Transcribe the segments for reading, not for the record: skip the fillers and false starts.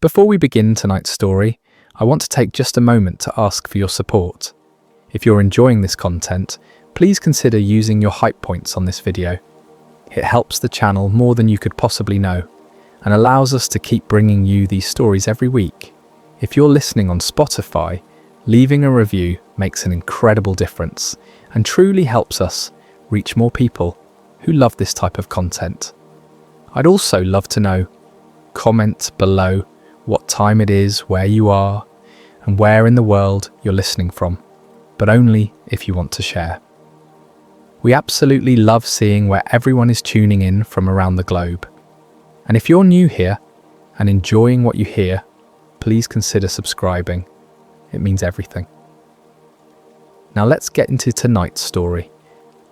Before we begin tonight's story, I want to take just a moment to ask for your support. If you're enjoying this content, please consider using your hype points on this video. It helps the channel more than you could possibly know, and allows us to keep bringing you these stories every week. If you're listening on Spotify, leaving a review makes an incredible difference and truly helps us reach more people who love this type of content. I'd also love to know, comment below what time it is, where you are, and where in the world you're listening from, but only if you want to share. We absolutely love seeing where everyone is tuning in from around the globe. And if you're new here and enjoying what you hear, please consider subscribing. It means everything. Now let's get into tonight's story.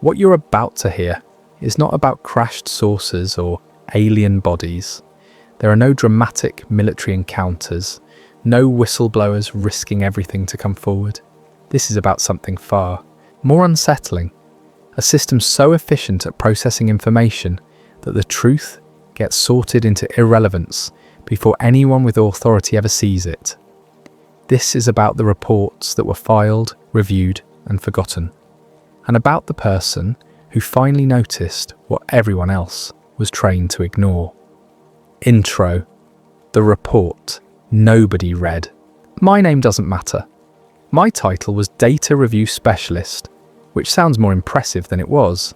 What you're about to hear is not about crashed saucers or alien bodies. There are no dramatic military encounters, no whistleblowers risking everything to come forward. This is about something far more unsettling. A system so efficient at processing information that the truth gets sorted into irrelevance before anyone with authority ever sees it. This is about the reports that were filed, reviewed, and forgotten, and about the person who finally noticed what everyone else was trained to ignore. Intro. The report nobody read. My name doesn't matter. My title was Data Review Specialist, which sounds more impressive than it was.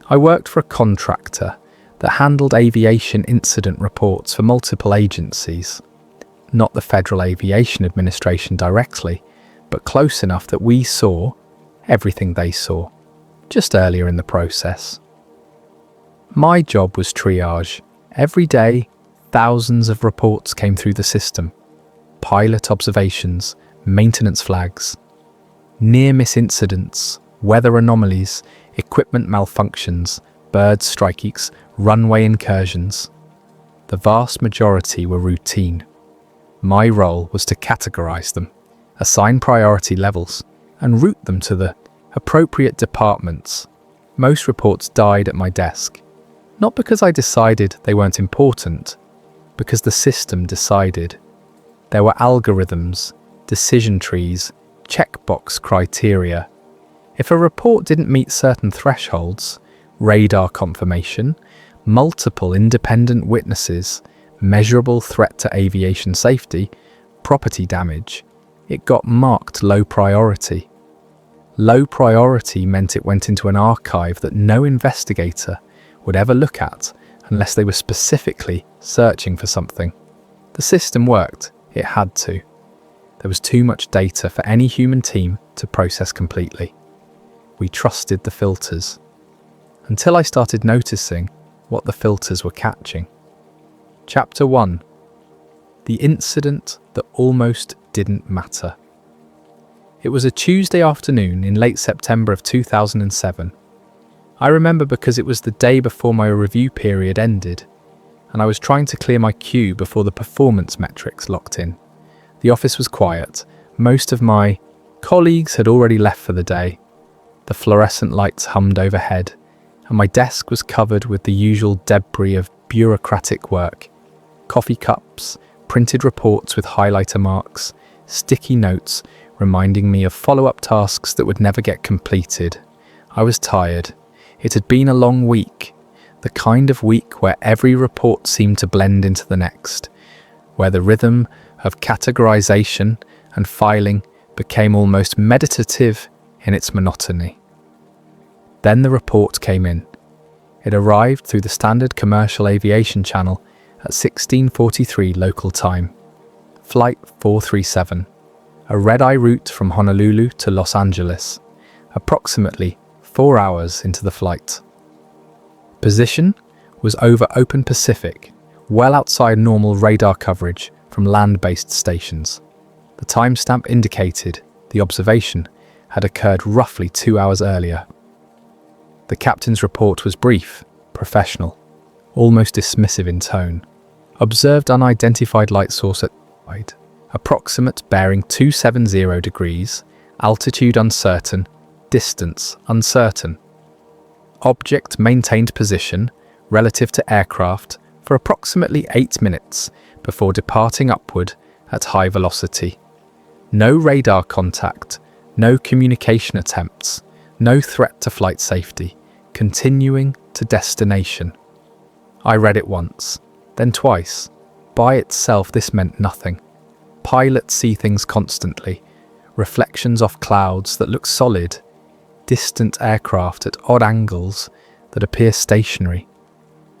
I worked for a contractor that handled aviation incident reports for multiple agencies. Not the Federal Aviation Administration directly, but close enough that we saw everything they saw, just earlier in the process. My job was triage. Every day, thousands of reports came through the system. Pilot observations, maintenance flags, near-miss incidents, weather anomalies, equipment malfunctions, bird strikes, runway incursions. The vast majority were routine. My role was to categorize them, assign priority levels, and route them to the appropriate departments. Most reports died at my desk, not because I decided they weren't important, because the system decided. There were algorithms, decision trees, checkbox criteria. If a report didn't meet certain thresholds, radar confirmation, multiple independent witnesses, measurable threat to aviation safety, property damage, it got marked low priority. Low priority meant it went into an archive that no investigator would ever look at unless they were specifically searching for something. The system worked. It had to. There was too much data for any human team to process completely. We trusted the filters, until I started noticing what the filters were catching. Chapter 1. The incident that almost didn't matter. It was a Tuesday afternoon in late September of 2007. I remember because it was the day before my review period ended, and I was trying to clear my queue before the performance metrics locked in. The office was quiet. Most of my colleagues had already left for the day. The fluorescent lights hummed overhead, and my desk was covered with the usual debris of bureaucratic work. Coffee cups, printed reports with highlighter marks, sticky notes reminding me of follow-up tasks that would never get completed. I was tired. It had been a long week, the kind of week where every report seemed to blend into the next, where the rhythm of categorization and filing became almost meditative in its monotony. Then the report came in. It arrived through the standard commercial aviation channel at 16:43 local time. Flight 437, a red-eye route from Honolulu to Los Angeles, approximately 4 hours into the flight. Position was over open Pacific, well outside normal radar coverage from land-based stations. The timestamp indicated the observation had occurred roughly 2 hours earlier. The captain's report was brief, professional, almost dismissive in tone. Observed unidentified light source at wide, approximate bearing 270 degrees, altitude uncertain, distance uncertain. Object maintained position relative to aircraft for approximately 8 minutes, before departing upward at high velocity. No radar contact, no communication attempts, no threat to flight safety, continuing to destination. I read it once, then twice. By itself, this meant nothing. Pilots see things constantly, reflections off clouds that look solid, distant aircraft at odd angles that appear stationary,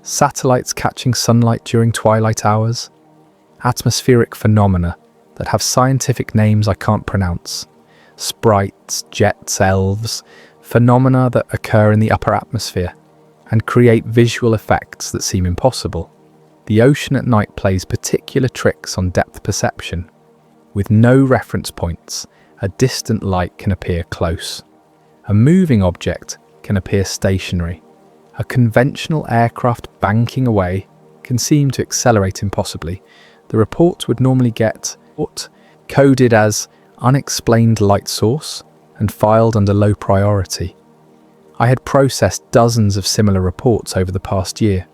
satellites catching sunlight during twilight hours, atmospheric phenomena that have scientific names I can't pronounce, sprites, jets, elves, phenomena that occur in the upper atmosphere and create visual effects that seem impossible. The ocean at night plays particular tricks on depth perception. With no reference points, a distant light can appear close. A moving object can appear stationary. A conventional aircraft banking away can seem to accelerate impossibly. The reports would normally get coded as unexplained light source and filed under low priority. I had processed dozens of similar reports over the past year.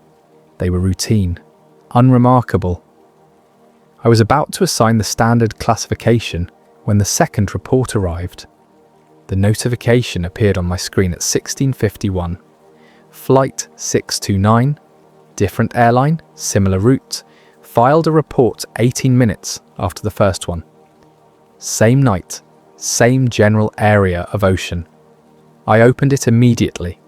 They were routine, unremarkable. I was about to assign the standard classification when the second report arrived. The notification appeared on my screen at 16:51. Flight 629, different airline, similar route, filed a report 18 minutes after the first one. Same night, same general area of ocean. I opened it immediately.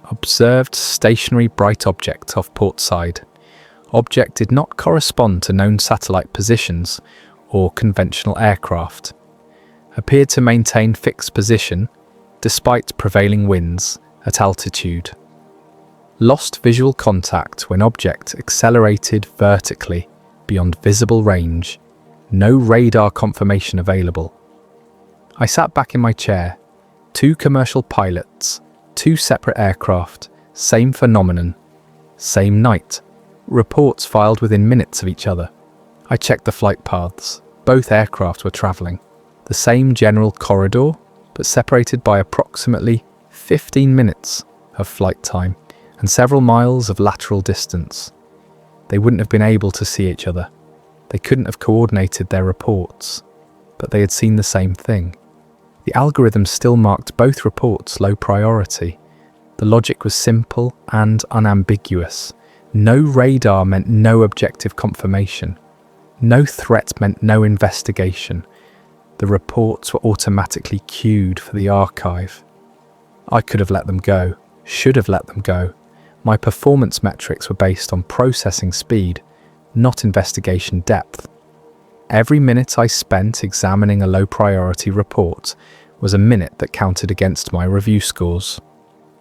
Observed stationary bright object off port side. Object did not correspond to known satellite positions or conventional aircraft. Appeared to maintain fixed position despite prevailing winds at altitude. Lost visual contact when object accelerated vertically beyond visible range. No radar confirmation available. I sat back in my chair. 2 commercial pilots, 2 separate aircraft, same phenomenon, same night. Reports filed within minutes of each other. I checked the flight paths. Both aircraft were travelling. The same general corridor, but separated by approximately 15 minutes of flight time and several miles of lateral distance. They wouldn't have been able to see each other. They couldn't have coordinated their reports, but they had seen the same thing. The algorithm still marked both reports low priority. The logic was simple and unambiguous. No radar meant no objective confirmation. No threat meant no investigation. The reports were automatically queued for the archive. I could have let them go, should have let them go. My performance metrics were based on processing speed, not investigation depth. Every minute I spent examining a low priority report was a minute that counted against my review scores.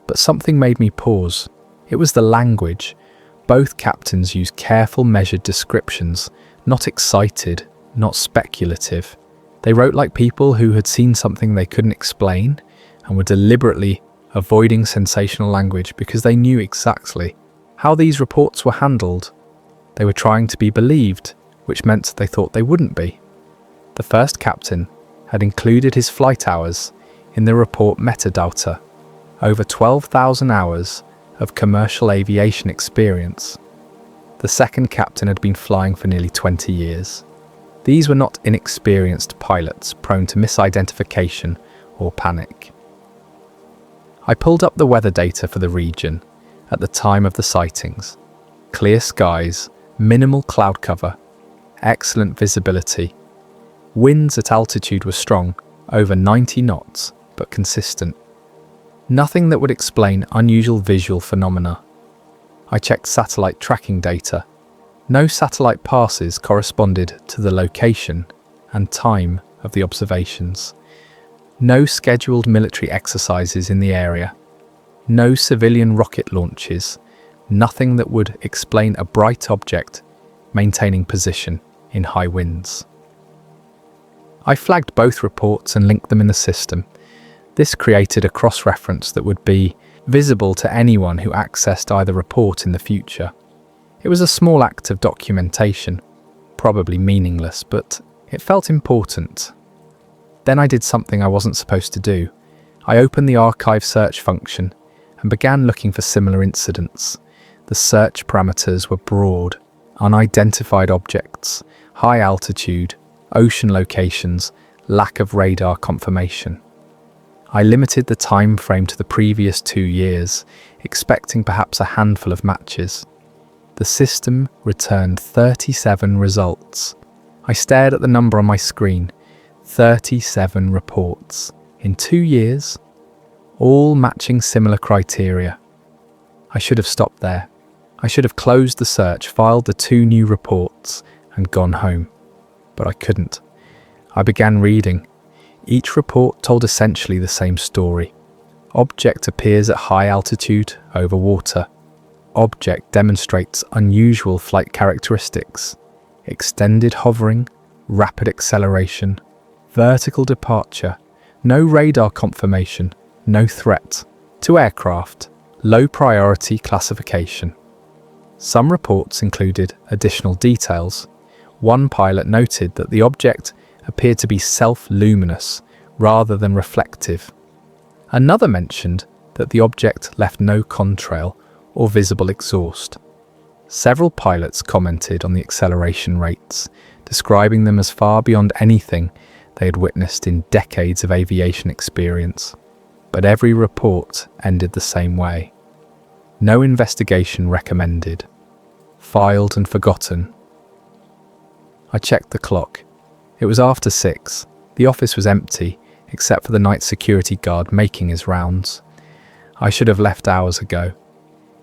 But something made me pause. It was the language. Both captains used careful, measured descriptions, not excited, not speculative. They wrote like people who had seen something they couldn't explain and were deliberately avoiding sensational language because they knew exactly how these reports were handled. They were trying to be believed, which meant they thought they wouldn't be. The first captain had included his flight hours in the report metadata, over 12,000 hours of commercial aviation experience. The second captain had been flying for nearly 20 years. These were not inexperienced pilots prone to misidentification or panic. I pulled up the weather data for the region at the time of the sightings. Clear skies, minimal cloud cover, excellent visibility. Winds at altitude were strong, over 90 knots, but consistent. Nothing that would explain unusual visual phenomena. I checked satellite tracking data. No satellite passes corresponded to the location and time of the observations. No scheduled military exercises in the area. No civilian rocket launches. Nothing that would explain a bright object maintaining position in high winds. I flagged both reports and linked them in the system. This created a cross-reference that would be visible to anyone who accessed either report in the future. It was a small act of documentation, probably meaningless, but it felt important. Then I did something I wasn't supposed to do. I opened the archive search function and began looking for similar incidents. The search parameters were broad. unidentified objects, high altitude, ocean locations, lack of radar confirmation. I limited the time frame to the previous 2 years, expecting perhaps a handful of matches. The system returned 37 results. I stared at the number on my screen. 37 reports. In 2 years, all matching similar criteria. I should have stopped there. I should have closed the search, filed the 2 new reports, and gone home. But I couldn't. I began reading. Each report told essentially the same story. Object appears at high altitude over water. Object demonstrates unusual flight characteristics. Extended hovering, rapid acceleration, vertical departure, no radar confirmation, no threat to aircraft, low priority classification. Some reports included additional details. One pilot noted that the object appeared to be self-luminous rather than reflective. Another mentioned that the object left no contrail or visible exhaust. Several pilots commented on the acceleration rates, describing them as far beyond anything they had witnessed in decades of aviation experience. But every report ended the same way. No investigation recommended. Filed and forgotten. I checked the clock. It was after 6. The office was empty, except for the night security guard making his rounds. I should have left hours ago.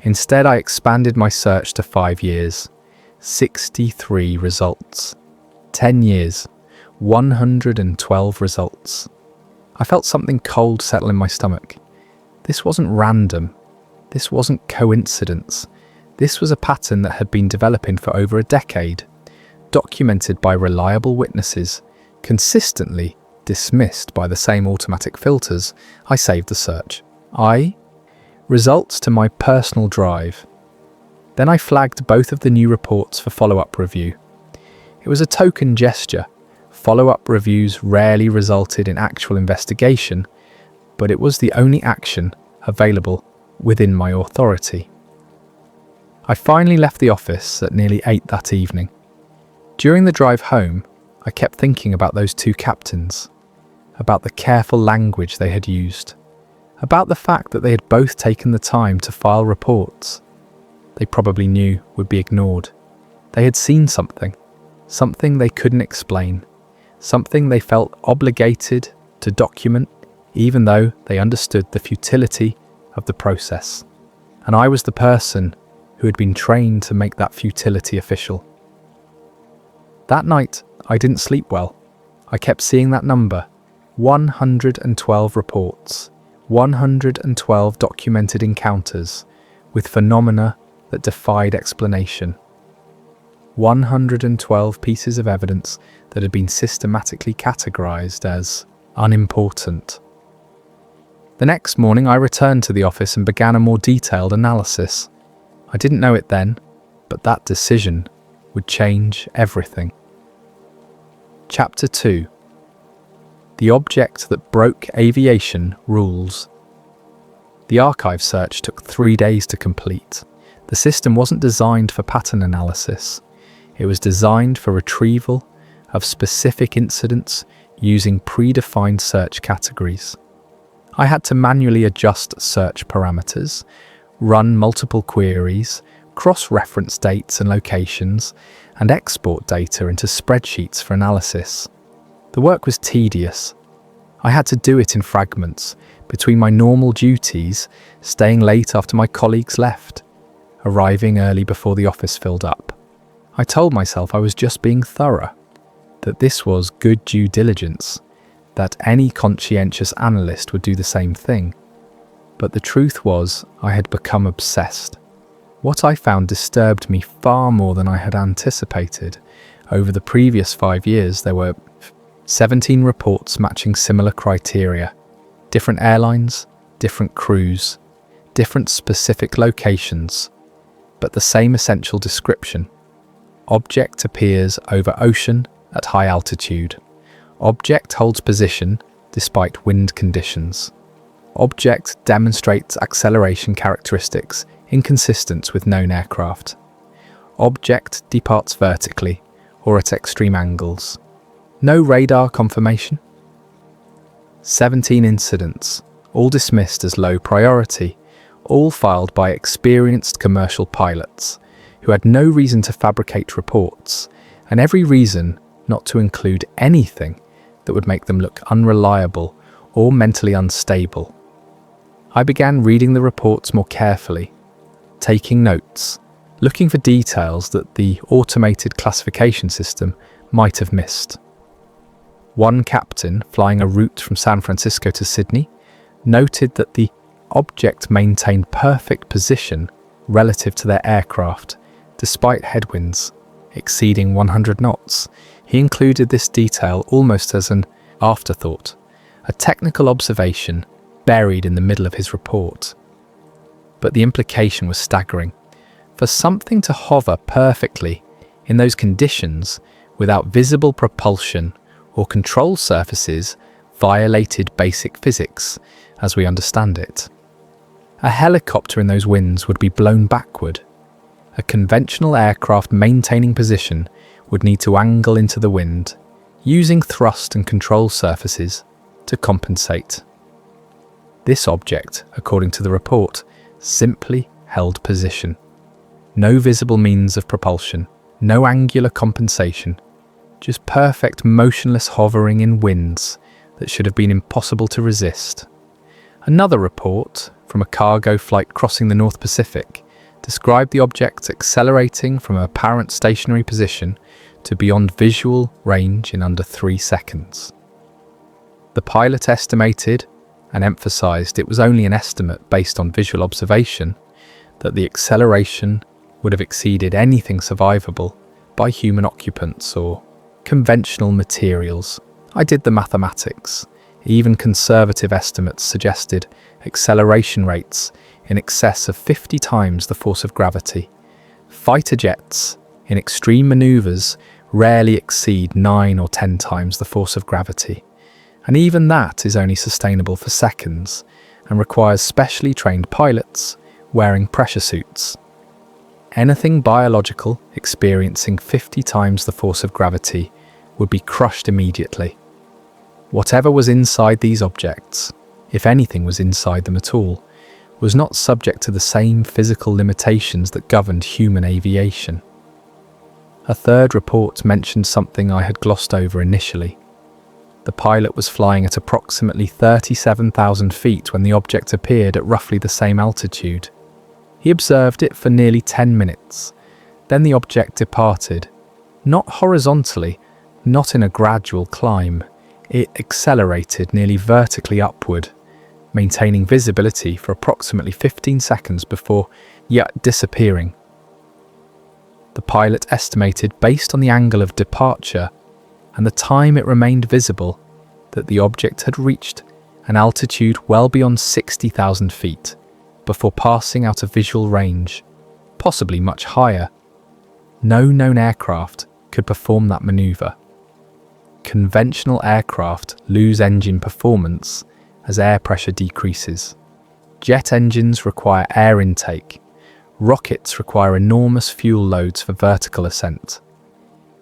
Instead, I expanded my search to 5 years. 63 results. 10 years. 112 results. I felt something cold settle in my stomach. This wasn't random. This wasn't coincidence. This was a pattern that had been developing for over a decade, documented by reliable witnesses, consistently dismissed by the same automatic filters. I saved the search. Results to my personal drive. Then I flagged both of the new reports for follow-up review. It was a token gesture. Follow-up reviews rarely resulted in actual investigation, but it was the only action available within my authority. I finally left the office at nearly 8 that evening. During the drive home, I kept thinking about those 2 captains, about the careful language they had used, about the fact that they had both taken the time to file reports. They probably knew would be ignored. They had seen something they couldn't explain, something they felt obligated to document, even though they understood the futility of the process. And I was the person who had been trained to make that futility official. That night, I didn't sleep well. I kept seeing that number. 112 reports, 112 documented encounters with phenomena that defied explanation. 112 pieces of evidence that had been systematically categorized as unimportant. The next morning, I returned to the office and began a more detailed analysis. I didn't know it then, but that decision would change everything. Chapter 2. The object that broke aviation rules. The archive search took 3 days to complete. The system wasn't designed for pattern analysis. It was designed for retrieval of specific incidents using predefined search categories. I had to manually adjust search parameters, run multiple queries, cross-reference dates and locations, and export data into spreadsheets for analysis. The work was tedious. I had to do it in fragments, between my normal duties, staying late after my colleagues left, arriving early before the office filled up. I told myself I was just being thorough, that this was good due diligence, that any conscientious analyst would do the same thing. But the truth was, I had become obsessed. What I found disturbed me far more than I had anticipated. Over the previous 5 years, there were 17 reports matching similar criteria. Different airlines, different crews, different specific locations, but the same essential description. Object appears over ocean at high altitude. Object holds position despite wind conditions. Object demonstrates acceleration characteristics inconsistent with known aircraft. object departs vertically or at extreme angles. No radar confirmation. 17 incidents, all dismissed as low priority, all filed by experienced commercial pilots who had no reason to fabricate reports and every reason not to include anything that would make them look unreliable or mentally unstable. I began reading the reports more carefully, taking notes, looking for details that the automated classification system might have missed. One captain flying a route from San Francisco to Sydney noted that the object maintained perfect position relative to their aircraft, despite headwinds exceeding 100 knots. He included this detail almost as an afterthought, a technical observation buried in the middle of his report. But the implication was staggering. For something to hover perfectly in those conditions without visible propulsion or control surfaces violated basic physics as we understand it. A helicopter in those winds would be blown backward. A conventional aircraft maintaining position would need to angle into the wind, using thrust and control surfaces to compensate. This object, according to the report, simply held position. No visible means of propulsion, no angular compensation, just perfect motionless hovering in winds that should have been impossible to resist. Another report from a cargo flight crossing the North Pacific described the object accelerating from an apparent stationary position to beyond visual range in under 3 seconds. The pilot estimated and emphasized it was only an estimate based on visual observation, that the acceleration would have exceeded anything survivable by human occupants or conventional materials. I did the mathematics. Even conservative estimates suggested acceleration rates in excess of 50 times the force of gravity. Fighter jets, in extreme maneuvers, rarely exceed 9 or 10 times the force of gravity. And even that is only sustainable for seconds and requires specially trained pilots wearing pressure suits. Anything biological experiencing 50 times the force of gravity would be crushed immediately. Whatever was inside these objects, if anything was inside them at all, was not subject to the same physical limitations that governed human aviation. A third report mentioned something I had glossed over initially. The pilot was flying at approximately 37,000 feet when the object appeared at roughly the same altitude. He observed it for nearly 10 minutes. Then the object departed, not horizontally, not in a gradual climb. It accelerated nearly vertically upward, maintaining visibility for approximately 15 seconds before yet disappearing. The pilot estimated, based on the angle of departure and the time it remained visible, that the object had reached an altitude well beyond 60,000 feet before passing out of visual range, possibly much higher. No known aircraft could perform that maneuver. Conventional aircraft lose engine performance as air pressure decreases. Jet engines require air intake. Rockets require enormous fuel loads for vertical ascent.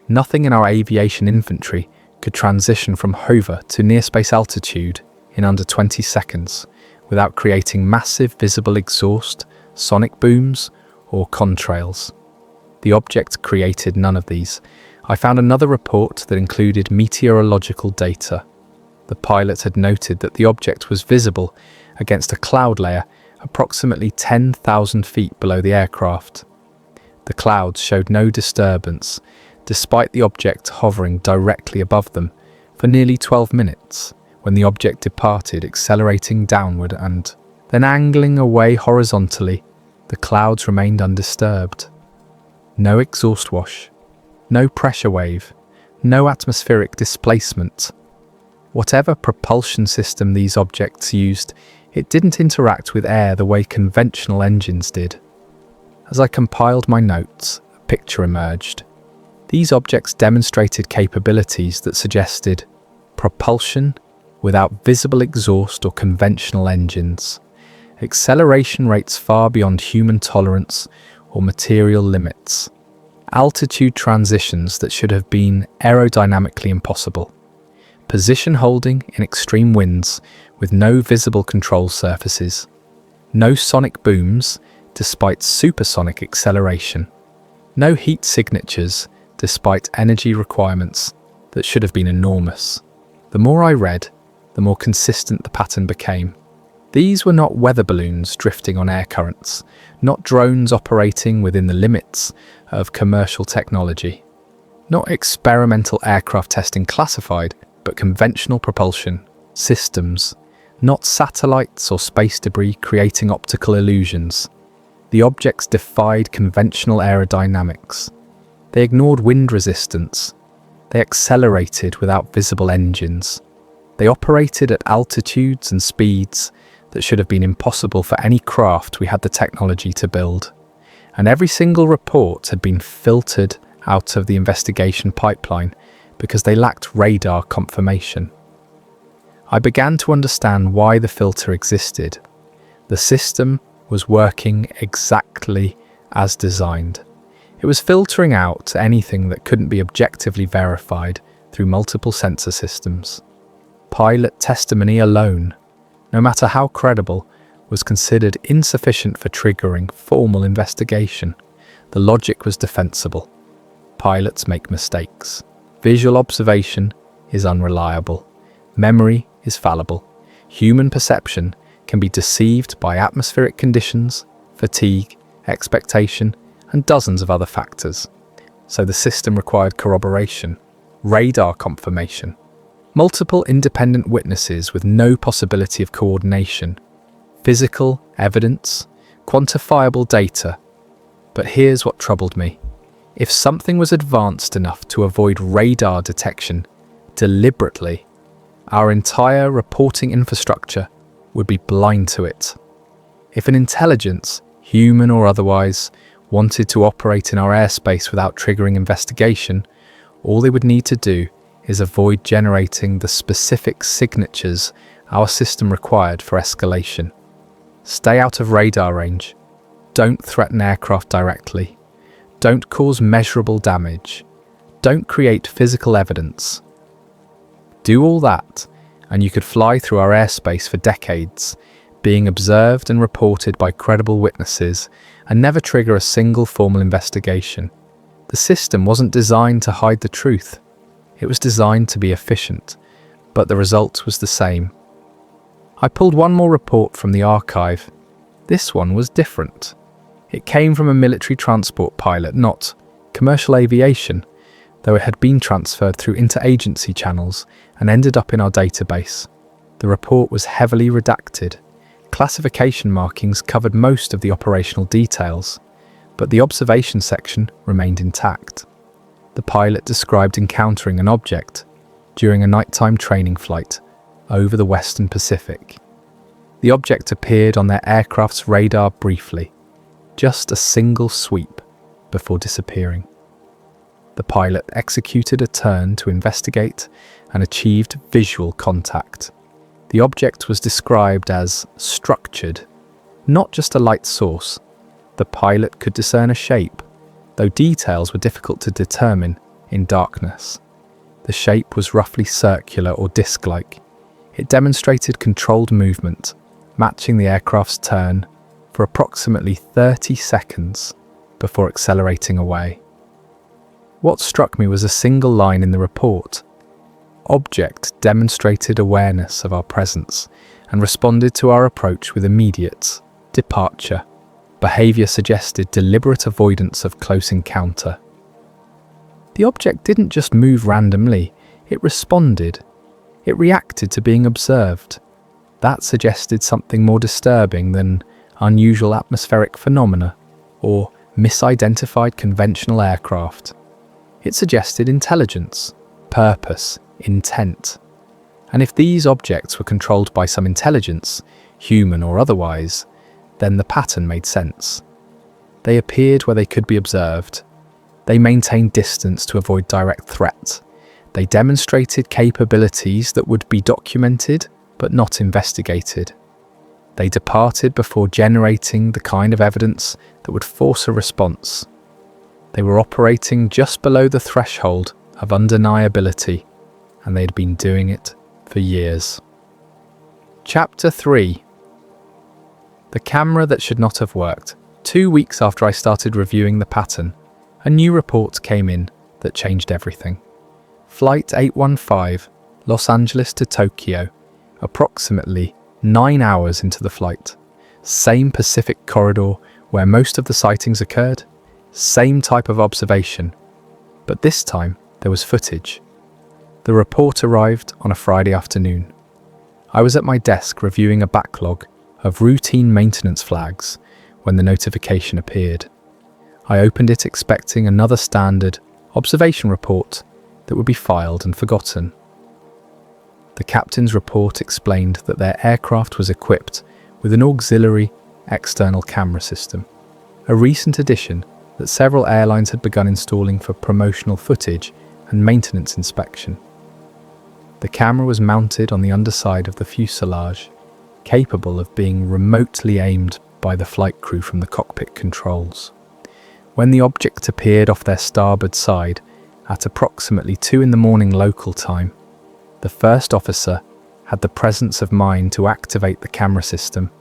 Nothing in our aviation inventory could transition from hover to near space altitude in under 20 seconds without creating massive visible exhaust, sonic booms, or contrails. The object created none of these. I found another report that included meteorological data. The pilot had noted that the object was visible against a cloud layer approximately 10,000 feet below the aircraft. The clouds showed no disturbance, despite the object hovering directly above them for nearly 12 minutes, when the object departed, accelerating downward and then angling away horizontally. The clouds remained undisturbed. No exhaust wash, no pressure wave, no atmospheric displacement. Whatever propulsion system these objects used, it didn't interact with air the way conventional engines did. As I compiled my notes, a picture emerged. These objects demonstrated capabilities that suggested propulsion without visible exhaust or conventional engines, acceleration rates far beyond human tolerance or material limits, altitude transitions that should have been aerodynamically impossible, position holding in extreme winds with no visible control surfaces, no sonic booms despite supersonic acceleration, no heat signatures despite energy requirements that should have been enormous. The more I read, the more consistent the pattern became. These were not weather balloons drifting on air currents, not drones operating within the limits of commercial technology, not experimental aircraft testing classified, but conventional propulsion systems, not satellites or space debris creating optical illusions. The objects defied conventional aerodynamics. They ignored wind resistance. They accelerated without visible engines. They operated at altitudes and speeds that should have been impossible for any craft we had the technology to build. And every single report had been filtered out of the investigation pipeline because they lacked radar confirmation. I began to understand why the filter existed. The system was working exactly as designed. It was filtering out anything that couldn't be objectively verified through multiple sensor systems. Pilot testimony alone, no matter how credible, was considered insufficient for triggering formal investigation. The logic was defensible. Pilots make mistakes. Visual observation is unreliable. Memory is fallible. Human perception can be deceived by atmospheric conditions, fatigue, expectation, and dozens of other factors. So the system required corroboration, radar confirmation, multiple independent witnesses with no possibility of coordination, physical evidence, quantifiable data. But here's what troubled me. If something was advanced enough to avoid radar detection deliberately, our entire reporting infrastructure would be blind to it. If an intelligence, human or otherwise, wanted to operate in our airspace without triggering investigation, all they would need to do is avoid generating the specific signatures our system required for escalation. Stay out of radar range. Don't threaten aircraft directly. Don't cause measurable damage. Don't create physical evidence. Do all that, and you could fly through our airspace for decades, being observed and reported by credible witnesses, and never trigger a single formal investigation. The system wasn't designed to hide the truth. It was designed to be efficient, but the result was the same. I pulled one more report from the archive. This one was different. It came from a military transport pilot, not commercial aviation, though it had been transferred through interagency channels and ended up in our database. The report was heavily redacted. Classification markings covered most of the operational details, but the observation section remained intact. The pilot described encountering an object during a nighttime training flight over the Western Pacific. The object appeared on their aircraft's radar briefly, just a single sweep before disappearing. The pilot executed a turn to investigate and achieved visual contact. The object was described as structured, not just a light source. The pilot could discern a shape, though details were difficult to determine in darkness. The shape was roughly circular or disc-like. It demonstrated controlled movement, matching the aircraft's turn for approximately 30 seconds before accelerating away. What struck me was a single line in the report. Object demonstrated awareness of our presence and responded to our approach with immediate departure. Behavior suggested deliberate avoidance of close encounter. The object didn't just move randomly, it responded. It reacted to being observed. That suggested something more disturbing than unusual atmospheric phenomena or misidentified conventional aircraft. It suggested intelligence, purpose, intent. And if these objects were controlled by some intelligence, human or otherwise, then the pattern made sense. They appeared where they could be observed. They maintained distance to avoid direct threat. They demonstrated capabilities that would be documented but not investigated. They departed before generating the kind of evidence that would force a response. They were operating just below the threshold of undeniability, and they had been doing it for years. Chapter 3. The camera that should not have worked. 2 weeks after I started reviewing the pattern, a new report came in that changed everything. Flight 815, Los Angeles to Tokyo, approximately 9 hours into the flight. Same Pacific corridor where most of the sightings occurred, same type of observation, but this time there was footage. The report arrived on a Friday afternoon. I was at my desk reviewing a backlog of routine maintenance flags when the notification appeared. I opened it expecting another standard observation report that would be filed and forgotten. The captain's report explained that their aircraft was equipped with an auxiliary external camera system, a recent addition that several airlines had begun installing for promotional footage and maintenance inspection. The camera was mounted on the underside of the fuselage, capable of being remotely aimed by the flight crew from the cockpit controls. When the object appeared off their starboard side at approximately 2 a.m. local time, the first officer had the presence of mind to activate the camera system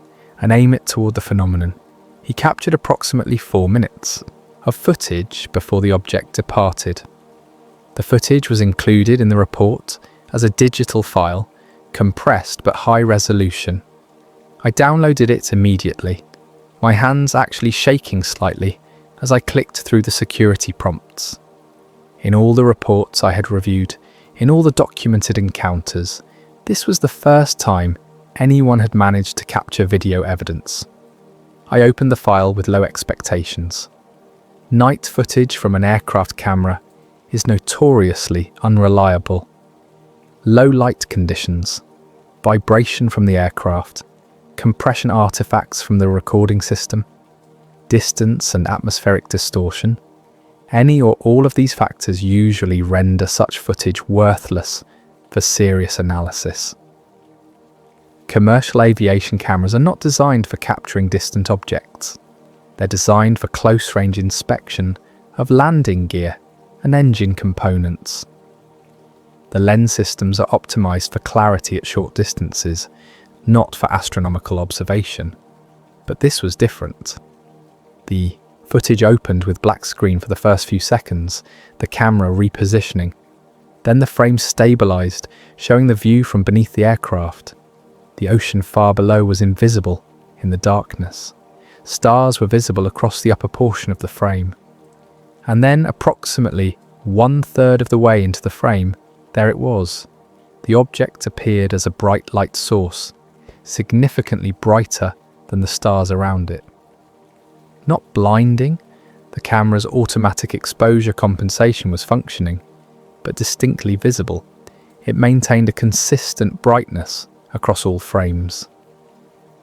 and aim it toward the phenomenon. He captured approximately 4 minutes of footage before the object departed. The footage was included in the report as a digital file, compressed but high resolution. I downloaded it immediately, my hands actually shaking slightly as I clicked through the security prompts. In all the reports I had reviewed, in all the documented encounters, this was the first time anyone had managed to capture video evidence. I opened the file with low expectations. Night footage from an aircraft camera is notoriously unreliable. Low light conditions, vibration from the aircraft, compression artifacts from the recording system, distance and atmospheric distortion. Any or all of these factors usually render such footage worthless for serious analysis. Commercial aviation cameras are not designed for capturing distant objects. They're designed for close-range inspection of landing gear and engine components. The lens systems are optimized for clarity at short distances, not for astronomical observation. But this was different. The footage opened with black screen for the first few seconds, the camera repositioning. Then the frame stabilized, showing the view from beneath the aircraft. The ocean far below was invisible in the darkness. Stars were visible across the upper portion of the frame. And then, approximately 1/3 of the way into the frame, there it was. The object appeared as a bright light source, significantly brighter than the stars around it. Not blinding, the camera's automatic exposure compensation was functioning, but distinctly visible. It maintained a consistent brightness across all frames.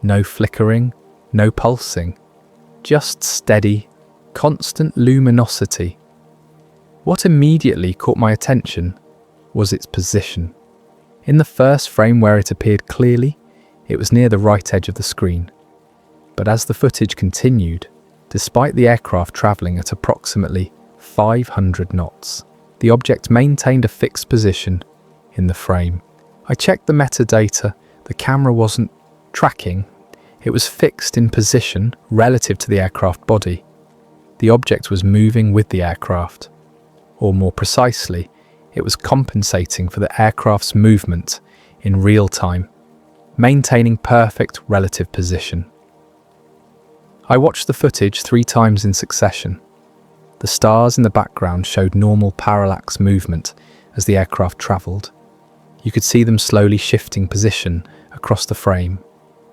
No flickering, no pulsing, just steady, constant luminosity. What immediately caught my attention was its position. In the first frame where it appeared clearly, it was near the right edge of the screen. But as the footage continued, despite the aircraft travelling at approximately 500 knots, the object maintained a fixed position in the frame. I checked the metadata. The camera wasn't tracking. It was fixed in position relative to the aircraft body. The object was moving with the aircraft. Or more precisely, it was compensating for the aircraft's movement in real time, maintaining perfect relative position. I watched the footage 3 times in succession. The stars in the background showed normal parallax movement as the aircraft travelled. You could see them slowly shifting position across the frame,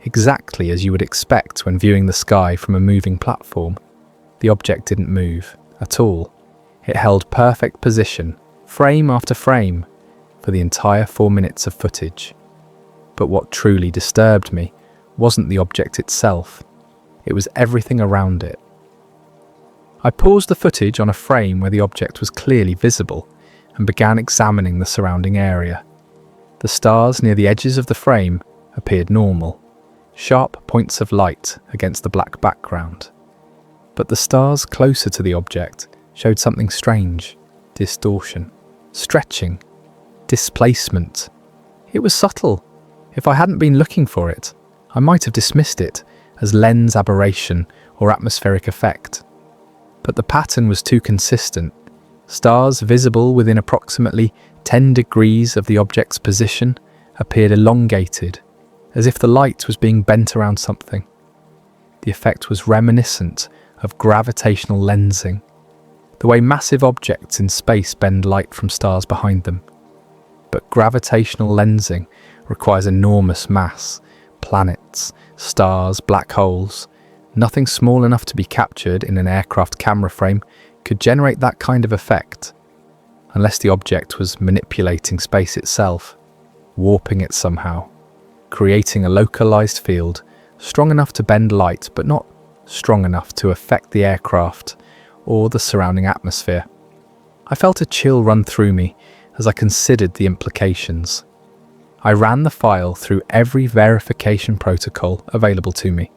exactly as you would expect when viewing the sky from a moving platform. The object didn't move at all. It held perfect position, frame after frame, for the entire 4 minutes of footage. But what truly disturbed me wasn't the object itself. It was everything around it. I paused the footage on a frame where the object was clearly visible and began examining the surrounding area. The stars near the edges of the frame appeared normal, sharp points of light against the black background. But the stars closer to the object showed something strange: distortion, stretching, displacement. It was subtle. If I hadn't been looking for it, I might have dismissed it as lens aberration or atmospheric effect. But the pattern was too consistent. Stars visible within approximately 10 degrees of the object's position appeared elongated, as if the light was being bent around something. The effect was reminiscent of gravitational lensing, the way massive objects in space bend light from stars behind them. But gravitational lensing requires enormous mass: planets, stars, black holes. Nothing small enough to be captured in an aircraft camera frame could generate that kind of effect, unless the object was manipulating space itself, warping it somehow, creating a localized field strong enough to bend light but not strong enough to affect the aircraft or the surrounding atmosphere. I felt a chill run through me as I considered the implications. I ran the file through every verification protocol available to me.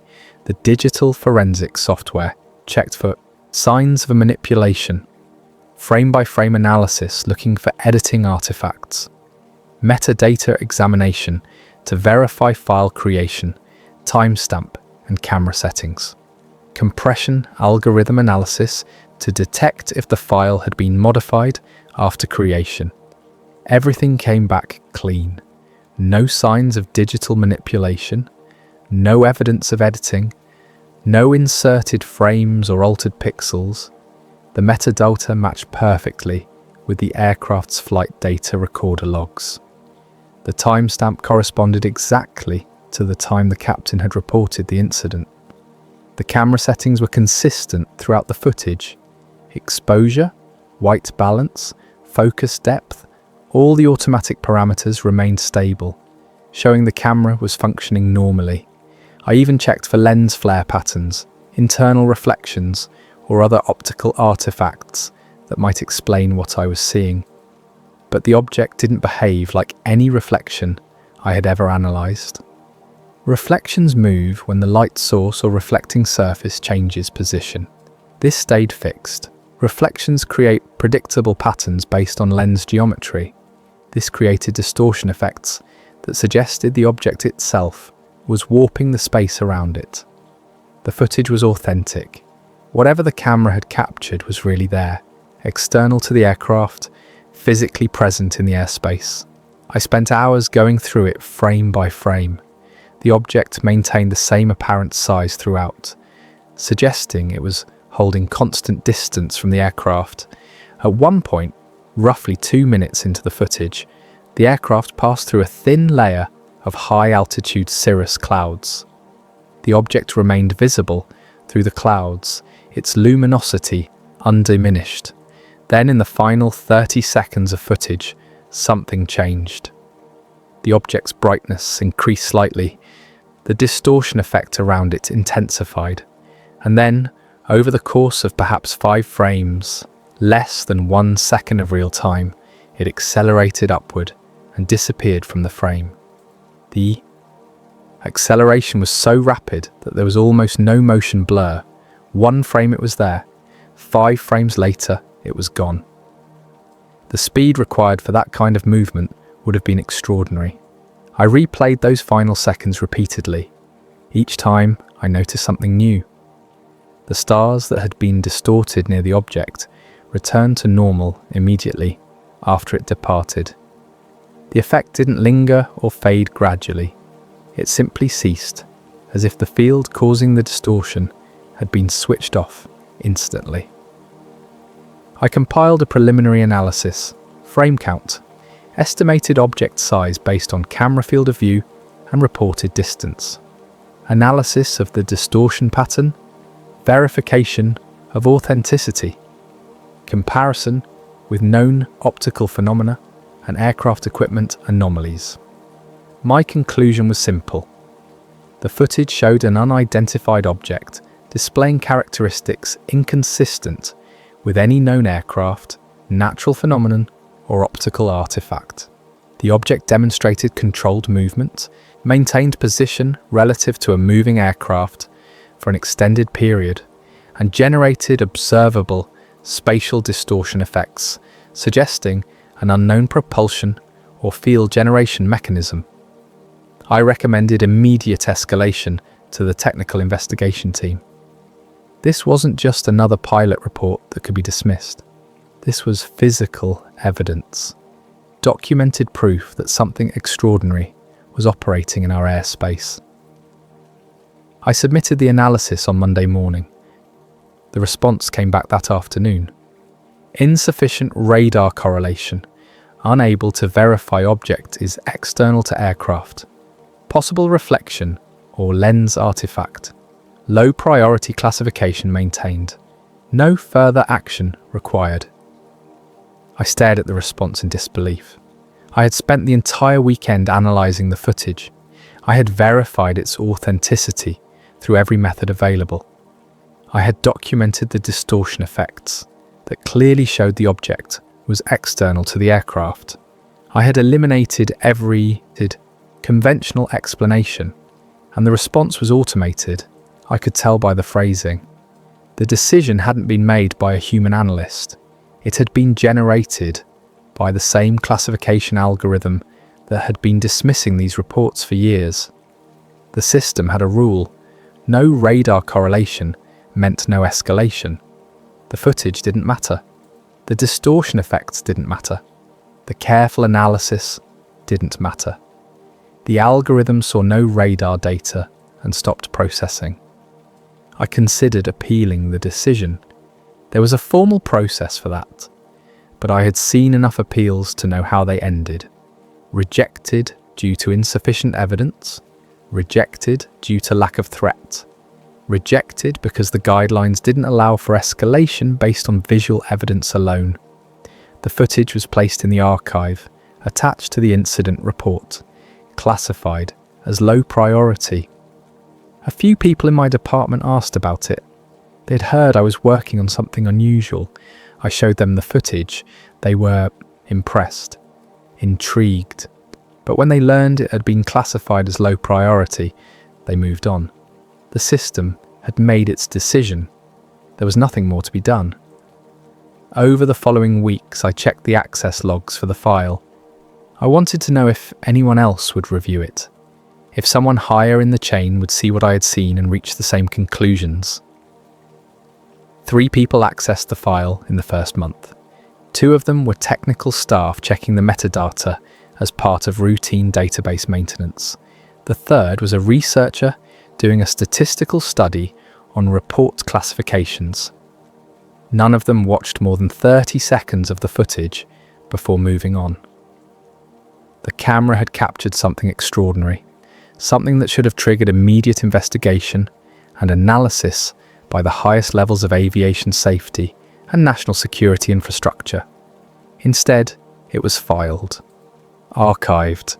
The digital forensic software checked for signs of a manipulation, frame-by-frame analysis looking for editing artifacts, metadata examination to verify file creation, timestamp and camera settings, compression algorithm analysis to detect if the file had been modified after creation. Everything came back clean. No signs of digital manipulation, no evidence of editing, no inserted frames or altered pixels. The metadata matched perfectly with the aircraft's flight data recorder logs. The timestamp corresponded exactly to the time the captain had reported the incident. The camera settings were consistent throughout the footage. Exposure, white balance, focus depth, all the automatic parameters remained stable, showing the camera was functioning normally. I even checked for lens flare patterns, internal reflections, or other optical artifacts that might explain what I was seeing. But the object didn't behave like any reflection I had ever analysed. Reflections move when the light source or reflecting surface changes position. This stayed fixed. Reflections create predictable patterns based on lens geometry. This created distortion effects that suggested the object itself was warping the space around it. The footage was authentic. Whatever the camera had captured was really there, external to the aircraft, physically present in the airspace. I spent hours going through it frame by frame. The object maintained the same apparent size throughout, suggesting it was holding constant distance from the aircraft. At one point, roughly 2 minutes into the footage, the aircraft passed through a thin layer of high-altitude cirrus clouds. The object remained visible through the clouds, its luminosity undiminished. Then, in the final 30 seconds of footage, something changed. The object's brightness increased slightly. The distortion effect around it intensified. And then, over the course of perhaps 5 frames, less than 1 second of real time, it accelerated upward and disappeared from the frame. The acceleration was so rapid that there was almost no motion blur. 1 frame it was there, 5 frames later it was gone. The speed required for that kind of movement would have been extraordinary. I replayed those final seconds repeatedly. Each time I noticed something new. The stars that had been distorted near the object returned to normal immediately after it departed. The effect didn't linger or fade gradually. It simply ceased, as if the field causing the distortion had been switched off instantly. I compiled a preliminary analysis, frame count, estimated object size based on camera field of view and reported distance, analysis of the distortion pattern, verification of authenticity, comparison with known optical phenomena and aircraft equipment anomalies. My conclusion was simple. The footage showed an unidentified object displaying characteristics inconsistent with any known aircraft, natural phenomenon, or optical artifact. The object demonstrated controlled movement, maintained position relative to a moving aircraft for an extended period, and generated observable spatial distortion effects, suggesting an unknown propulsion or field generation mechanism. I recommended immediate escalation to the technical investigation team. This wasn't just another pilot report that could be dismissed. This was physical evidence, documented proof that something extraordinary was operating in our airspace. I submitted the analysis on Monday morning. The response came back that afternoon. Insufficient radar correlation, unable to verify object is external to aircraft. Possible reflection or lens artifact. Low priority classification maintained. No further action required. I stared at the response in disbelief. I had spent the entire weekend analysing the footage. I had verified its authenticity through every method available. I had documented the distortion effects that clearly showed the object was external to the aircraft. I had eliminated every conventional explanation, and the response was automated. I could tell by the phrasing. The decision hadn't been made by a human analyst. It had been generated by the same classification algorithm that had been dismissing these reports for years. The system had a rule: no radar correlation meant no escalation. The footage didn't matter. The distortion effects didn't matter. The careful analysis didn't matter. The algorithm saw no radar data and stopped processing. I considered appealing the decision. There was a formal process for that, but I had seen enough appeals to know how they ended. Rejected due to insufficient evidence, rejected due to lack of threat, rejected because the guidelines didn't allow for escalation based on visual evidence alone. The footage was placed in the archive, attached to the incident report, classified as low priority. A few people in my department asked about it. They'd heard I was working on something unusual. I showed them the footage. They were impressed, intrigued. But when they learned it had been classified as low priority, they moved on. The system had made its decision. There was nothing more to be done. Over the following weeks, I checked the access logs for the file. I wanted to know if anyone else would review it, if someone higher in the chain would see what I had seen and reach the same conclusions. 3 people accessed the file in the first month. 2 of them were technical staff checking the metadata as part of routine database maintenance. The third was a researcher doing a statistical study on report classifications. None of them watched more than 30 seconds of the footage before moving on. The camera had captured something extraordinary, something that should have triggered immediate investigation and analysis by the highest levels of aviation safety and national security infrastructure. Instead, it was filed, archived,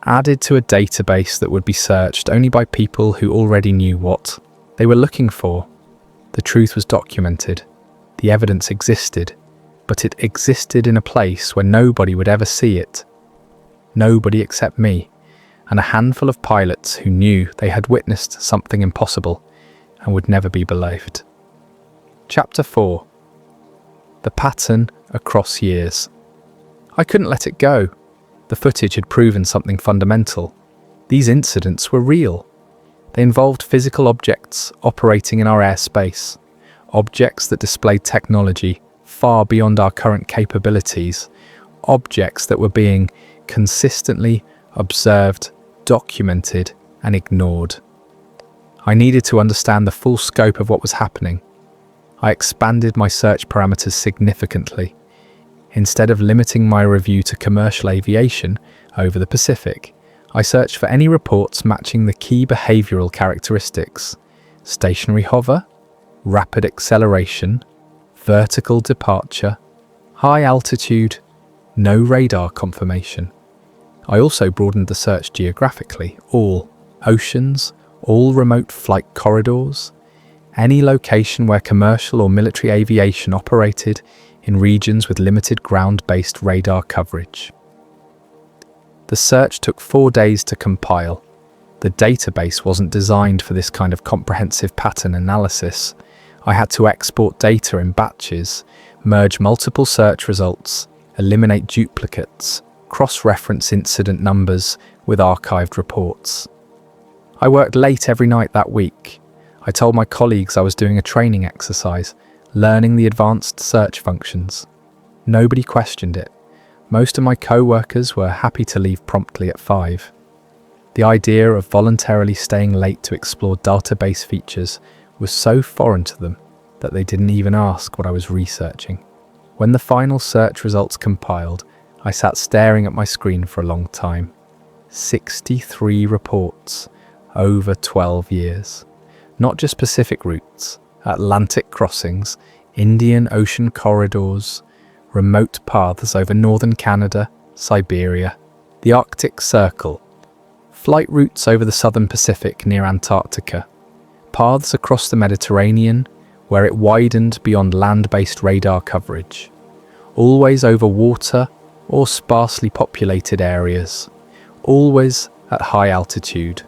added to a database that would be searched only by people who already knew what they were looking for. The truth was documented. The evidence existed, but it existed in a place where nobody would ever see it. Nobody except me, and a handful of pilots who knew they had witnessed something impossible and would never be believed. Chapter 4. The pattern across years. I couldn't let it go. The footage had proven something fundamental. These incidents were real. They involved physical objects operating in our airspace, objects that displayed technology far beyond our current capabilities, objects that were being consistently observed, documented, and ignored. I needed to understand the full scope of what was happening. I expanded my search parameters significantly. Instead of limiting my review to commercial aviation over the Pacific, I searched for any reports matching the key behavioral characteristics: stationary hover, rapid acceleration, vertical departure, high altitude, no radar confirmation. I also broadened the search geographically: all oceans, all remote flight corridors, any location where commercial or military aviation operated in regions with limited ground-based radar coverage. The search took 4 days to compile. The database wasn't designed for this kind of comprehensive pattern analysis. I had to export data in batches, merge multiple search results, eliminate duplicates, cross-reference incident numbers with archived reports. I worked late every night that week. I told my colleagues I was doing a training exercise, learning the advanced search functions. Nobody questioned it. Most of my co-workers were happy to leave promptly at 5. The idea of voluntarily staying late to explore database features was so foreign to them that they didn't even ask what I was researching. When the final search results compiled, I sat staring at my screen for a long time. 63 reports over 12 years. Not just Pacific routes, Atlantic crossings, Indian Ocean corridors, remote paths over northern Canada, Siberia, the Arctic Circle, flight routes over the southern Pacific near Antarctica, paths across the Mediterranean where it widened beyond land-based radar coverage, always over water or sparsely populated areas, always at high altitude,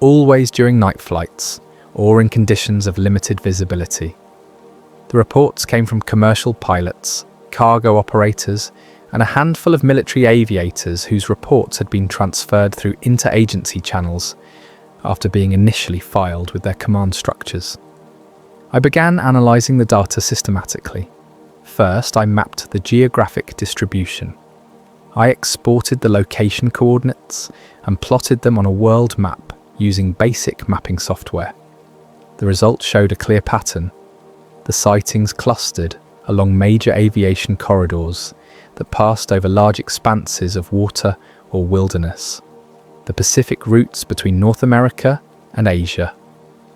always during night flights or in conditions of limited visibility. The reports came from commercial pilots, cargo operators, and a handful of military aviators whose reports had been transferred through interagency channels after being initially filed with their command structures. I began analysing the data systematically. First, I mapped the geographic distribution. I exported the location coordinates and plotted them on a world map using basic mapping software. The results showed a clear pattern. The sightings clustered along major aviation corridors that passed over large expanses of water or wilderness. The Pacific routes between North America and Asia.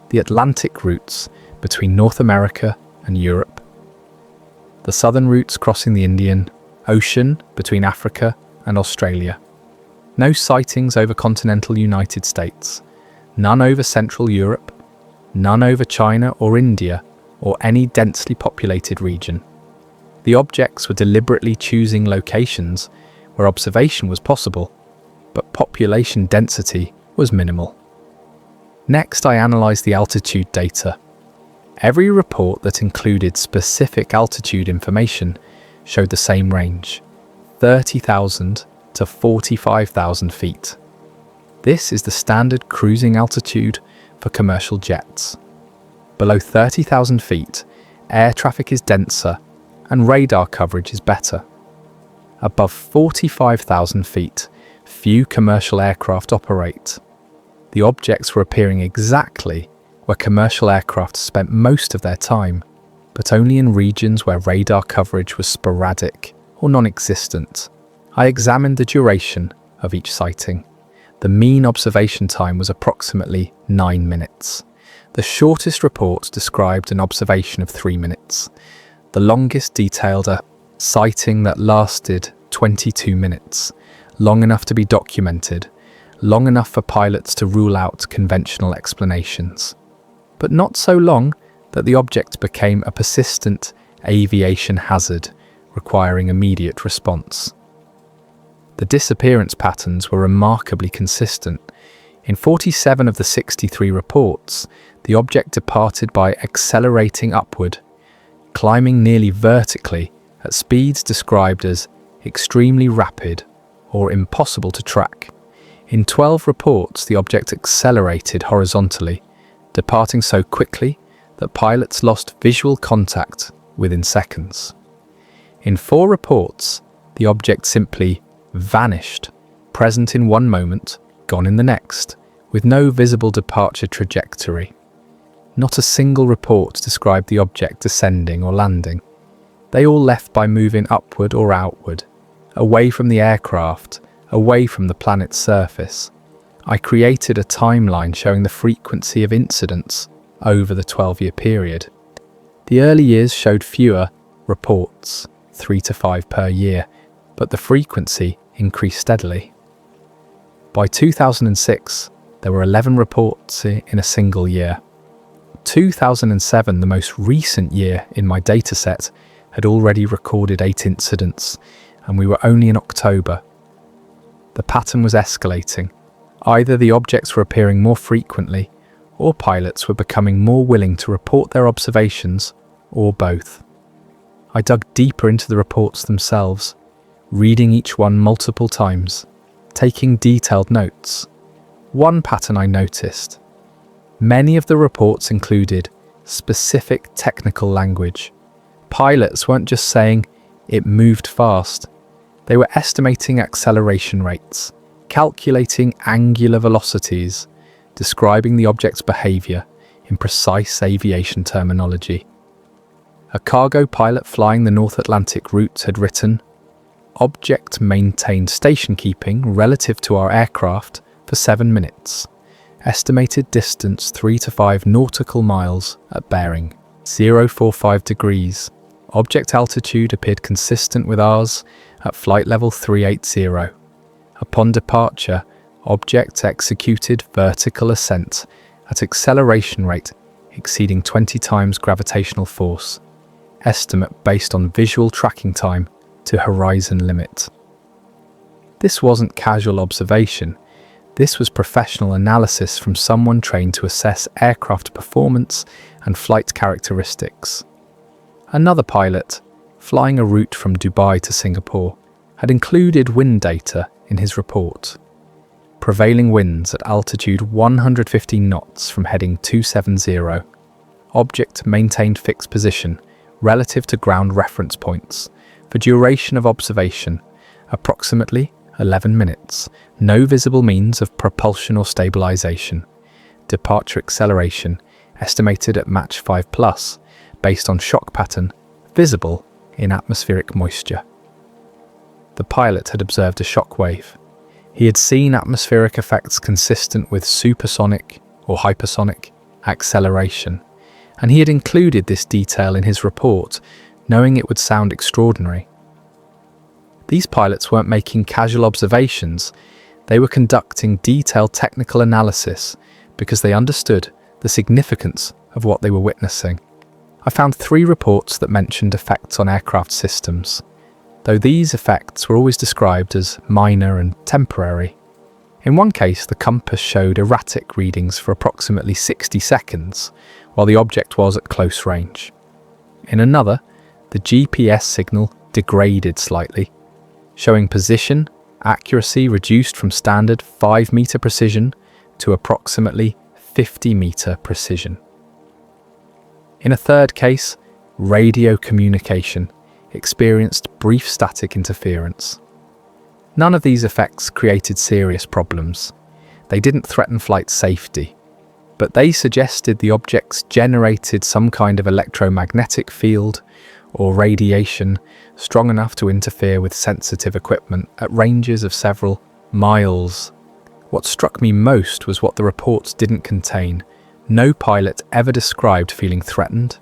The Atlantic routes between North America and Europe. The southern routes crossing the Indian Ocean between Africa and Australia. No sightings over continental United States. None over Central Europe. None over China or India or any densely populated region. The objects were deliberately choosing locations where observation was possible, but population density was minimal. Next, I analysed the altitude data. Every report that included specific altitude information showed the same range, 30,000 to 45,000 feet. This is the standard cruising altitude for commercial jets. Below 30,000 feet, air traffic is denser and radar coverage is better. Above 45,000 feet, few commercial aircraft operate. The objects were appearing exactly where commercial aircraft spent most of their time, but only in regions where radar coverage was sporadic or non-existent. I examined the duration of each sighting. The mean observation time was approximately 9 minutes. The shortest report described an observation of 3 minutes. The longest detailed a sighting that lasted 22 minutes, long enough to be documented, long enough for pilots to rule out conventional explanations, but not so long that the object became a persistent aviation hazard requiring immediate response. The disappearance patterns were remarkably consistent. In 47 of the 63 reports, the object departed by accelerating upward, climbing nearly vertically at speeds described as extremely rapid or impossible to track. In 12 reports, the object accelerated horizontally, departing so quickly that pilots lost visual contact within seconds. In 4 reports, the object simply vanished, present in one moment, gone in the next, with no visible departure trajectory. Not a single report described the object descending or landing. They all left by moving upward or outward, away from the aircraft, away from the planet's surface. I created a timeline showing the frequency of incidents over the 12-year period. The early years showed fewer reports, 3 to 5 per year, but the frequency increased steadily. By 2006, there were 11 reports in a single year. 2007, the most recent year in my dataset, had already recorded 8 incidents, and we were only in October. The pattern was escalating. Either the objects were appearing more frequently, or pilots were becoming more willing to report their observations, or both. I dug deeper into the reports themselves, reading each one multiple times, taking detailed notes. One pattern I noticed: many of the reports included specific technical language. Pilots weren't just saying it moved fast. They were estimating acceleration rates, calculating angular velocities, describing the object's behavior in precise aviation terminology. A cargo pilot flying the North Atlantic route had written, "Object maintained station keeping relative to our aircraft for 7 minutes. Estimated distance 3 to 5 nautical miles at bearing 045 degrees. Object altitude appeared consistent with ours at flight level 380. Upon departure, object executed vertical ascent at acceleration rate exceeding 20 times gravitational force. Estimate based on visual tracking time to horizon limit." This wasn't casual observation. This was professional analysis from someone trained to assess aircraft performance and flight characteristics. Another pilot, flying a route from Dubai to Singapore, had included wind data in his report. Prevailing winds at altitude 115 knots from heading 270. Object maintained fixed position relative to ground reference points for duration of observation, approximately 11 minutes. No visible means of propulsion or stabilization. Departure acceleration estimated at Mach 5+, based on shock pattern visible in atmospheric moisture. The pilot had observed a shock wave. He had seen atmospheric effects consistent with supersonic or hypersonic acceleration, and he had included this detail in his report, knowing it would sound extraordinary. These pilots weren't making casual observations, they were conducting detailed technical analysis because they understood the significance of what they were witnessing. I found 3 reports that mentioned effects on aircraft systems, though these effects were always described as minor and temporary. In one case, the compass showed erratic readings for approximately 60 seconds, while the object was at close range. In another, the GPS signal degraded slightly, showing position accuracy reduced from standard 5-meter precision to approximately 50-meter precision. In a third case, radio communication experienced brief static interference. None of these effects created serious problems. They didn't threaten flight safety, but they suggested the objects generated some kind of electromagnetic field or radiation strong enough to interfere with sensitive equipment at ranges of several miles. What struck me most was what the reports didn't contain. No pilot ever described feeling threatened.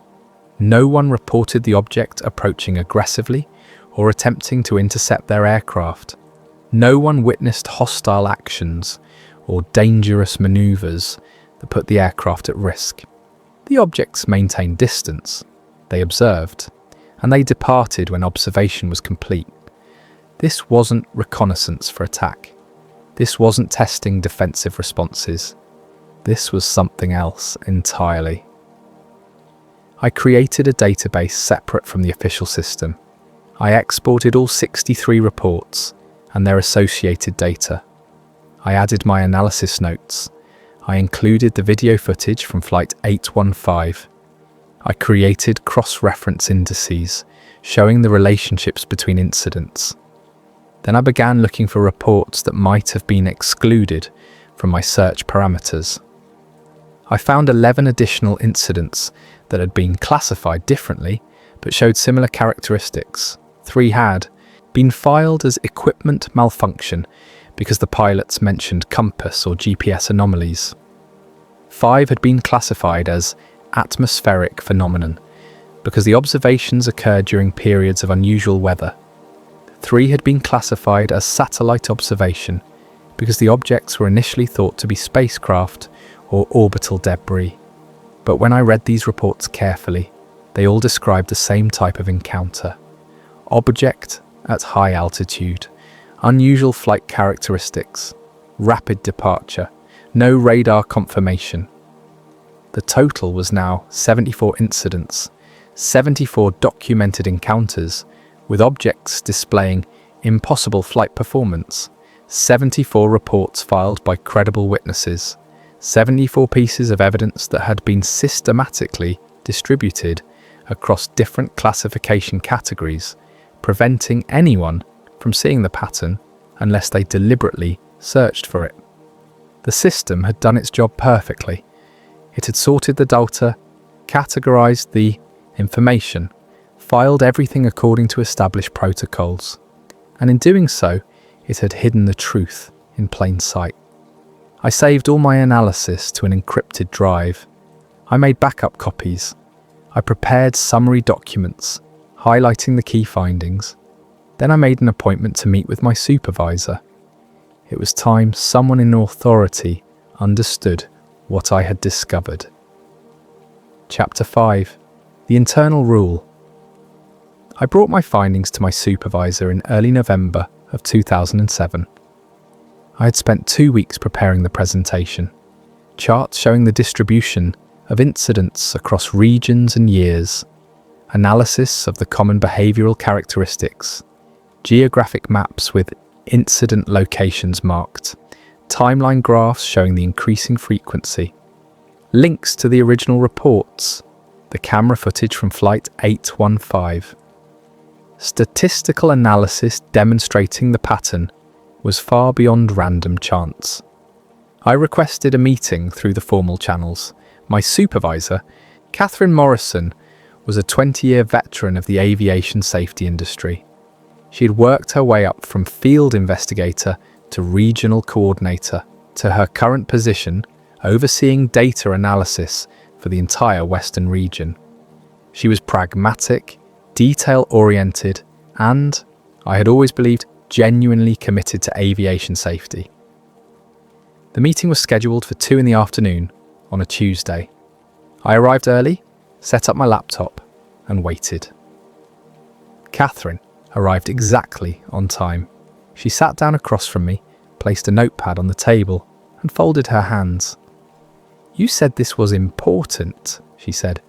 No one reported the object approaching aggressively or attempting to intercept their aircraft. No one witnessed hostile actions or dangerous maneuvers that put the aircraft at risk. The objects maintained distance, they observed, and they departed when observation was complete. This wasn't reconnaissance for attack. This wasn't testing defensive responses. This was something else entirely. I created a database separate from the official system. I exported all 63 reports and their associated data. I added my analysis notes. I included the video footage from Flight 815. I created cross-reference indices showing the relationships between incidents. Then I began looking for reports that might have been excluded from my search parameters. I found 11 additional incidents that had been classified differently but showed similar characteristics. 3 had been filed as equipment malfunction because the pilots mentioned compass or GPS anomalies. 5 had been classified as atmospheric phenomenon because the observations occurred during periods of unusual weather. 3 had been classified as satellite observation because the objects were initially thought to be spacecraft or orbital debris. But when I read these reports carefully, they all described the same type of encounter. Object at high altitude, unusual flight characteristics, rapid departure, no radar confirmation. The total was now 74 incidents, 74 documented encounters, with objects displaying impossible flight performance, 74 reports filed by credible witnesses, 74 pieces of evidence that had been systematically distributed across different classification categories, preventing anyone from seeing the pattern unless they deliberately searched for it. The system had done its job perfectly. It had sorted the data, categorized the information, filed everything according to established protocols, and in doing so, it had hidden the truth in plain sight. I saved all my analysis to an encrypted drive. I made backup copies. I prepared summary documents, highlighting the key findings. Then I made an appointment to meet with my supervisor. It was time someone in authority understood what I had discovered. Chapter 5. The Internal Rule. I brought my findings to my supervisor in early November of 2007. I had spent 2 weeks preparing the presentation. Charts showing the distribution of incidents across regions and years, analysis of the common behavioral characteristics, geographic maps with incident locations marked, timeline graphs showing the increasing frequency, links to the original reports, the camera footage from Flight 815. Statistical analysis demonstrating the pattern was far beyond random chance. I requested a meeting through the formal channels. My supervisor, Catherine Morrison, was a 20-year veteran of the aviation safety industry. She had worked her way up from field investigator to regional coordinator to her current position overseeing data analysis for the entire Western region. She was pragmatic, detail-oriented, and, I had always believed, genuinely committed to aviation safety. The meeting was scheduled for 2 p.m. on a Tuesday. I arrived early, set up my laptop, and waited. Catherine arrived exactly on time. She sat down across from me, placed a notepad on the table, and folded her hands. "You said this was important," she said.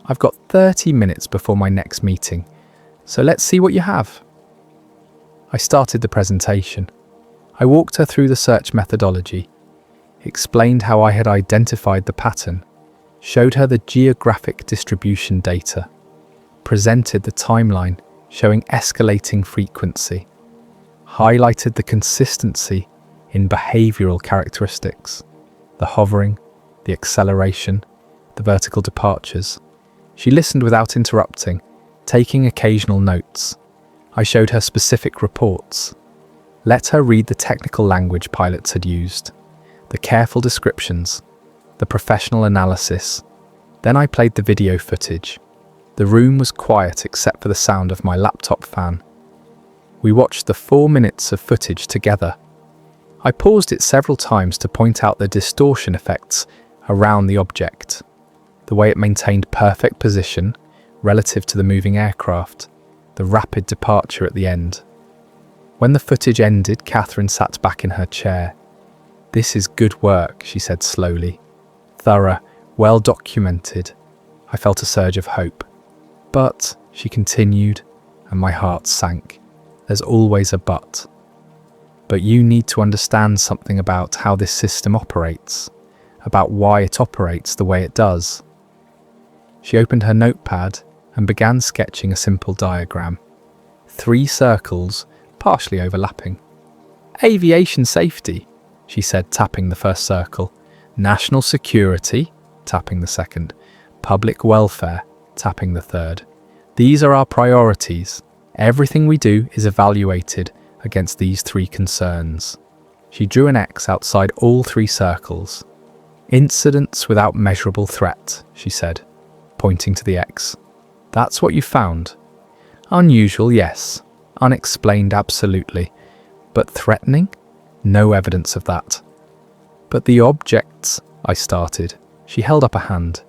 "I've got 30 minutes before my next meeting, so let's see what you have." I started the presentation. I walked her through the search methodology, explained how I had identified the pattern, showed her the geographic distribution data, presented the timeline showing escalating frequency, highlighted the consistency in behavioral characteristics, the hovering, the acceleration, the vertical departures. She listened without interrupting, taking occasional notes. I showed her specific reports, let her read the technical language pilots had used, the careful descriptions, the professional analysis. Then I played the video footage. The room was quiet except for the sound of my laptop fan. We watched the 4 minutes of footage together. I paused it several times to point out the distortion effects around the object, the way it maintained perfect position relative to the moving aircraft, the rapid departure at the end. When the footage ended, Catherine sat back in her chair. "This is good work," she said slowly. "Thorough, well documented." I felt a surge of hope. "But," she continued, and my heart sank. "There's always a but. But you need to understand something about how this system operates, about why it operates the way it does." She opened her notepad and began sketching a simple diagram. 3 circles, partially overlapping. "Aviation safety," she said, tapping the first circle. "National security," tapping the second. "Public welfare," tapping the third. "These are our priorities. Everything we do is evaluated against these 3 concerns." She drew an X outside all 3 circles. "Incidents without measurable threat," she said, pointing to the X. "That's what you found. Unusual, yes. Unexplained, absolutely. But threatening? No evidence of that." "But the objects," I started. She held up a hand.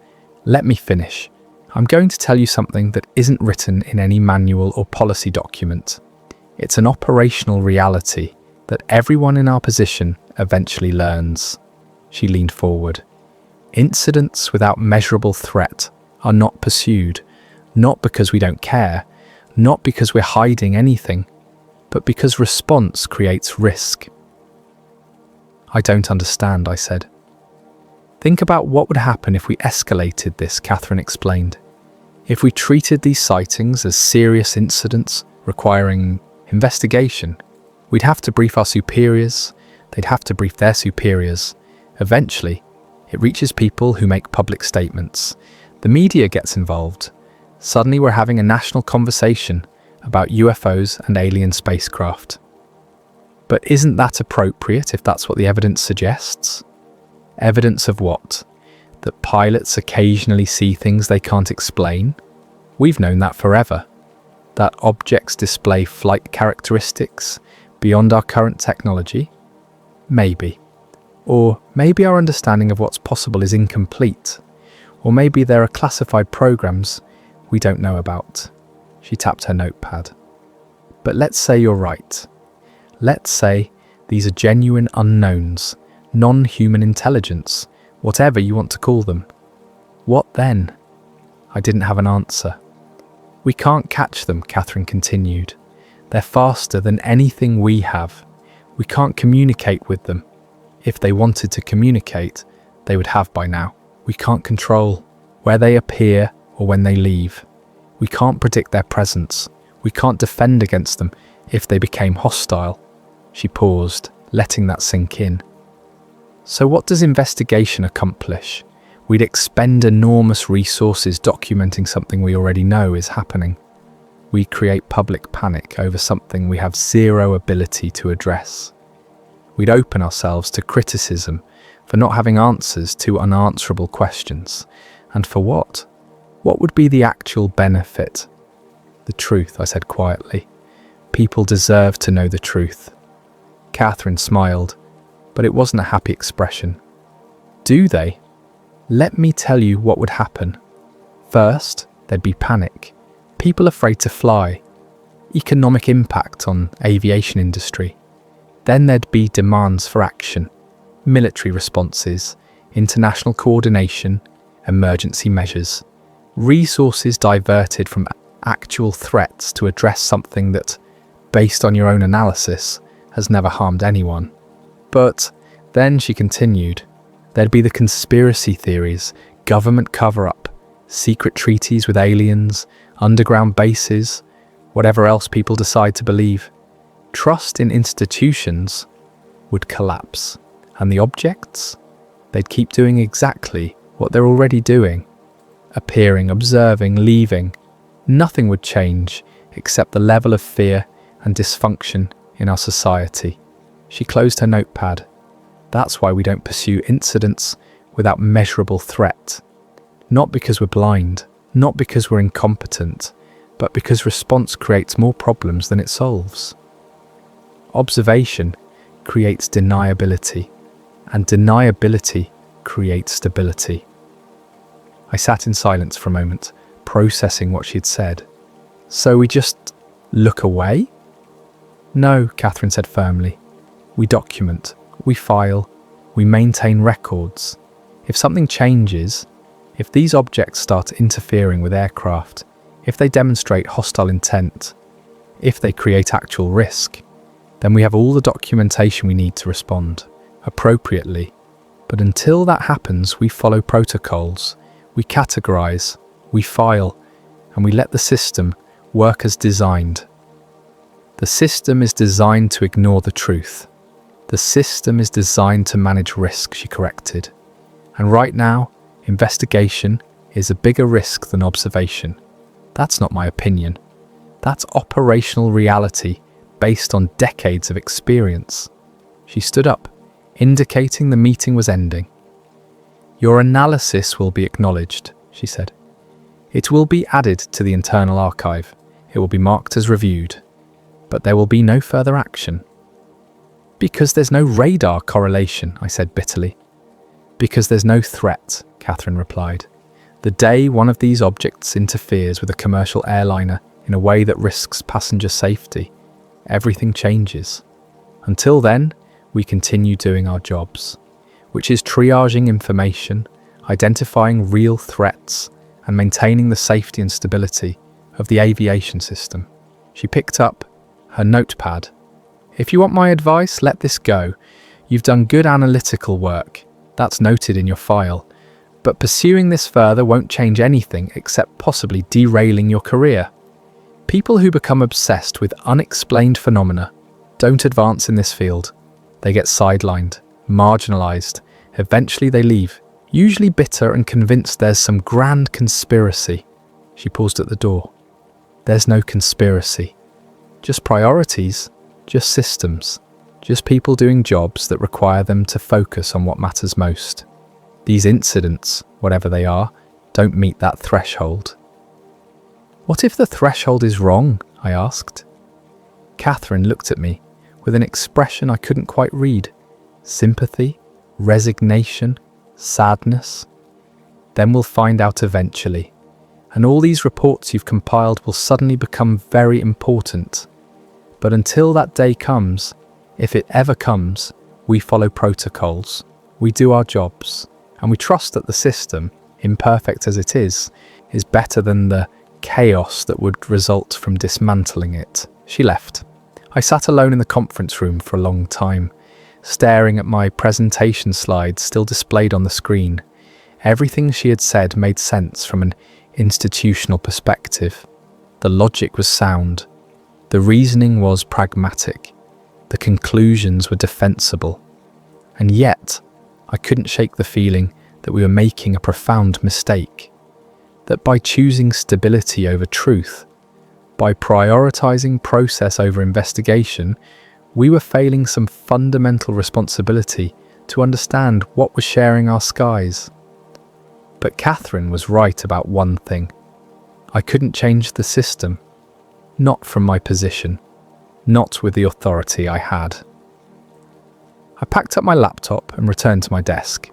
"Let me finish. I'm going to tell you something that isn't written in any manual or policy document. It's an operational reality that everyone in our position eventually learns." She leaned forward. Incidents without measurable threat are not pursued, not because we don't care, not because we're hiding anything, but because response creates risk. I don't understand, I said. Think about what would happen if we escalated this, Catherine explained. If we treated these sightings as serious incidents requiring investigation, we'd have to brief our superiors, they'd have to brief their superiors. Eventually, it reaches people who make public statements. The media gets involved. Suddenly we're having a national conversation about UFOs and alien spacecraft. But isn't that appropriate if that's what the evidence suggests? Evidence of what? That pilots occasionally see things they can't explain? We've known that forever. That objects display flight characteristics beyond our current technology? Maybe. Or maybe our understanding of what's possible is incomplete. Or maybe there are classified programs we don't know about. She tapped her notepad. But let's say you're right. Let's say these are genuine unknowns, non-human intelligence, whatever you want to call them. What then? I didn't have an answer. We can't catch them, Catherine continued. They're faster than anything we have. We can't communicate with them. If they wanted to communicate, they would have by now. We can't control where they appear or when they leave. We can't predict their presence. We can't defend against them if they became hostile. She paused, letting that sink in. So what does investigation accomplish? We'd expend enormous resources documenting something we already know is happening. We create public panic over something we have zero ability to address. We'd open ourselves to criticism for not having answers to unanswerable questions. And for what? What would be the actual benefit? The truth, I said quietly. People deserve to know the truth. Catherine smiled, but it wasn't a happy expression. Do they? Let me tell you what would happen. First, there'd be panic. People afraid to fly. Economic impact on aviation industry. Then there'd be demands for action. Military responses, international coordination, emergency measures. Resources diverted from actual threats to address something that, based on your own analysis, has never harmed anyone. But then, she continued, there'd be the conspiracy theories, government cover-up, secret treaties with aliens, underground bases, whatever else people decide to believe. Trust in institutions would collapse. And the objects? They'd keep doing exactly what they're already doing. Appearing, observing, leaving. Nothing would change except the level of fear and dysfunction in our society. She closed her notepad. That's why we don't pursue incidents without measurable threat. Not because we're blind, not because we're incompetent, but because response creates more problems than it solves. Observation creates deniability, and deniability creates stability. I sat in silence for a moment, processing what she had said. So we just look away? No, Catherine said firmly. We document, we file, we maintain records. If something changes, if these objects start interfering with aircraft, if they demonstrate hostile intent, if they create actual risk, then we have all the documentation we need to respond appropriately. But until that happens, we follow protocols, we categorize, we file, and we let the system work as designed. The system is designed to ignore the truth. The system is designed to manage risk, she corrected. And right now, investigation is a bigger risk than observation. That's not my opinion. That's operational reality based on decades of experience. She stood up, indicating the meeting was ending. Your analysis will be acknowledged, she said. It will be added to the internal archive. It will be marked as reviewed. But there will be no further action. Because there's no radar correlation, I said bitterly. Because there's no threat, Catherine replied. The day one of these objects interferes with a commercial airliner in a way that risks passenger safety, everything changes. Until then, we continue doing our jobs, which is triaging information, identifying real threats, and maintaining the safety and stability of the aviation system. She picked up her notepad. "If you want my advice, let this go. You've done good analytical work. That's noted in your file. But pursuing this further won't change anything except possibly derailing your career. People who become obsessed with unexplained phenomena don't advance in this field. They get sidelined, marginalized. Eventually they leave, usually bitter and convinced there's some grand conspiracy." She paused at the door. "There's no conspiracy. Just priorities, just systems, just people doing jobs that require them to focus on what matters most. These incidents, whatever they are, don't meet that threshold." "What if the threshold is wrong?" I asked. Catherine looked at me with an expression I couldn't quite read. Sympathy, resignation, sadness. "Then we'll find out eventually. And all these reports you've compiled will suddenly become very important. But until that day comes, if it ever comes, we follow protocols. We do our jobs. And we trust that the system, imperfect as it is better than the chaos that would result from dismantling it." She left. I sat alone in the conference room for a long time, staring at my presentation slides still displayed on the screen. Everything she had said made sense from an institutional perspective. The logic was sound. The reasoning was pragmatic. The conclusions were defensible. And yet, I couldn't shake the feeling that we were making a profound mistake. That by choosing stability over truth, by prioritizing process over investigation, we were failing some fundamental responsibility to understand what was sharing our skies. But Catherine was right about one thing. I couldn't change the system. Not from my position. Not with the authority I had. I packed up my laptop and returned to my desk.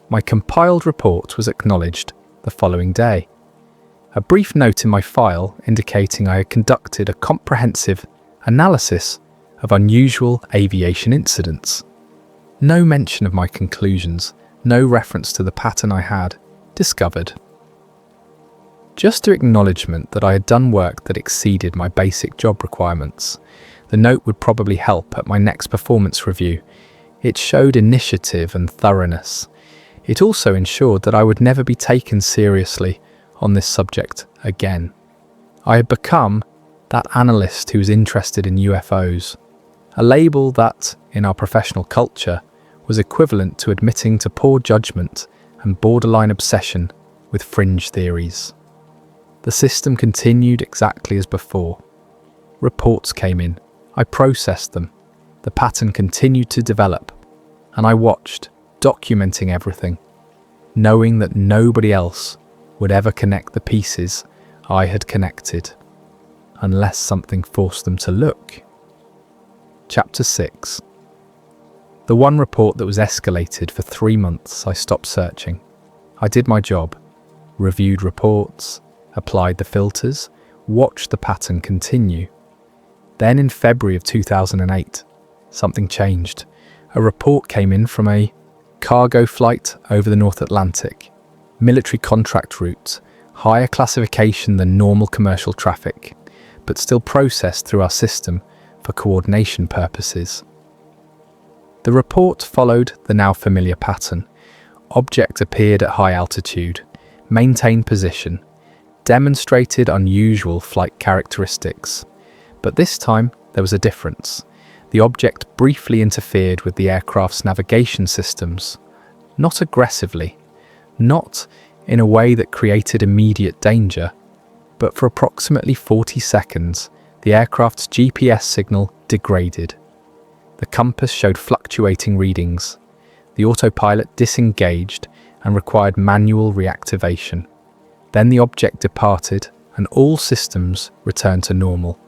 My compiled report was acknowledged the following day. A brief note in my file indicating I had conducted a comprehensive analysis of unusual aviation incidents. No mention of my conclusions, no reference to the pattern I had discovered. Just an acknowledgement that I had done work that exceeded my basic job requirements. The note would probably help at my next performance review. It showed initiative and thoroughness. It also ensured that I would never be taken seriously on this subject again. I had become that analyst who was interested in UFOs, a label that, in our professional culture, was equivalent to admitting to poor judgment and borderline obsession with fringe theories. The system continued exactly as before. Reports came in. I processed them. The pattern continued to develop, and I watched, documenting everything, knowing that nobody else would ever connect the pieces I had connected, unless something forced them to look. Chapter 6. The one report that was escalated for 3 months, I stopped searching. I did my job, reviewed reports, applied the filters, watched the pattern continue. Then in February of 2008, something changed. A report came in from a cargo flight over the North Atlantic, military contract route, higher classification than normal commercial traffic, but still processed through our system for coordination purposes. The report followed the now familiar pattern. Object appeared at high altitude, maintained position, demonstrated unusual flight characteristics. But this time there was a difference. The object briefly interfered with the aircraft's navigation systems, not aggressively, not in a way that created immediate danger, but for approximately 40 seconds, the aircraft's GPS signal degraded. The compass showed fluctuating readings. The autopilot disengaged and required manual reactivation. Then the object departed and all systems returned to normal.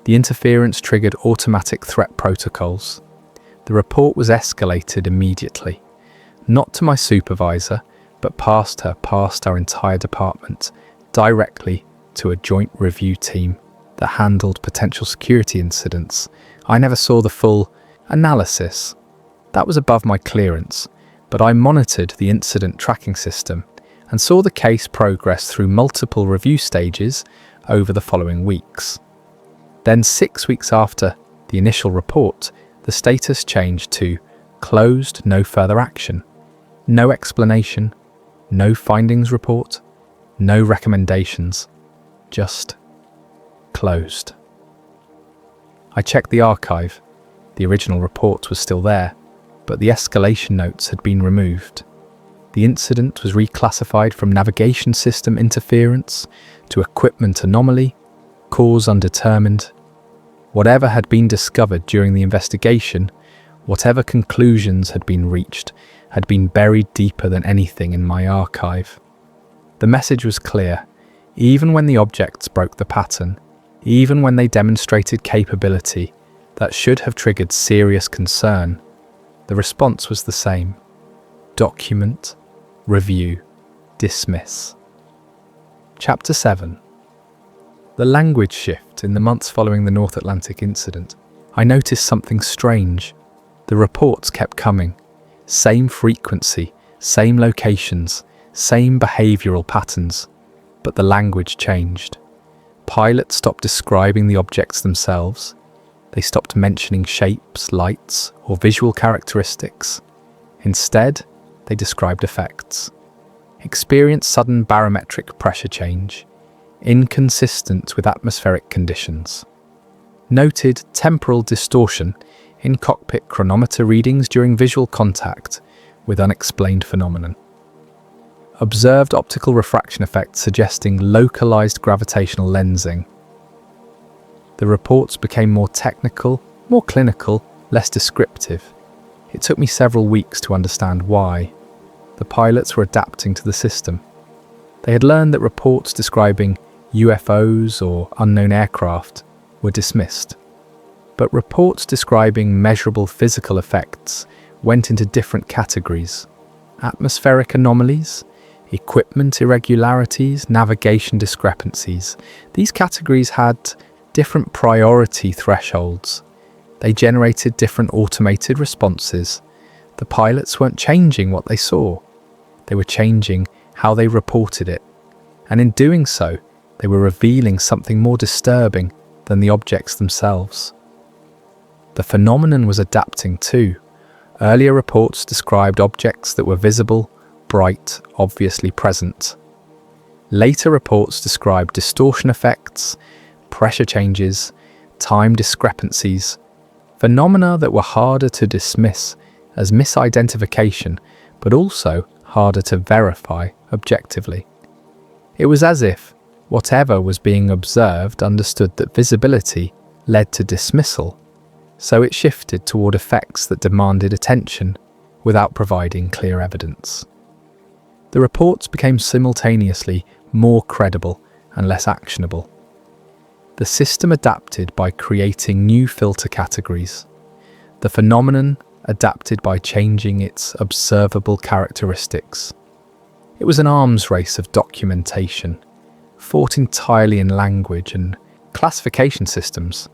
The interference triggered automatic threat protocols. The report was escalated immediately, not to my supervisor, but past our entire department, directly to a joint review team that handled potential security incidents. I never saw the full analysis. That was above my clearance, but I monitored the incident tracking system and saw the case progress through multiple review stages over the following weeks. Then 6 weeks after the initial report, the status changed to closed, no further action, no explanation, no findings report, no recommendations, just closed. I checked the archive. The original report was still there, but the escalation notes had been removed. The incident was reclassified from navigation system interference to equipment anomaly, cause undetermined. Whatever had been discovered during the investigation, whatever conclusions had been reached, had been buried deeper than anything in my archive. The message was clear. Even when the objects broke the pattern, even when they demonstrated capability that should have triggered serious concern, the response was the same. Document, review, dismiss. Chapter 7. The language shift in the months following the North Atlantic incident. I noticed something strange. The reports kept coming. Same frequency, same locations, same behavioural patterns. But the language changed. Pilots stopped describing the objects themselves. They stopped mentioning shapes, lights, or visual characteristics. Instead, they described effects. Experienced sudden barometric pressure change, inconsistent with atmospheric conditions. Noted temporal distortion in cockpit chronometer readings during visual contact with unexplained phenomenon. Observed optical refraction effects suggesting localized gravitational lensing. The reports became more technical, more clinical, less descriptive. It took me several weeks to understand why. The pilots were adapting to the system. They had learned that reports describing UFOs or unknown aircraft were dismissed. But reports describing measurable physical effects went into different categories. Atmospheric anomalies, equipment irregularities, navigation discrepancies. These categories had different priority thresholds. They generated different automated responses. The pilots weren't changing what they saw. They were changing how they reported it. And in doing so, they were revealing something more disturbing than the objects themselves. The phenomenon was adapting too. Earlier reports described objects that were visible, bright, obviously present. Later reports described distortion effects, pressure changes, time discrepancies, phenomena that were harder to dismiss as misidentification, but also harder to verify objectively. It was as if whatever was being observed understood that visibility led to dismissal, so it shifted toward effects that demanded attention without providing clear evidence. The reports became simultaneously more credible and less actionable. The system adapted by creating new filter categories. The phenomenon adapted by changing its observable characteristics. It was an arms race of documentation, fought entirely in language and classification systems,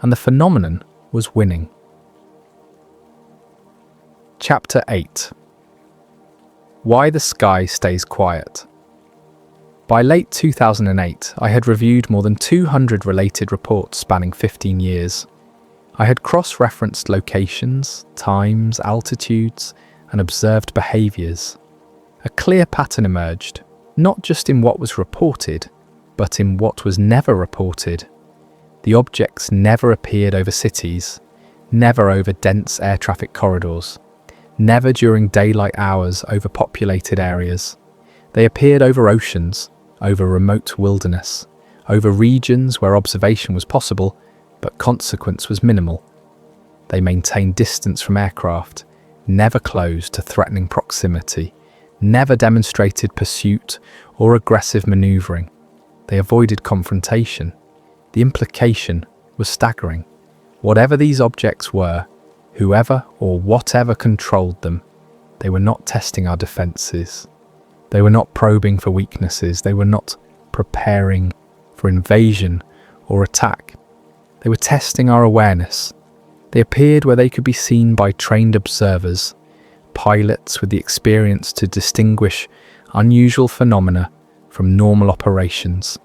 and the phenomenon was winning. Chapter 8. Why the Sky Stays Quiet. By late 2008, I had reviewed more than 200 related reports spanning 15 years. I had cross-referenced locations, times, altitudes, and observed behaviours. A clear pattern emerged, not just in what was reported, but in what was never reported. The objects never appeared over cities, never over dense air traffic corridors, never during daylight hours over populated areas. They appeared over oceans, over remote wilderness, over regions where observation was possible, but consequence was minimal. They maintained distance from aircraft, never close to threatening proximity, never demonstrated pursuit or aggressive manoeuvring. They avoided confrontation. The implication was staggering. Whatever these objects were, whoever or whatever controlled them, they were not testing our defences. They were not probing for weaknesses. They were not preparing for invasion or attack. They were testing our awareness. They appeared where they could be seen by trained observers, pilots with the experience to distinguish unusual phenomena from normal operations.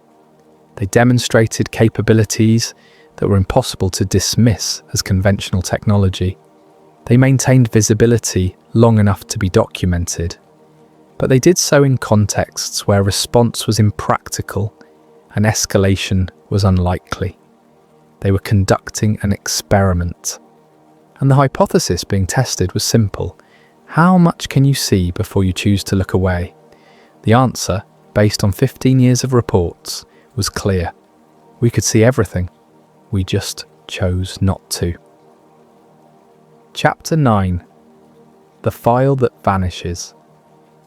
They demonstrated capabilities that were impossible to dismiss as conventional technology. They maintained visibility long enough to be documented, but they did so in contexts where response was impractical and escalation was unlikely. They were conducting an experiment, and the hypothesis being tested was simple. How much can you see before you choose to look away? The answer, based on 15 years of reports, was clear. We could see everything. We just chose not to. Chapter 9. The File That Vanishes.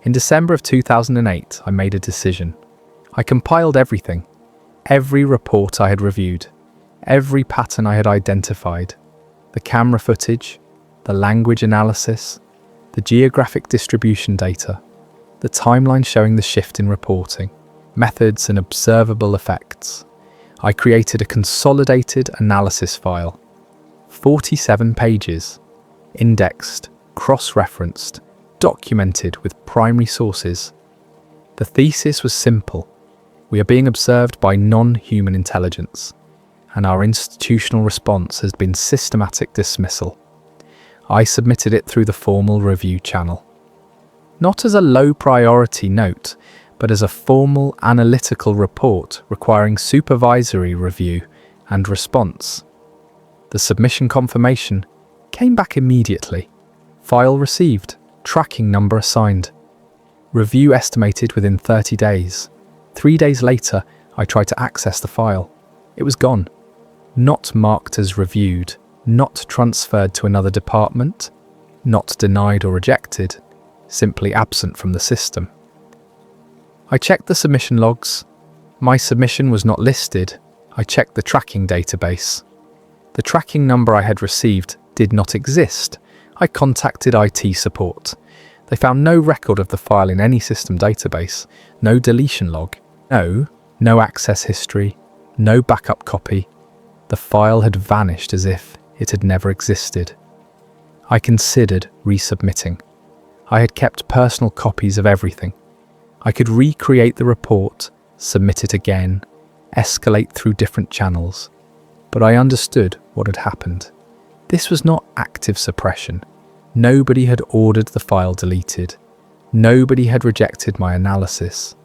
In December of 2008, I made a decision. I compiled everything. Every report I had reviewed. Every pattern I had identified. The camera footage, the language analysis, the geographic distribution data, the timeline showing the shift in reporting, methods and observable effects. I created a consolidated analysis file. 47 pages. Indexed, cross-referenced, documented with primary sources. The thesis was simple. We are being observed by non-human intelligence, and our institutional response has been systematic dismissal. I submitted it through the formal review channel. Not as a low-priority note, but as a formal analytical report requiring supervisory review and response. The submission confirmation came back immediately. File received, tracking number assigned. Review estimated within 30 days. 3 days later, I tried to access the file. It was gone. Not marked as reviewed, not transferred to another department, not denied or rejected, simply absent from the system. I checked the submission logs. My submission was not listed. I checked the tracking database. The tracking number I had received did not exist. I contacted IT support. They found no record of the file in any system database, no deletion log, no access history, no backup copy. The file had vanished as if it had never existed. I considered resubmitting. I had kept personal copies of everything. I could recreate the report, submit it again, escalate through different channels. But I understood what had happened. This was not active suppression. Nobody had ordered the file deleted. Nobody had rejected my analysis.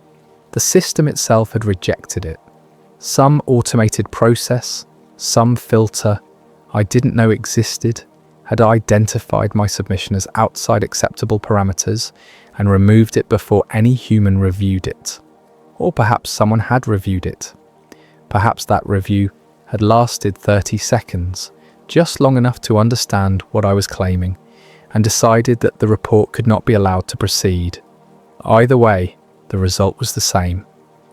The system itself had rejected it. Some automated process, some filter I didn't know existed, had identified my submission as outside acceptable parameters and removed it before any human reviewed it. Or perhaps someone had reviewed it. Perhaps that review had lasted 30 seconds, just long enough to understand what I was claiming, and decided that the report could not be allowed to proceed. Either way, the result was the same.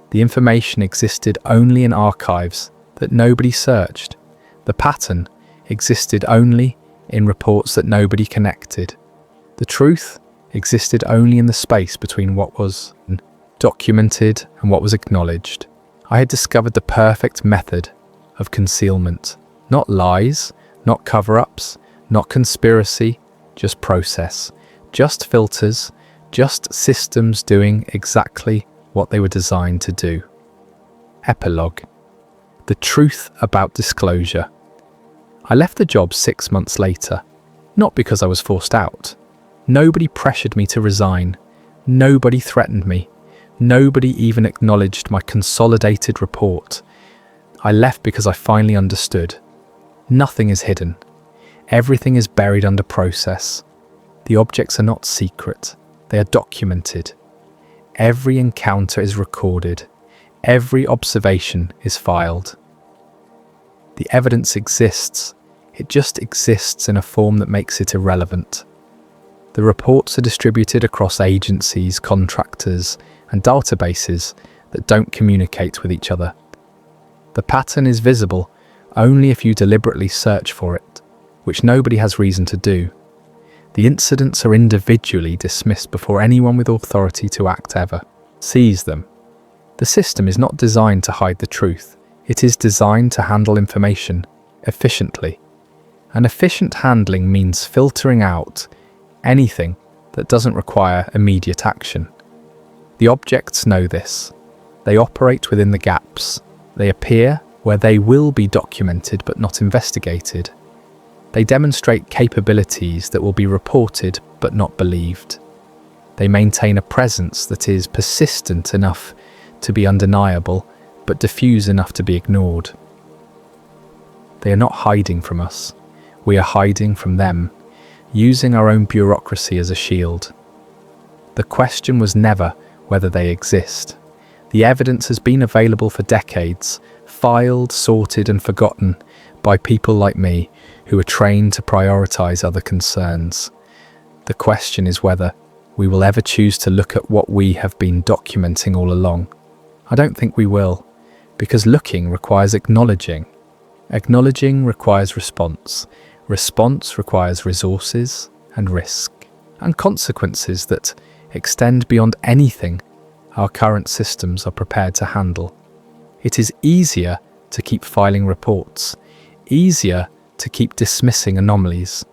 The information existed only in archives that nobody searched. The pattern existed only in reports that nobody connected. The truth existed only in the space between what was documented and what was acknowledged. I had discovered the perfect method of concealment. Not lies, not cover-ups, not conspiracy, just process, just filters, just systems doing exactly what they were designed to do. Epilogue. The truth about disclosure. I left the job 6 months later, not because I was forced out. Nobody pressured me to resign. Nobody threatened me. Nobody even acknowledged my consolidated report. I left because I finally understood. Nothing is hidden. Everything is buried under process. The objects are not secret. They are documented. Every encounter is recorded. Every observation is filed. The evidence exists. It just exists in a form that makes it irrelevant. The reports are distributed across agencies, contractors, and databases that don't communicate with each other. The pattern is visible only if you deliberately search for it, which nobody has reason to do. The incidents are individually dismissed before anyone with authority to act ever sees them. The system is not designed to hide the truth. It is designed to handle information efficiently. And efficient handling means filtering out anything that doesn't require immediate action. The objects know this. They operate within the gaps. They appear where they will be documented but not investigated. They demonstrate capabilities that will be reported but not believed. They maintain a presence that is persistent enough to be undeniable, but diffuse enough to be ignored. They are not hiding from us. We are hiding from them, using our own bureaucracy as a shield. The question was never whether they exist. The evidence has been available for decades, filed, sorted and forgotten by people like me who are trained to prioritize other concerns. The question is whether we will ever choose to look at what we have been documenting all along. I don't think we will, because looking requires acknowledging. Acknowledging requires response. Response requires resources and risk, and consequences that extend beyond anything our current systems are prepared to handle. It is easier to keep filing reports, easier to keep dismissing anomalies,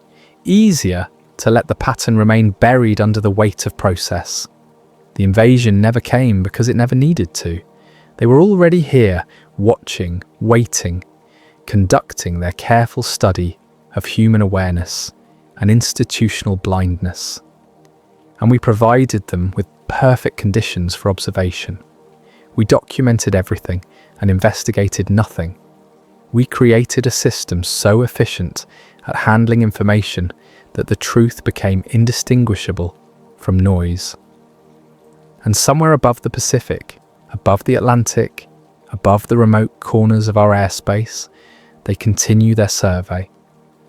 easier to let the pattern remain buried under the weight of process. The invasion never came because it never needed to. They were already here, watching, waiting, conducting their careful study of human awareness and institutional blindness. And we provided them with perfect conditions for observation. We documented everything and investigated nothing. We created a system so efficient at handling information that the truth became indistinguishable from noise. And somewhere above the Pacific, above the Atlantic, above the remote corners of our airspace, they continue their survey,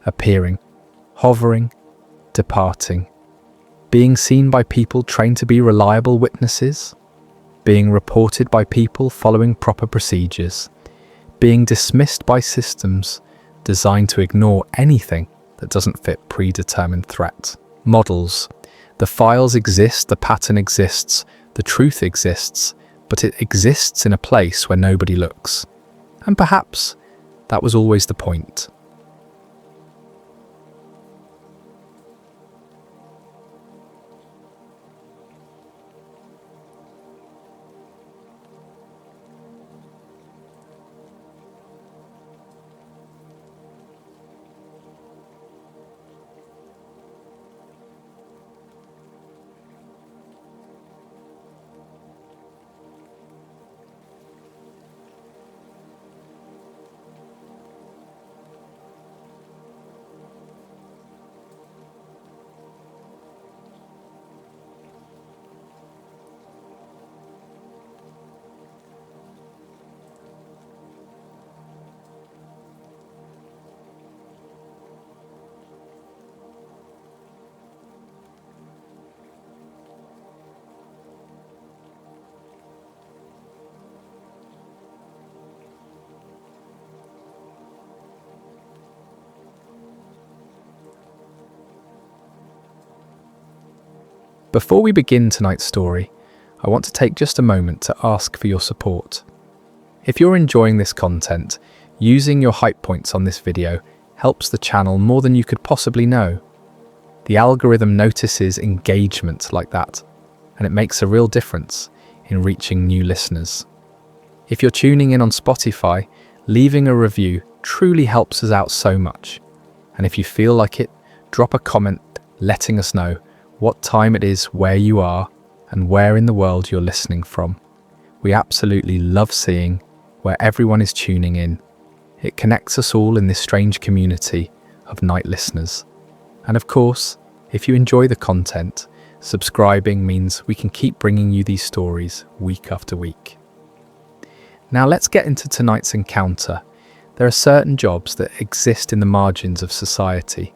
appearing, hovering, departing, being seen by people trained to be reliable witnesses, being reported by people following proper procedures, being dismissed by systems designed to ignore anything that doesn't fit predetermined threat models. The files exist, the pattern exists, the truth exists, but it exists in a place where nobody looks. And perhaps that was always the point. Before we begin tonight's story, I want to take just a moment to ask for your support. If you're enjoying this content, using your hype points on this video helps the channel more than you could possibly know. The algorithm notices engagement like that, and it makes a real difference in reaching new listeners. If you're tuning in on Spotify, leaving a review truly helps us out so much. And if you feel like it, drop a comment letting us know what time it is where you are and where in the world you're listening from. We absolutely love seeing where everyone is tuning in. It connects us all in this strange community of night listeners. And of course, if you enjoy the content, subscribing means we can keep bringing you these stories week after week. Now let's get into tonight's encounter. There are certain jobs that exist in the margins of society,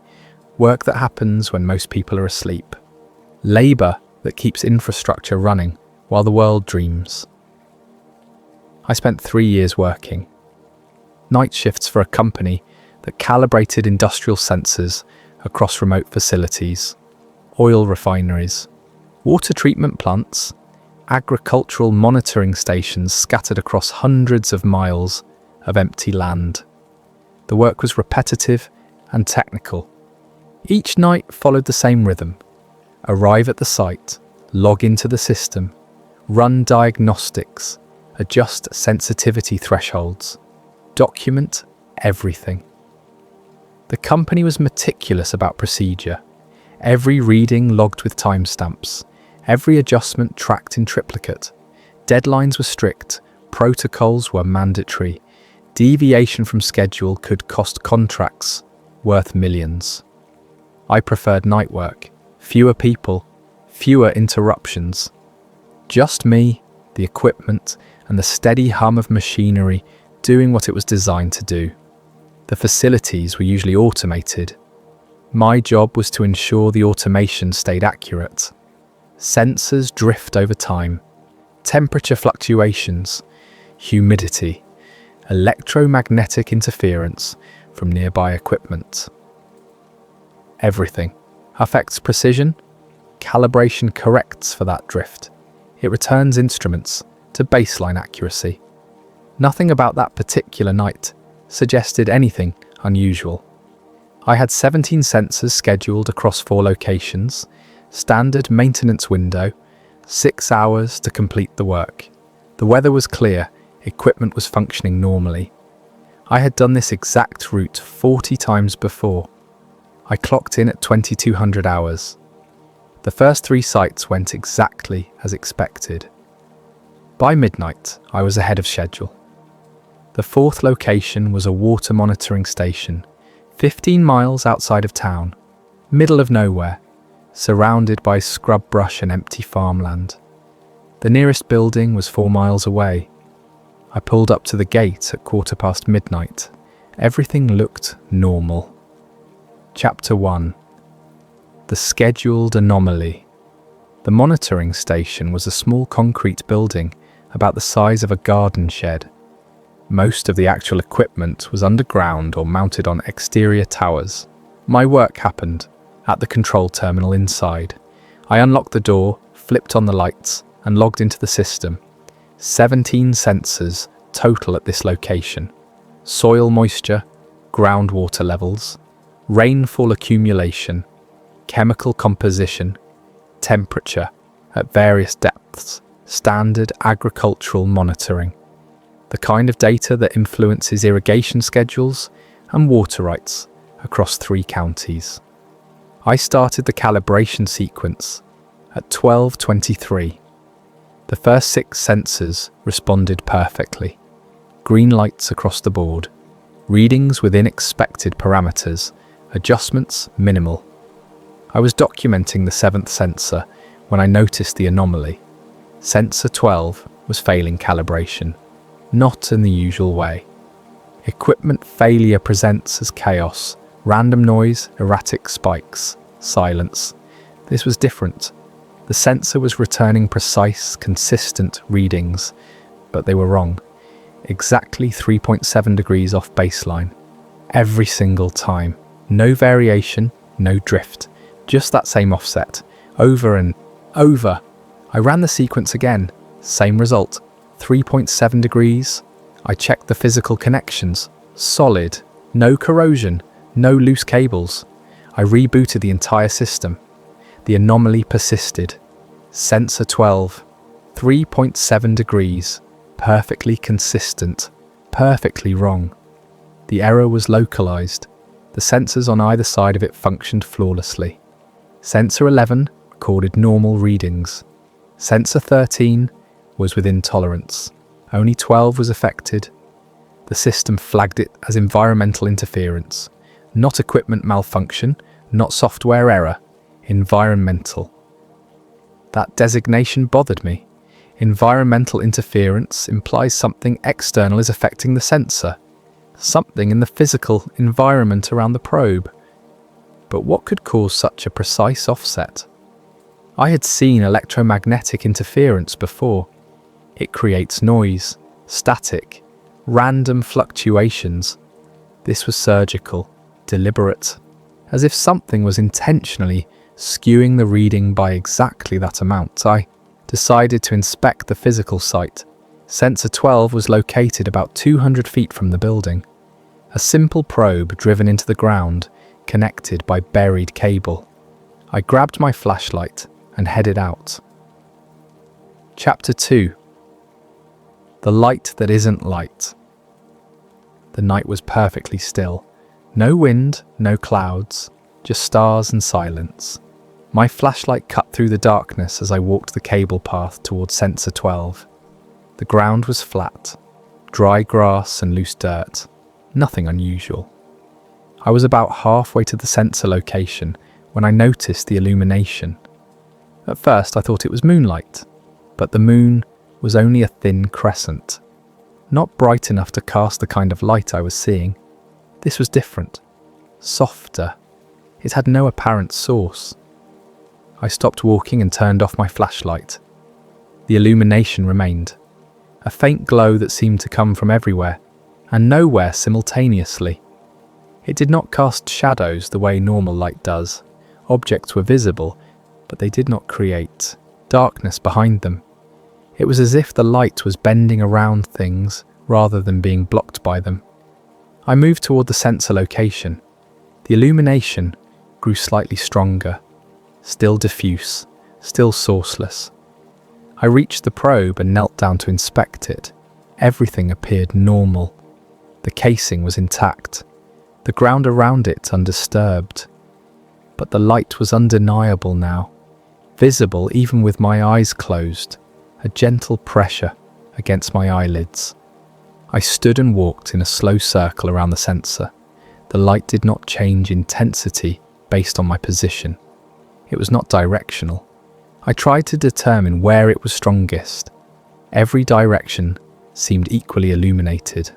work that happens when most people are asleep, labour that keeps infrastructure running while the world dreams. I spent 3 years working night shifts for a company that calibrated industrial sensors across remote facilities, oil refineries, water treatment plants, agricultural monitoring stations scattered across hundreds of miles of empty land. The work was repetitive and technical. Each night followed the same rhythm: Arrive at the site, log into the system, run diagnostics, adjust sensitivity thresholds, document everything. The company was meticulous about procedure. Every reading logged with timestamps, every adjustment tracked in triplicate. Deadlines were strict, protocols were mandatory. Deviation from schedule could cost contracts worth millions. I preferred night work, fewer people, fewer interruptions. Just me, the equipment, and the steady hum of machinery doing what it was designed to do. The facilities were usually automated. My job was to ensure the automation stayed accurate. Sensors drift over time, temperature fluctuations, humidity, electromagnetic interference from nearby equipment. Everything affects precision. Calibration corrects for that drift. It returns instruments to baseline accuracy. Nothing about that particular night suggested anything unusual. I had 17 sensors scheduled across 4 locations, standard maintenance window, 6 hours to complete the work. The weather was clear, equipment was functioning normally. I had done this exact route 40 times before. I clocked in at 2200 hours. The first 3 sites went exactly as expected. By midnight, I was ahead of schedule. The 4th location was a water monitoring station, 15 miles outside of town, middle of nowhere, surrounded by scrub brush and empty farmland. The nearest building was 4 miles away. I pulled up to the gate at 1:15 midnight. Everything looked normal. Chapter 1. The Scheduled Anomaly. The monitoring station was a small concrete building about the size of a garden shed. Most of the actual equipment was underground or mounted on exterior towers. My work happened at the control terminal inside. I unlocked the door, flipped on the lights, and logged into the system. 17 sensors total at this location. Soil moisture, groundwater levels, rainfall accumulation, chemical composition, temperature at various depths, standard agricultural monitoring. The kind of data that influences irrigation schedules and water rights across 3 counties. I started the calibration sequence at 12:23. The first 6 sensors responded perfectly. Green lights across the board, readings within expected parameters, adjustments minimal. I was documenting the 7th sensor when I noticed the anomaly. Sensor 12 was failing calibration. Not in the usual way. Equipment failure presents as chaos, random noise, erratic spikes, silence. This was different. The sensor was returning precise, consistent readings, but they were wrong. Exactly 3.7 degrees off baseline. Every single time. No variation, no drift. Just that same offset. Over and over. I ran the sequence again. Same result. 3.7 degrees. I checked the physical connections. Solid. No corrosion. No loose cables. I rebooted the entire system. The anomaly persisted. Sensor 12. 3.7 degrees. Perfectly consistent. Perfectly wrong. The error was localized. The sensors on either side of it functioned flawlessly. Sensor 11 recorded normal readings. Sensor 13 was within tolerance. Only 12 was affected. The system flagged it as environmental interference. Not equipment malfunction, not software error. Environmental. That designation bothered me. Environmental interference implies something external is affecting the sensor. Something in the physical environment around the probe. But what could cause such a precise offset? I had seen electromagnetic interference before. It creates noise, static, random fluctuations. This was surgical, deliberate, as if something was intentionally skewing the reading by exactly that amount. I decided to inspect the physical site. Sensor 12 was located about 200 feet from the building. A simple probe driven into the ground, connected by buried cable. I grabbed my flashlight and headed out. Chapter 2. The light that isn't light. The night was perfectly still. No wind, no clouds, just stars and silence. My flashlight cut through the darkness as I walked the cable path towards Sensor 12. The ground was flat, dry grass and loose dirt, nothing unusual. I was about halfway to the sensor location when I noticed the illumination. At first I thought it was moonlight, but the moon was only a thin crescent, not bright enough to cast the kind of light I was seeing. This was different, softer. It had no apparent source. I stopped walking and turned off my flashlight. The illumination remained, a faint glow that seemed to come from everywhere and nowhere simultaneously. It did not cast shadows the way normal light does. Objects were visible, but they did not create darkness behind them. It was as if the light was bending around things rather than being blocked by them. I moved toward the sensor location. The illumination grew slightly stronger, still diffuse, still sourceless. I reached the probe and knelt down to inspect it. Everything appeared normal. The casing was intact, the ground around it undisturbed. But the light was undeniable now, visible even with my eyes closed, a gentle pressure against my eyelids. I stood and walked in a slow circle around the sensor. The light did not change intensity based on my position. It was not directional. I tried to determine where it was strongest. Every direction seemed equally illuminated.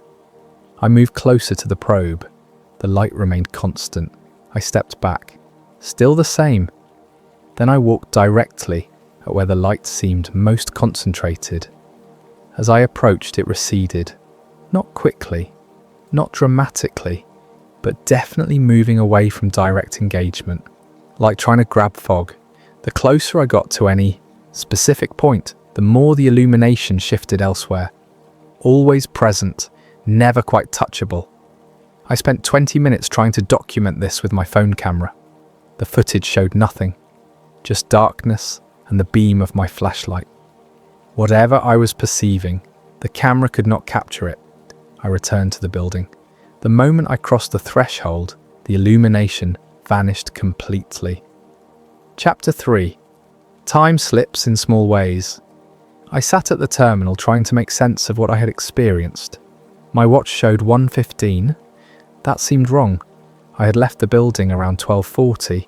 I moved closer to the probe. The light remained constant. I stepped back. Still the same. Then I walked directly at where the light seemed most concentrated. As I approached, it receded. Not quickly, not dramatically, but definitely moving away from direct engagement, like trying to grab fog. The closer I got to any specific point, the more the illumination shifted elsewhere. Always present, never quite touchable. I spent 20 minutes trying to document this with my phone camera. The footage showed nothing, just darkness and the beam of my flashlight. Whatever I was perceiving, the camera could not capture it. I returned to the building. The moment I crossed the threshold, the illumination vanished completely. Chapter 3. Time slips in small ways. I sat at the terminal trying to make sense of what I had experienced. My watch showed 1:15. That seemed wrong. I had left the building around 12:40.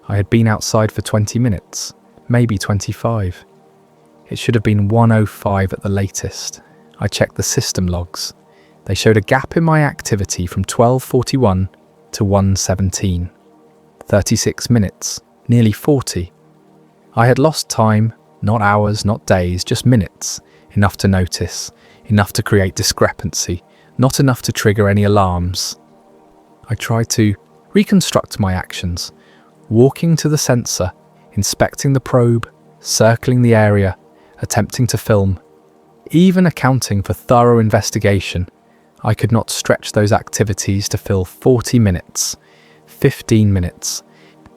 I had been outside for 20 minutes, maybe 25. It should have been 1:05 at the latest. I checked the system logs. They showed a gap in my activity from 12:41 to 1:17. 36 minutes, nearly 40. I had lost time, not hours, not days, just minutes. Enough to notice, enough to create discrepancy, not enough to trigger any alarms. I tried to reconstruct my actions, walking to the sensor, inspecting the probe, circling the area, attempting to film, even accounting for thorough investigation. I could not stretch those activities to fill 40 minutes, 15 minutes,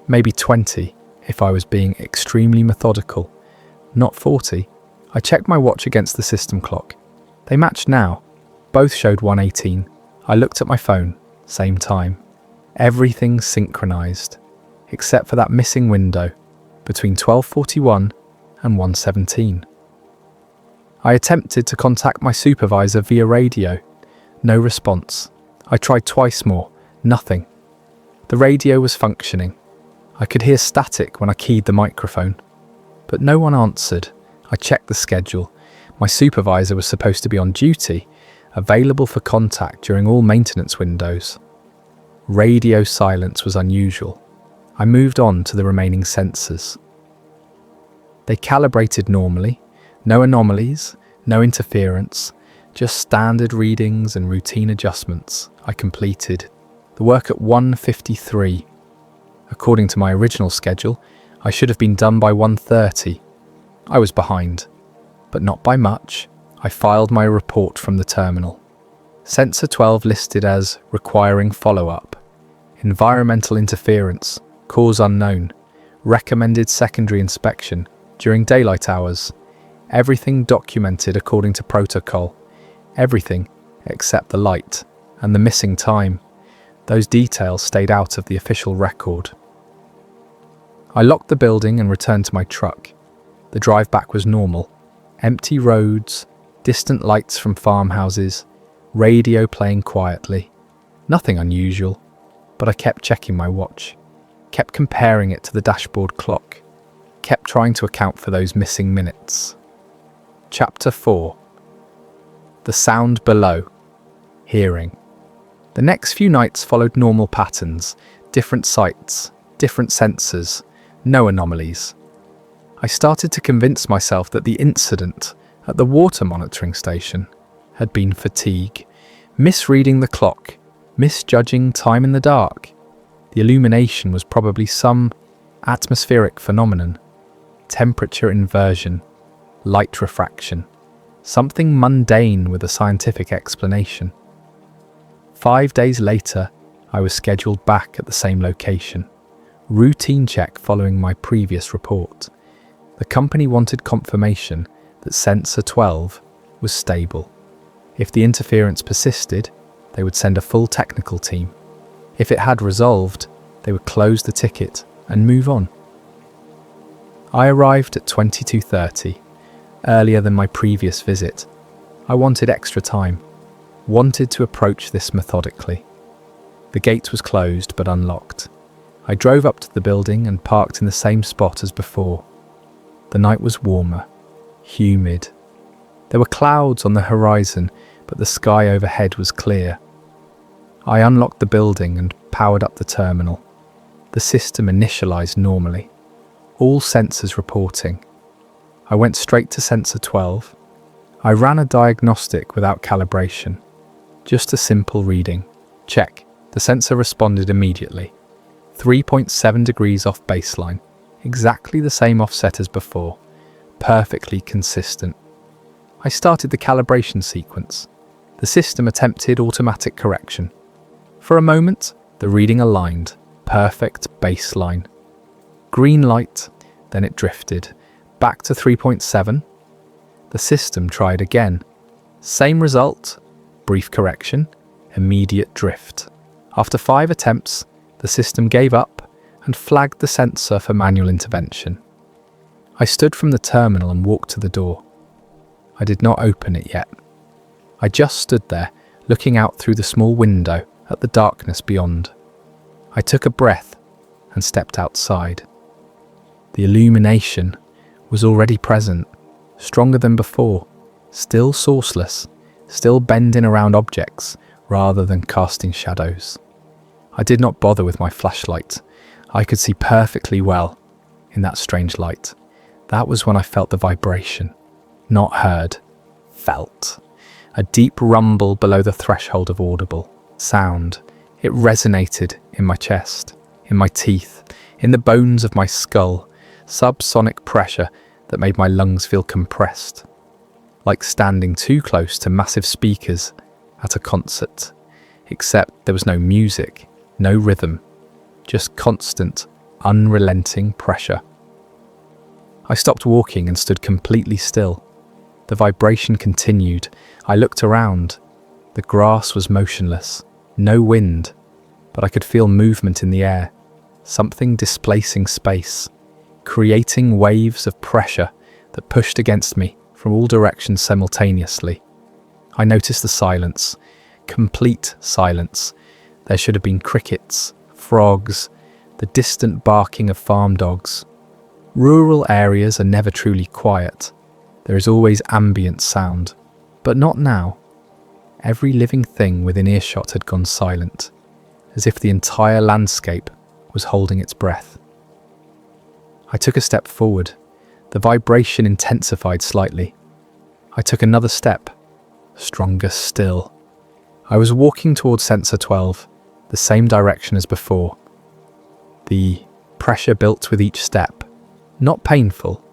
maybe 20 if I was being extremely methodical. Not 40. I checked my watch against the system clock. They matched now. Both showed 1:18. I looked at my phone. Same time. Everything synchronized, except for that missing window between 12:41 and 1:17. I attempted to contact my supervisor via radio. No response. I tried twice more. Nothing. The radio was functioning. I could hear static when I keyed the microphone. But no one answered. I checked the schedule. My supervisor was supposed to be on duty, available for contact during all maintenance windows. Radio silence was unusual. I moved on to the remaining sensors. They calibrated normally. No anomalies, no interference, just standard readings and routine adjustments. I completed the work at 1:53. According to my original schedule, I should have been done by 1:30. I was behind, but not by much. I filed my report from the terminal. Sensor 12 listed as requiring follow-up. Environmental interference, cause unknown. recommended secondary inspection during daylight hours, everything documented according to protocol, everything except the light and the missing time. Those details stayed out of the official record. I locked the building and returned to my truck. The drive back was normal. Empty roads, distant lights from farmhouses, radio playing quietly. Nothing unusual, but I kept checking my watch, kept comparing it to the dashboard clock, kept trying to account for those missing minutes. Chapter 4. The sound below. Hearing. The next few nights followed normal patterns, different sights, different sensors, no anomalies. I started to convince myself that the incident at the water monitoring station had been fatigue, misreading the clock, misjudging time in the dark. The illumination was probably some atmospheric phenomenon, temperature inversion, light refraction, something mundane with a scientific explanation. 5 days later, I was scheduled back at the same location. Routine check following my previous report. The company wanted confirmation that sensor 12 was stable. If the interference persisted, they would send a full technical team. If it had resolved, they would close the ticket and move on. I arrived at 22:30, earlier than my previous visit. I wanted extra time, wanted to approach this methodically. The gate was closed but unlocked. I drove up to the building and parked in the same spot as before. The night was warmer, humid. There were clouds on the horizon, but the sky overhead was clear. I unlocked the building and powered up the terminal. The system initialized normally. All sensors reporting. I went straight to sensor 12. I ran a diagnostic without calibration. Just a simple reading. Check. The sensor responded immediately. 3.7 degrees off baseline. Exactly the same offset as before. Perfectly consistent. I started the calibration sequence. The system attempted automatic correction. For a moment, the reading aligned. Perfect baseline. Green light, then it drifted. Back to 3.7. The system tried again. Same result. Brief correction. Immediate drift. After 5 attempts, the system gave up and flagged the sensor for manual intervention. I stood from the terminal and walked to the door. I did not open it yet. I just stood there, looking out through the small window at the darkness beyond. I took a breath and stepped outside. The illumination was already present, stronger than before, still sourceless, still bending around objects rather than casting shadows. I did not bother with my flashlight. I could see perfectly well in that strange light. That was when I felt the vibration. Not heard, felt. A deep rumble below the threshold of audible sound. It resonated in my chest, in my teeth, in the bones of my skull. Subsonic pressure that made my lungs feel compressed. Like standing too close to massive speakers at a concert. Except there was no music, no rhythm, just constant, unrelenting pressure. I stopped walking and stood completely still. The vibration continued. I looked around. The grass was motionless, no wind, but I could feel movement in the air, something displacing space, creating waves of pressure that pushed against me from all directions simultaneously. I noticed the silence, complete silence. There should have been crickets, frogs, the distant barking of farm dogs. Rural areas are never truly quiet. There is always ambient sound, but not now. Every living thing within earshot had gone silent, as if the entire landscape was holding its breath. I took a step forward. The vibration intensified slightly. I took another step, stronger still. I was walking towards sensor 12, the same direction as before. The pressure built with each step, not painful,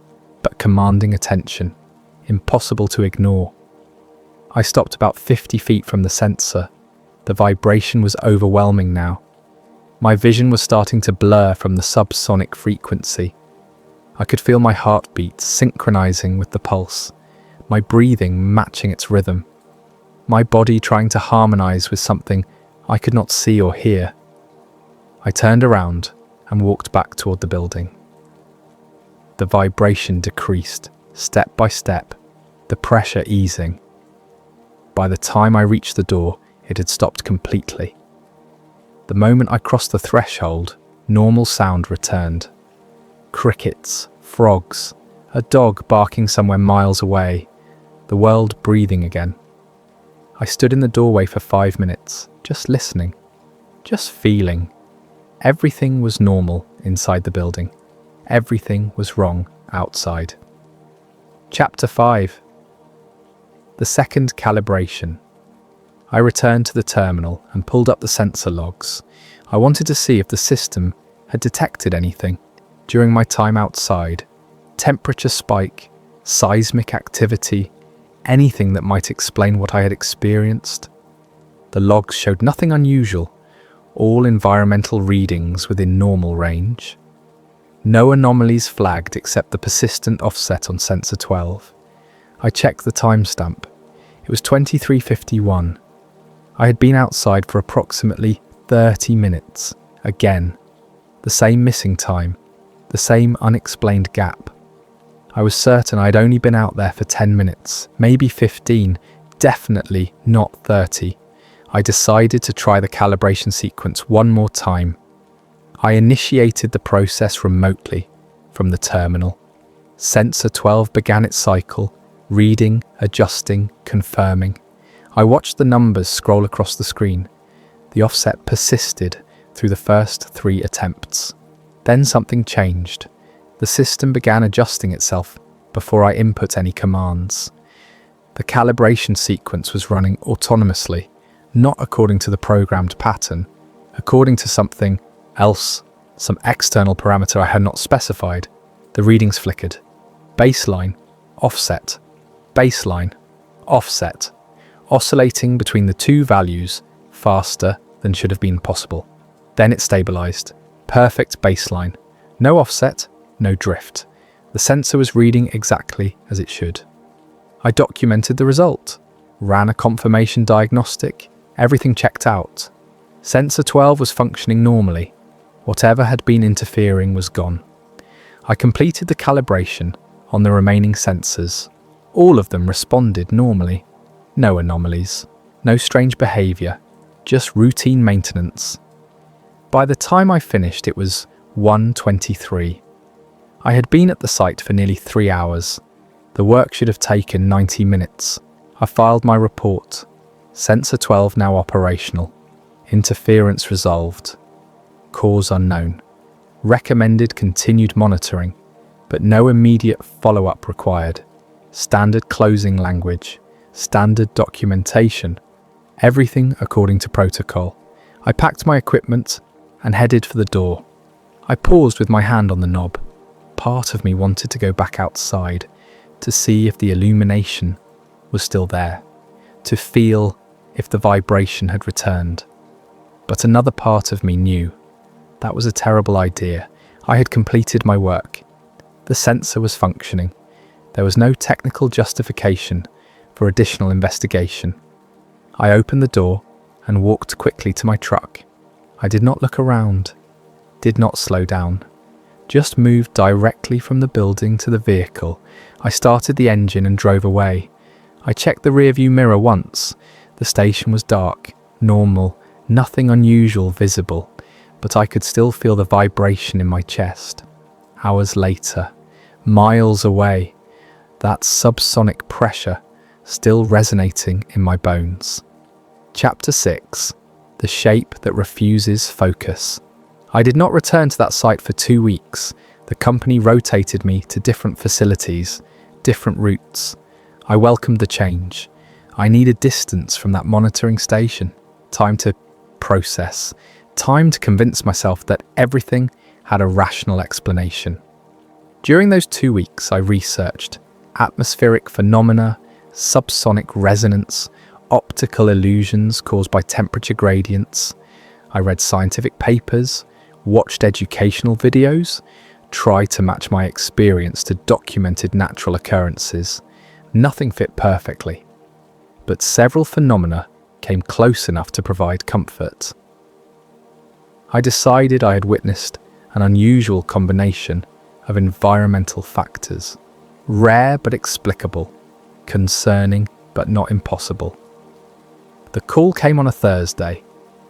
but commanding attention, impossible to ignore. I stopped about 50 feet from the sensor. The vibration was overwhelming now. My vision was starting to blur from the subsonic frequency. I could feel my heartbeat synchronizing with the pulse, my breathing matching its rhythm, my body trying to harmonize with something I could not see or hear. I turned around and walked back toward the building. The vibration decreased, step by step, the pressure easing. By the time I reached the door, it had stopped completely. The moment I crossed the threshold, normal sound returned. Crickets, frogs, a dog barking somewhere miles away, the world breathing again. I stood in the doorway for 5 minutes, just listening, just feeling. Everything was normal inside the building. Everything was wrong outside. Chapter 5. The second calibration. I returned to the terminal and pulled up the sensor logs. I wanted to see if the system had detected anything during my time outside. Temperature spike, seismic activity, anything that might explain what I had experienced. The logs showed nothing unusual, all environmental readings within normal range. No anomalies flagged except the persistent offset on sensor 12. I checked the timestamp. It was 23:51. I had been outside for approximately 30 minutes. Again, the same missing time, the same unexplained gap. I was certain I'd only been out there for 10 minutes, maybe 15, definitely not 30. I decided to try the calibration sequence one more time. I initiated the process remotely from the terminal. Sensor 12 began its cycle, reading, adjusting, confirming. I watched the numbers scroll across the screen. The offset persisted through the first 3 attempts. Then something changed. The system began adjusting itself before I input any commands. The calibration sequence was running autonomously, not according to the programmed pattern, according to something else, some external parameter I had not specified. The readings flickered. Baseline, offset, baseline, offset, oscillating between the two values faster than should have been possible. Then it stabilized. Perfect baseline. No offset, no drift. The sensor was reading exactly as it should. I documented the result, ran a confirmation diagnostic, everything checked out. Sensor 12 was functioning normally. Whatever had been interfering was gone. I completed the calibration on the remaining sensors. All of them responded normally. No anomalies, no strange behavior, just routine maintenance. By the time I finished, it was 1:23. I had been at the site for nearly 3 hours. The work should have taken 90 minutes. I filed my report. Sensor 12 now operational. Interference resolved. Cause unknown. Recommended continued monitoring, but no immediate follow-up required. Standard closing language. Standard documentation. Everything according to protocol. I packed my equipment and headed for the door. I paused with my hand on the knob. Part of me wanted to go back outside to see if the illumination was still there, to feel if the vibration had returned. But another part of me knew that was a terrible idea. I had completed my work. The sensor was functioning. There was no technical justification for additional investigation. I opened the door and walked quickly to my truck. I did not look around, did not slow down, just moved directly from the building to the vehicle. I started the engine and drove away. I checked the rearview mirror once. The station was dark, normal, nothing unusual visible, but I could still feel the vibration in my chest. Hours later, miles away, that subsonic pressure still resonating in my bones. Chapter 6. The shape that refuses focus. I did not return to that site for 2 weeks. The company rotated me to different facilities, different routes. I welcomed the change. I needed distance from that monitoring station. Time to process. Time to convince myself that everything had a rational explanation. During those 2 weeks, I researched atmospheric phenomena, subsonic resonance, optical illusions caused by temperature gradients. I read scientific papers, watched educational videos, tried to match my experience to documented natural occurrences. Nothing fit perfectly, but several phenomena came close enough to provide comfort. I decided I had witnessed an unusual combination of environmental factors, rare but explicable, concerning but not impossible. The call came on a Thursday.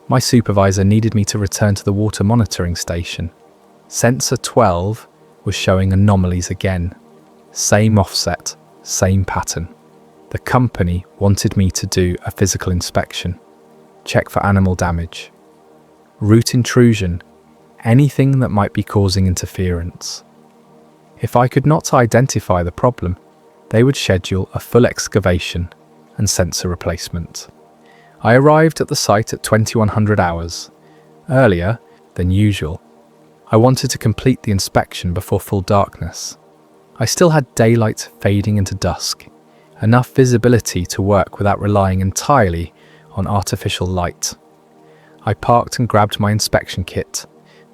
My supervisor needed me to return to the water monitoring station. Sensor 12 was showing anomalies again. Same offset, same pattern. The company wanted me to do a physical inspection, check for animal damage, root intrusion, anything that might be causing interference. If I could not identify the problem, they would schedule a full excavation and sensor replacement. I arrived at the site at 2100 hours, earlier than usual. I wanted to complete the inspection before full darkness. I still had daylight fading into dusk, enough visibility to work without relying entirely on artificial light. I parked and grabbed my inspection kit,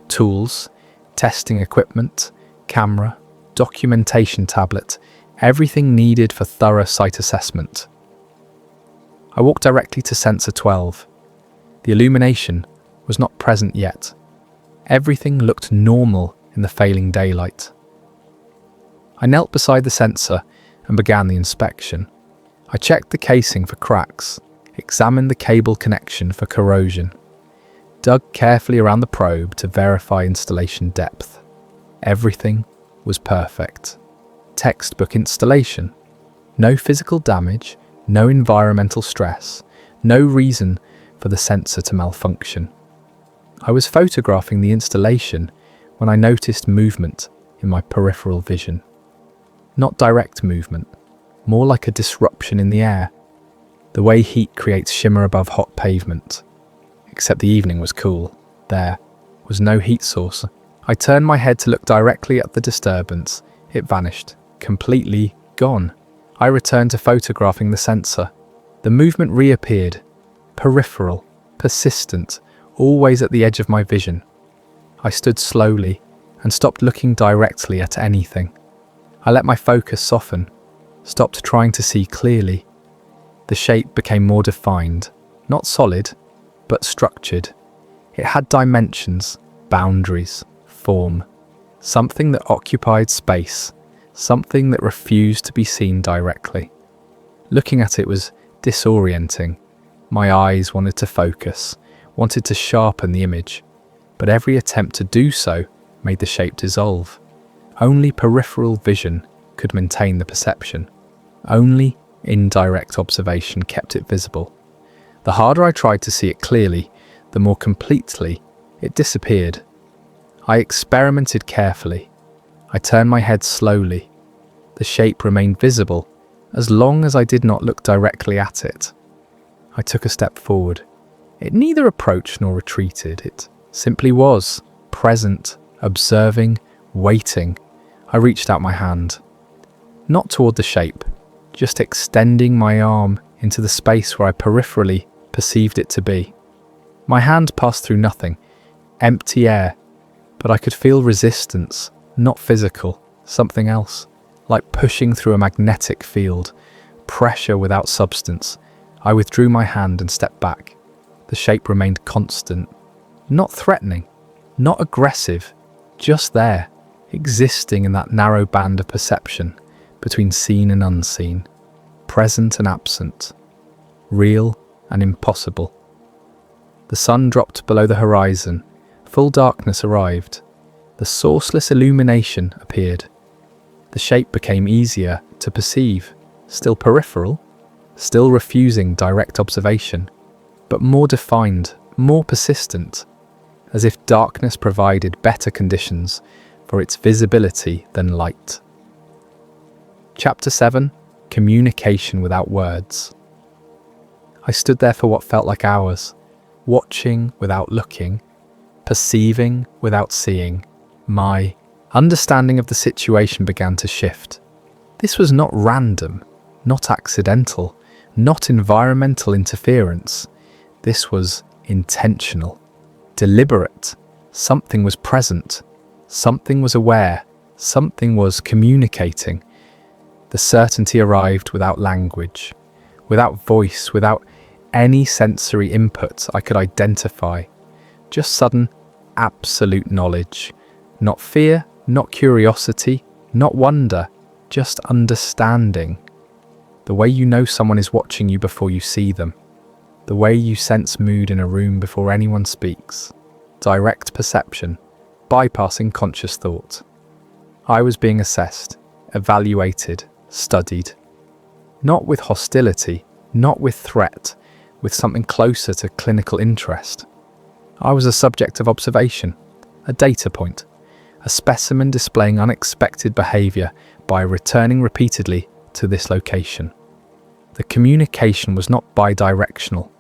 tools, testing equipment, camera, documentation tablet, everything needed for thorough site assessment. I walked directly to sensor 12. The illumination was not present yet. Everything looked normal in the failing daylight. I knelt beside the sensor and began the inspection. I checked the casing for cracks, examined the cable connection for corrosion, dug carefully around the probe to verify installation depth. Everything was perfect. Textbook installation. No physical damage, no environmental stress, no reason for the sensor to malfunction. I was photographing the installation when I noticed movement in my peripheral vision. Not direct movement, more like a disruption in the air, the way heat creates shimmer above hot pavement. Except the evening was cool. There was no heat source. I turned my head to look directly at the disturbance. It vanished, completely gone. I returned to photographing the sensor. The movement reappeared, peripheral, persistent, always at the edge of my vision. I stood slowly and stopped looking directly at anything. I let my focus soften, stopped trying to see clearly. The shape became more defined, not solid, but structured. It had dimensions, boundaries, form, something that occupied space, something that refused to be seen directly. Looking at it was disorienting. My eyes wanted to focus, wanted to sharpen the image, but every attempt to do so made the shape dissolve. Only peripheral vision could maintain the perception. Only indirect observation kept it visible. The harder I tried to see it clearly, the more completely it disappeared. I experimented carefully. I turned my head slowly. The shape remained visible as long as I did not look directly at it. I took a step forward. It neither approached nor retreated. It simply was, present, observing, waiting. I reached out my hand. Not toward the shape, just extending my arm into the space where I peripherally perceived it to be. My hand passed through nothing, empty air, but I could feel resistance, not physical, something else, like pushing through a magnetic field, pressure without substance. I withdrew my hand and stepped back. The shape remained constant, not threatening, not aggressive, just there, existing in that narrow band of perception between seen and unseen, present and absent, real and impossible. The sun dropped below the horizon. Full darkness arrived. The sourceless illumination appeared. The shape became easier to perceive, still peripheral, still refusing direct observation, but more defined, more persistent, as if darkness provided better conditions for its visibility than light. Chapter 7: Communication Without Words. I stood there for what felt like hours, watching without looking, perceiving without seeing. My understanding of the situation began to shift. This was not random, not accidental, not environmental interference. This was intentional. deliberate. Something was present. Something was aware. Something was communicating. The certainty arrived without language, without voice, without any sensory input I could identify. Just sudden, absolute knowledge. Not fear, not curiosity, not wonder, just understanding. The way you know someone is watching you before you see them. The way you sense mood in a room before anyone speaks. Direct perception, bypassing conscious thought. I was being assessed, evaluated, studied. Not with hostility, not with threat, with something closer to clinical interest. I was a subject of observation, a data point, a specimen displaying unexpected behaviour by returning repeatedly to this location. The communication was not bidirectional.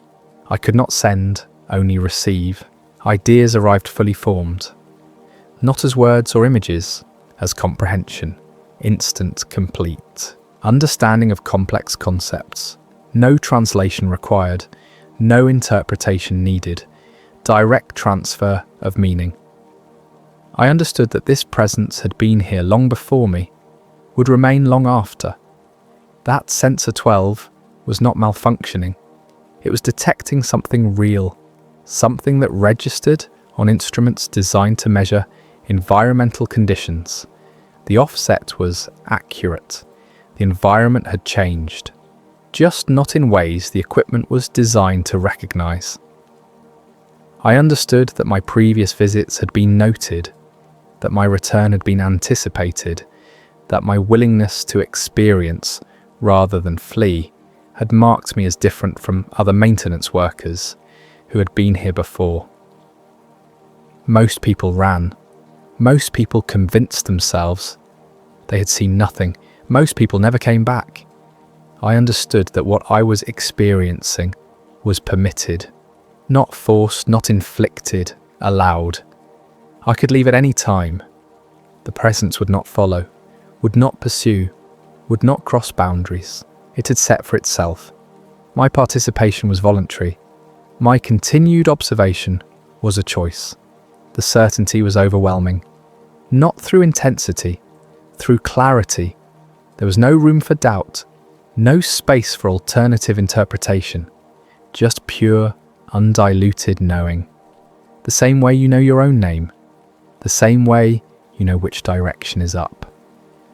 I could not send, only receive. Ideas arrived fully formed. Not as words or images, as comprehension, instant, complete. Understanding of complex concepts. No translation required, no interpretation needed. Direct transfer of meaning. I understood that this presence had been here long before me, would remain long after. That sensor 12 was not malfunctioning. It was detecting something real, something that registered on instruments designed to measure environmental conditions. The offset was accurate. The environment had changed, just not in ways the equipment was designed to recognize. I understood that my previous visits had been noted, that my return had been anticipated, that my willingness to experience rather than flee had marked me as different from other maintenance workers who had been here before. Most people ran. Most people convinced themselves they had seen nothing. Most people never came back. I understood that what I was experiencing was permitted, not forced, not inflicted, allowed. I could leave at any time. The presence would not follow, would not pursue, would not cross boundaries. It had set for itself. My participation was voluntary. My continued observation was a choice. The certainty was overwhelming. Not through intensity, through clarity. There was no room for doubt, no space for alternative interpretation. Just pure, undiluted knowing. The same way you know your own name. The same way you know which direction is up.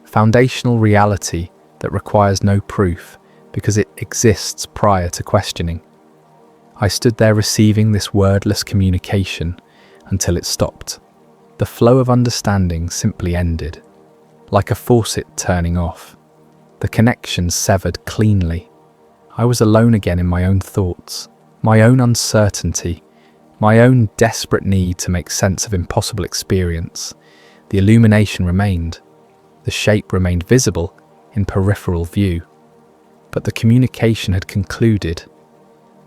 Foundational reality that requires no proof because it exists prior to questioning. I stood there receiving this wordless communication until it stopped. The flow of understanding simply ended, like a faucet turning off. The connection severed cleanly. I was alone again in my own thoughts, my own uncertainty, my own desperate need to make sense of impossible experience. The illumination remained. The shape remained visible in peripheral view. But the communication had concluded.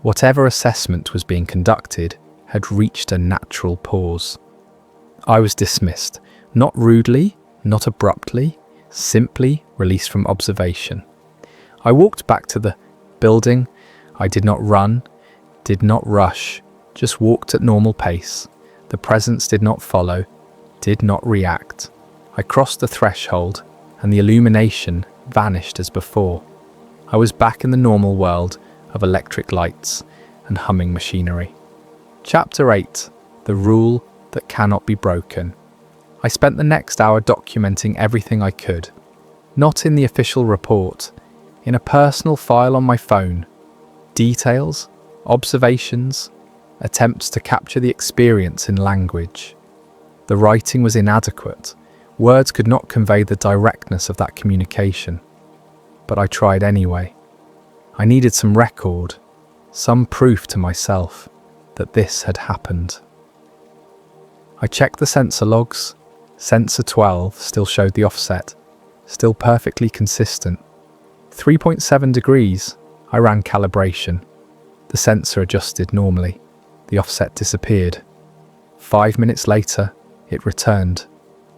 Whatever assessment was being conducted had reached a natural pause. I was dismissed, not rudely, not abruptly, simply released from observation. I walked back to the building. I did not run, did not rush, just walked at normal pace. The presence did not follow, did not react. I crossed the threshold, and the illumination vanished as before. I was back in the normal world of electric lights and humming machinery. Chapter 8. The Rule That Cannot Be Broken. I spent the next hour documenting everything I could. Not in the official report, in a personal file on my phone. Details, observations, attempts to capture the experience in language. The writing was inadequate. Words could not convey the directness of that communication. But I tried anyway. I needed some record, some proof to myself that this had happened. I checked the sensor logs. Sensor 12 still showed the offset, still perfectly consistent. 3.7 degrees, I ran calibration. The sensor adjusted normally. The offset disappeared. 5 minutes later, it returned.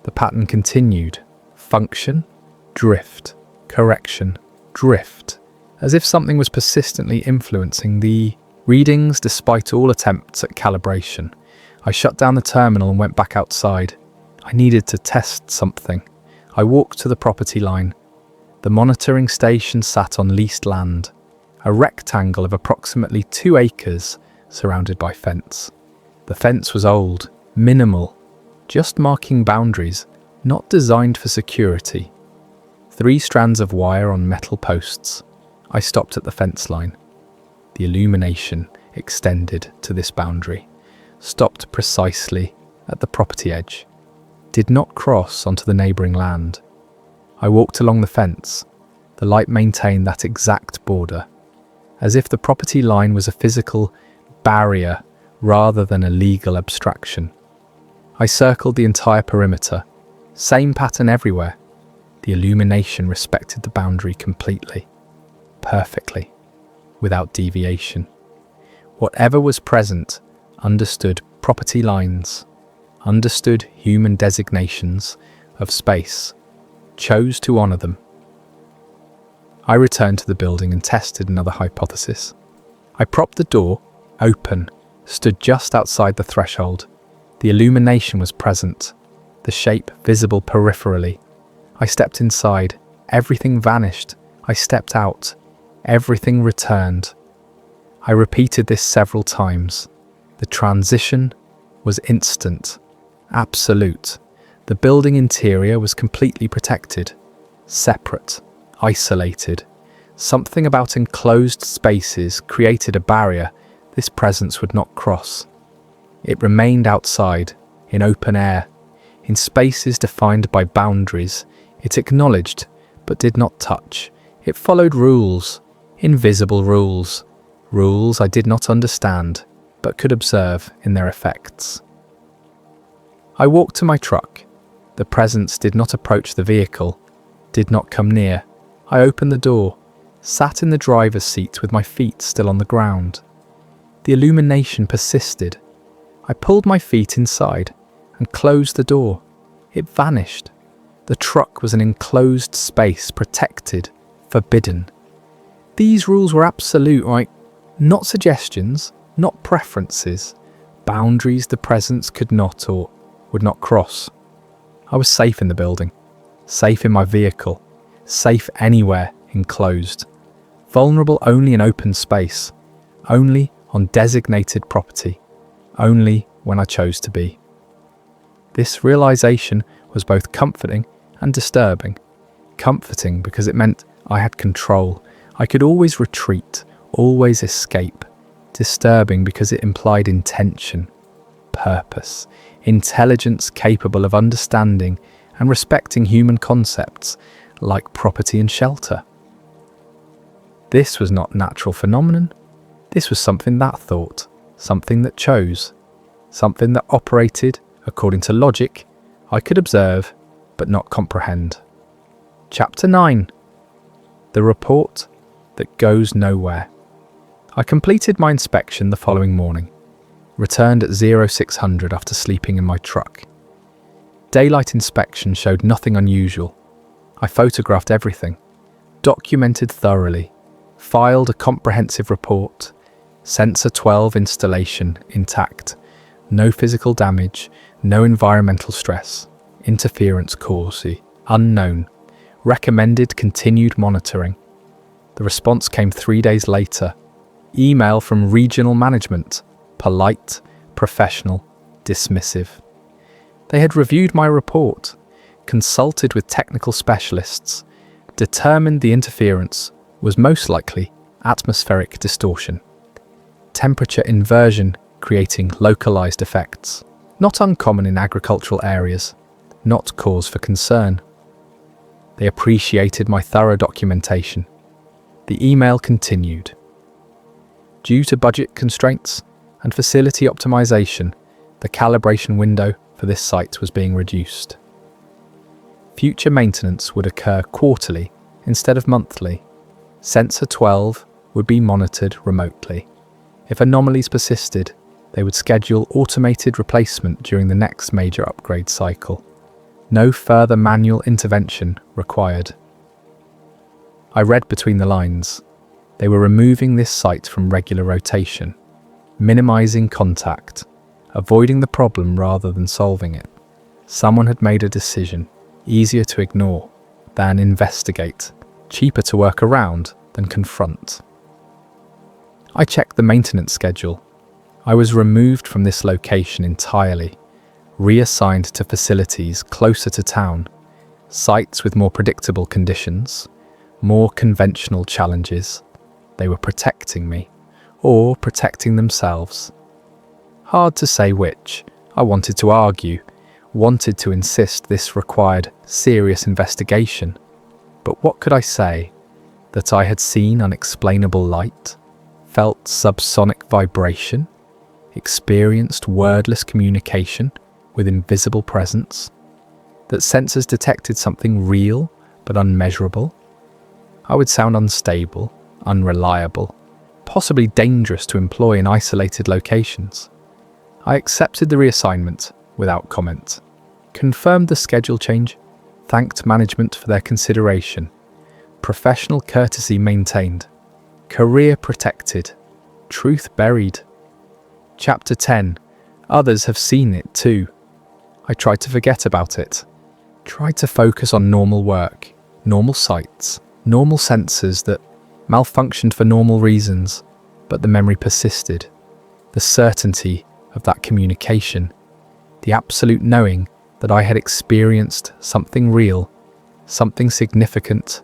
The pattern continued. Function, drift, correction, drift. As if something was persistently influencing the readings despite all attempts at calibration. I shut down the terminal and went back outside. I needed to test something. I walked to the property line. The monitoring station sat on leased land, a rectangle of approximately 2 acres surrounded by fence. The fence was old, minimal, just marking boundaries, not designed for security. 3 strands of wire on metal posts. I stopped at the fence line. The illumination extended to this boundary, stopped precisely at the property edge, did not cross onto the neighbouring land. I walked along the fence. The light maintained that exact border, as if the property line was a physical barrier rather than a legal abstraction. I circled the entire perimeter, same pattern everywhere. The illumination respected the boundary completely, perfectly, without deviation. Whatever was present understood property lines, understood human designations of space, chose to honour them. I returned to the building and tested another hypothesis. I propped the door open, stood just outside the threshold. The illumination was present, the shape visible peripherally. I stepped inside, everything vanished. I stepped out, everything returned. I repeated this several times. The transition was instant, absolute. The building interior was completely protected, separate, isolated. Something about enclosed spaces created a barrier this presence would not cross. It remained outside, in open air, in spaces defined by boundaries. It acknowledged, but did not touch. It followed rules, invisible rules, rules I did not understand, but could observe in their effects. I walked to my truck. The presence did not approach the vehicle, did not come near. I opened the door, sat in the driver's seat with my feet still on the ground. The illumination persisted. I pulled my feet inside and closed the door. It vanished. The truck was an enclosed space, protected, forbidden. These rules were absolute, right? Not suggestions, not preferences, boundaries the presence could not or would not cross. I was safe in the building, safe in my vehicle, safe anywhere enclosed, vulnerable only in open space, only on designated property, only when I chose to be. This realization was both comforting and disturbing. Comforting because it meant I had control. I could always retreat, always escape. Disturbing because it implied intention, purpose, intelligence capable of understanding and respecting human concepts like property and shelter. This was not natural phenomenon. This was something that thought, something that chose, something that operated according to logic I could observe but not comprehend. Chapter 9. The report that goes nowhere. I completed my inspection the following morning, returned at 0600 after sleeping in my truck. Daylight inspection showed nothing unusual. I photographed everything, documented thoroughly, filed a comprehensive report, sensor 12 installation intact, no physical damage, no environmental stress, interference cause unknown, recommended continued monitoring. The response came 3 days later. Email from regional management, polite, professional, dismissive. They had reviewed my report, consulted with technical specialists, determined the interference was most likely atmospheric distortion, temperature inversion creating localized effects, not uncommon in agricultural areas, not cause for concern. They appreciated my thorough documentation. The email continued. Due to budget constraints and facility optimization, the calibration window for this site was being reduced. Future maintenance would occur quarterly instead of monthly. Sensor 12 would be monitored remotely. If anomalies persisted, they would schedule automated replacement during the next major upgrade cycle. No further manual intervention required. I read between the lines. They were removing this site from regular rotation, minimizing contact, avoiding the problem rather than solving it. Someone had made a decision, easier to ignore than investigate, cheaper to work around than confront. I checked the maintenance schedule. I was removed from this location entirely, reassigned to facilities closer to town, sites with more predictable conditions, more conventional challenges. They were protecting me, or protecting themselves. Hard to say which. I wanted to argue, wanted to insist this required serious investigation. But what could I say? That I had seen unexplainable light, felt subsonic vibration, experienced wordless communication with invisible presence, that sensors detected something real but unmeasurable? I would sound unstable, unreliable, possibly dangerous to employ in isolated locations. I accepted the reassignment without comment, confirmed the schedule change, thanked management for their consideration, professional courtesy maintained, career protected, truth buried. Chapter 10. Others have seen it too. I tried to forget about it, tried to focus on normal work, normal sites, normal sensors that malfunctioned for normal reasons, but the memory persisted. The certainty of that communication, the absolute knowing that I had experienced something real, something significant,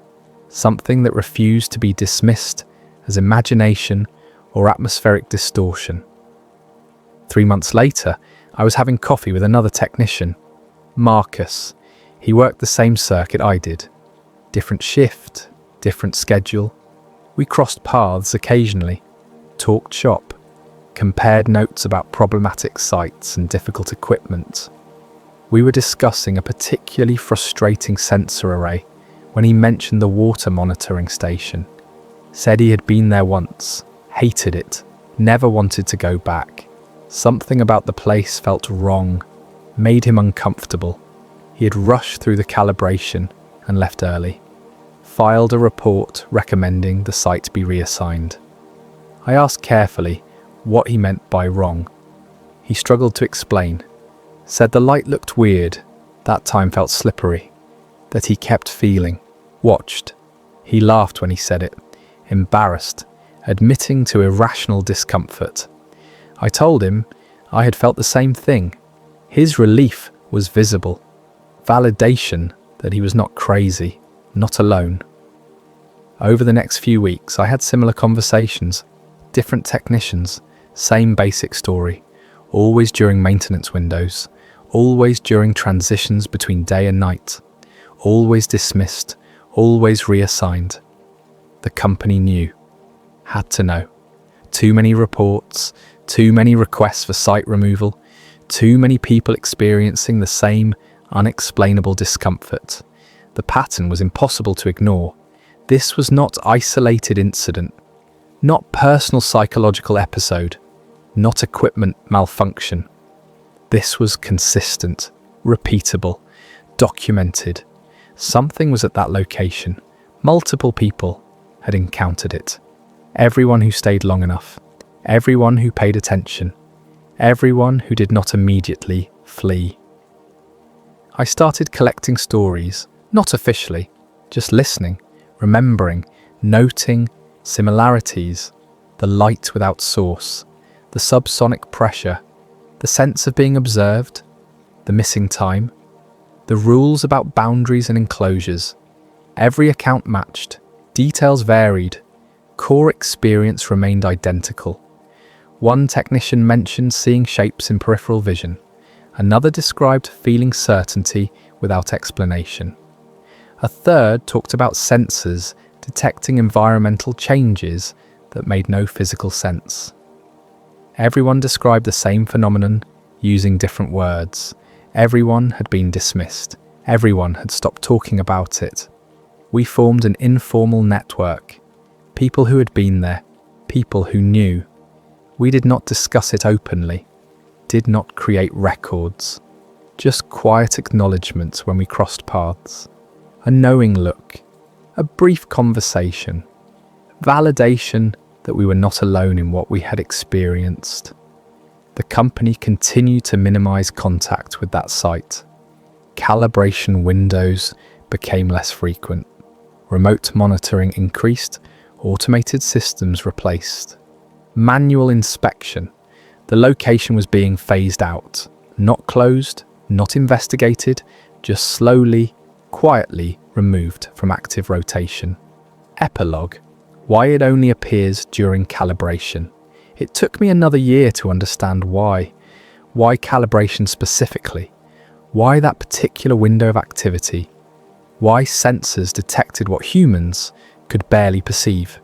something that refused to be dismissed as imagination or atmospheric distortion. 3 months later, I was having coffee with another technician, Marcus. He worked the same circuit I did. Different shift, different schedule. We crossed paths occasionally, talked shop, compared notes about problematic sites and difficult equipment. We were discussing a particularly frustrating sensor array when he mentioned the water monitoring station. Said he had been there once, hated it, never wanted to go back. Something about the place felt wrong, made him uncomfortable. He had rushed through the calibration and left early. Filed a report recommending the site be reassigned. I asked carefully what he meant by wrong. He struggled to explain. Said the light looked weird, that time felt slippery, that he kept feeling, watched. He laughed when he said it, embarrassed, admitting to irrational discomfort. I told him I had felt the same thing. His relief was visible. Validation that he was not crazy, not alone. Over the next few weeks, I had similar conversations. Different technicians, same basic story. Always during maintenance windows. Always during transitions between day and night. Always dismissed. Always reassigned. The company knew. Had to know. Too many reports. Too many requests for site removal. Too many people experiencing the same unexplainable discomfort. The pattern was impossible to ignore. This was not isolated incident, not personal psychological episode, not equipment malfunction. This was consistent, repeatable, documented. Something was at that location. Multiple people had encountered it. Everyone who stayed long enough. Everyone who paid attention. Everyone who did not immediately flee. I started collecting stories, not officially, just listening, remembering, noting similarities, the light without source, the subsonic pressure, the sense of being observed, the missing time, the rules about boundaries and enclosures. Every account matched, details varied, core experience remained identical. One technician mentioned seeing shapes in peripheral vision. Another described feeling certainty without explanation. A third talked about sensors detecting environmental changes that made no physical sense. Everyone described the same phenomenon using different words. Everyone had been dismissed. Everyone had stopped talking about it. We formed an informal network. People who had been there, people who knew. We did not discuss it openly, did not create records, just quiet acknowledgements when we crossed paths. A knowing look, a brief conversation, validation that we were not alone in what we had experienced. The company continued to minimize contact with that site. Calibration windows became less frequent. Remote monitoring increased, automated systems replaced. Manual inspection. The location was being phased out. Not closed, not investigated, just slowly, quietly removed from active rotation. Epilogue. Why it only appears during calibration. It took me another year to understand why. Why calibration specifically? Why that particular window of activity? Why sensors detected what humans could barely perceive?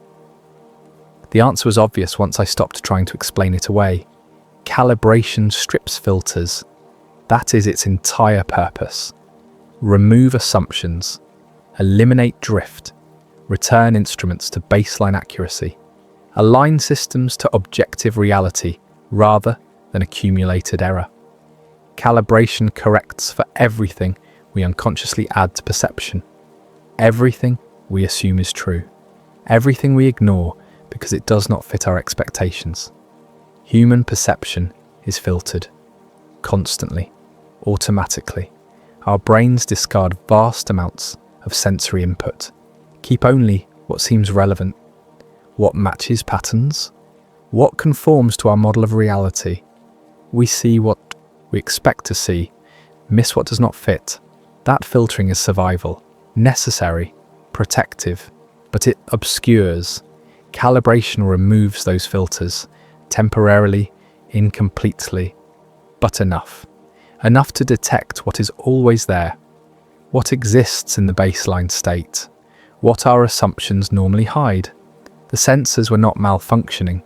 The answer was obvious once I stopped trying to explain it away. Calibration strips filters. That is its entire purpose. Remove assumptions, eliminate drift, return instruments to baseline accuracy, align systems to objective reality rather than accumulated error. Calibration corrects for everything we unconsciously add to perception, everything we assume is true, everything we ignore because it does not fit our expectations. Human perception is filtered, constantly, automatically. Our brains discard vast amounts of sensory input, keep only what seems relevant, what matches patterns, what conforms to our model of reality. We see what we expect to see, miss what does not fit. That filtering is survival, necessary, protective, but it obscures. Calibration removes those filters, temporarily, incompletely, but enough. Enough to detect what is always there, what exists in the baseline state, what our assumptions normally hide. The sensors were not malfunctioning.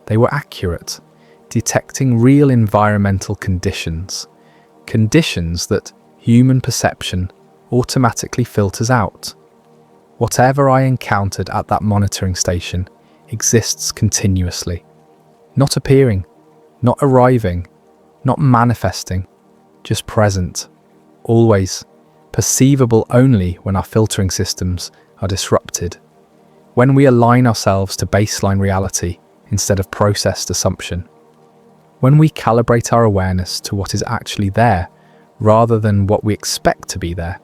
They were accurate, detecting real environmental conditions, conditions that human perception automatically filters out. Whatever I encountered at that monitoring station exists continuously, not appearing, not arriving, not manifesting, just present, always, perceivable only when our filtering systems are disrupted, when we align ourselves to baseline reality instead of processed assumption, when we calibrate our awareness to what is actually there rather than what we expect to be there.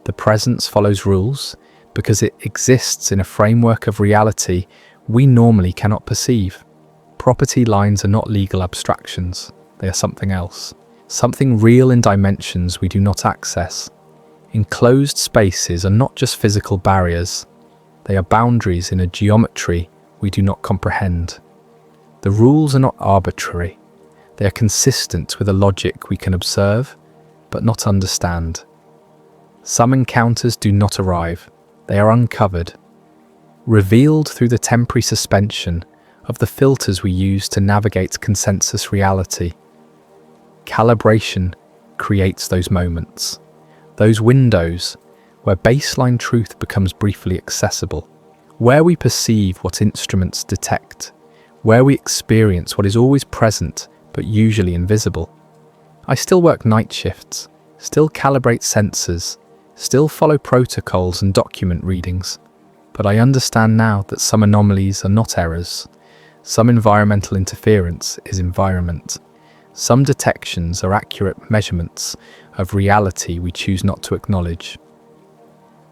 The presence follows rules because it exists in a framework of reality we normally cannot perceive. Property lines are not legal abstractions, they are something else. Something real in dimensions we do not access. Enclosed spaces are not just physical barriers, they are boundaries in a geometry we do not comprehend. The rules are not arbitrary, they are consistent with a logic we can observe, but not understand. Some encounters do not arrive, they are uncovered, revealed through the temporary suspension of the filters we use to navigate consensus reality. Calibration creates those moments, those windows where baseline truth becomes briefly accessible, where we perceive what instruments detect, where we experience what is always present but usually invisible. I still work night shifts, still calibrate sensors, still follow protocols and document readings, but I understand now that some anomalies are not errors, some environmental interference is environment. Some detections are accurate measurements of reality we choose not to acknowledge.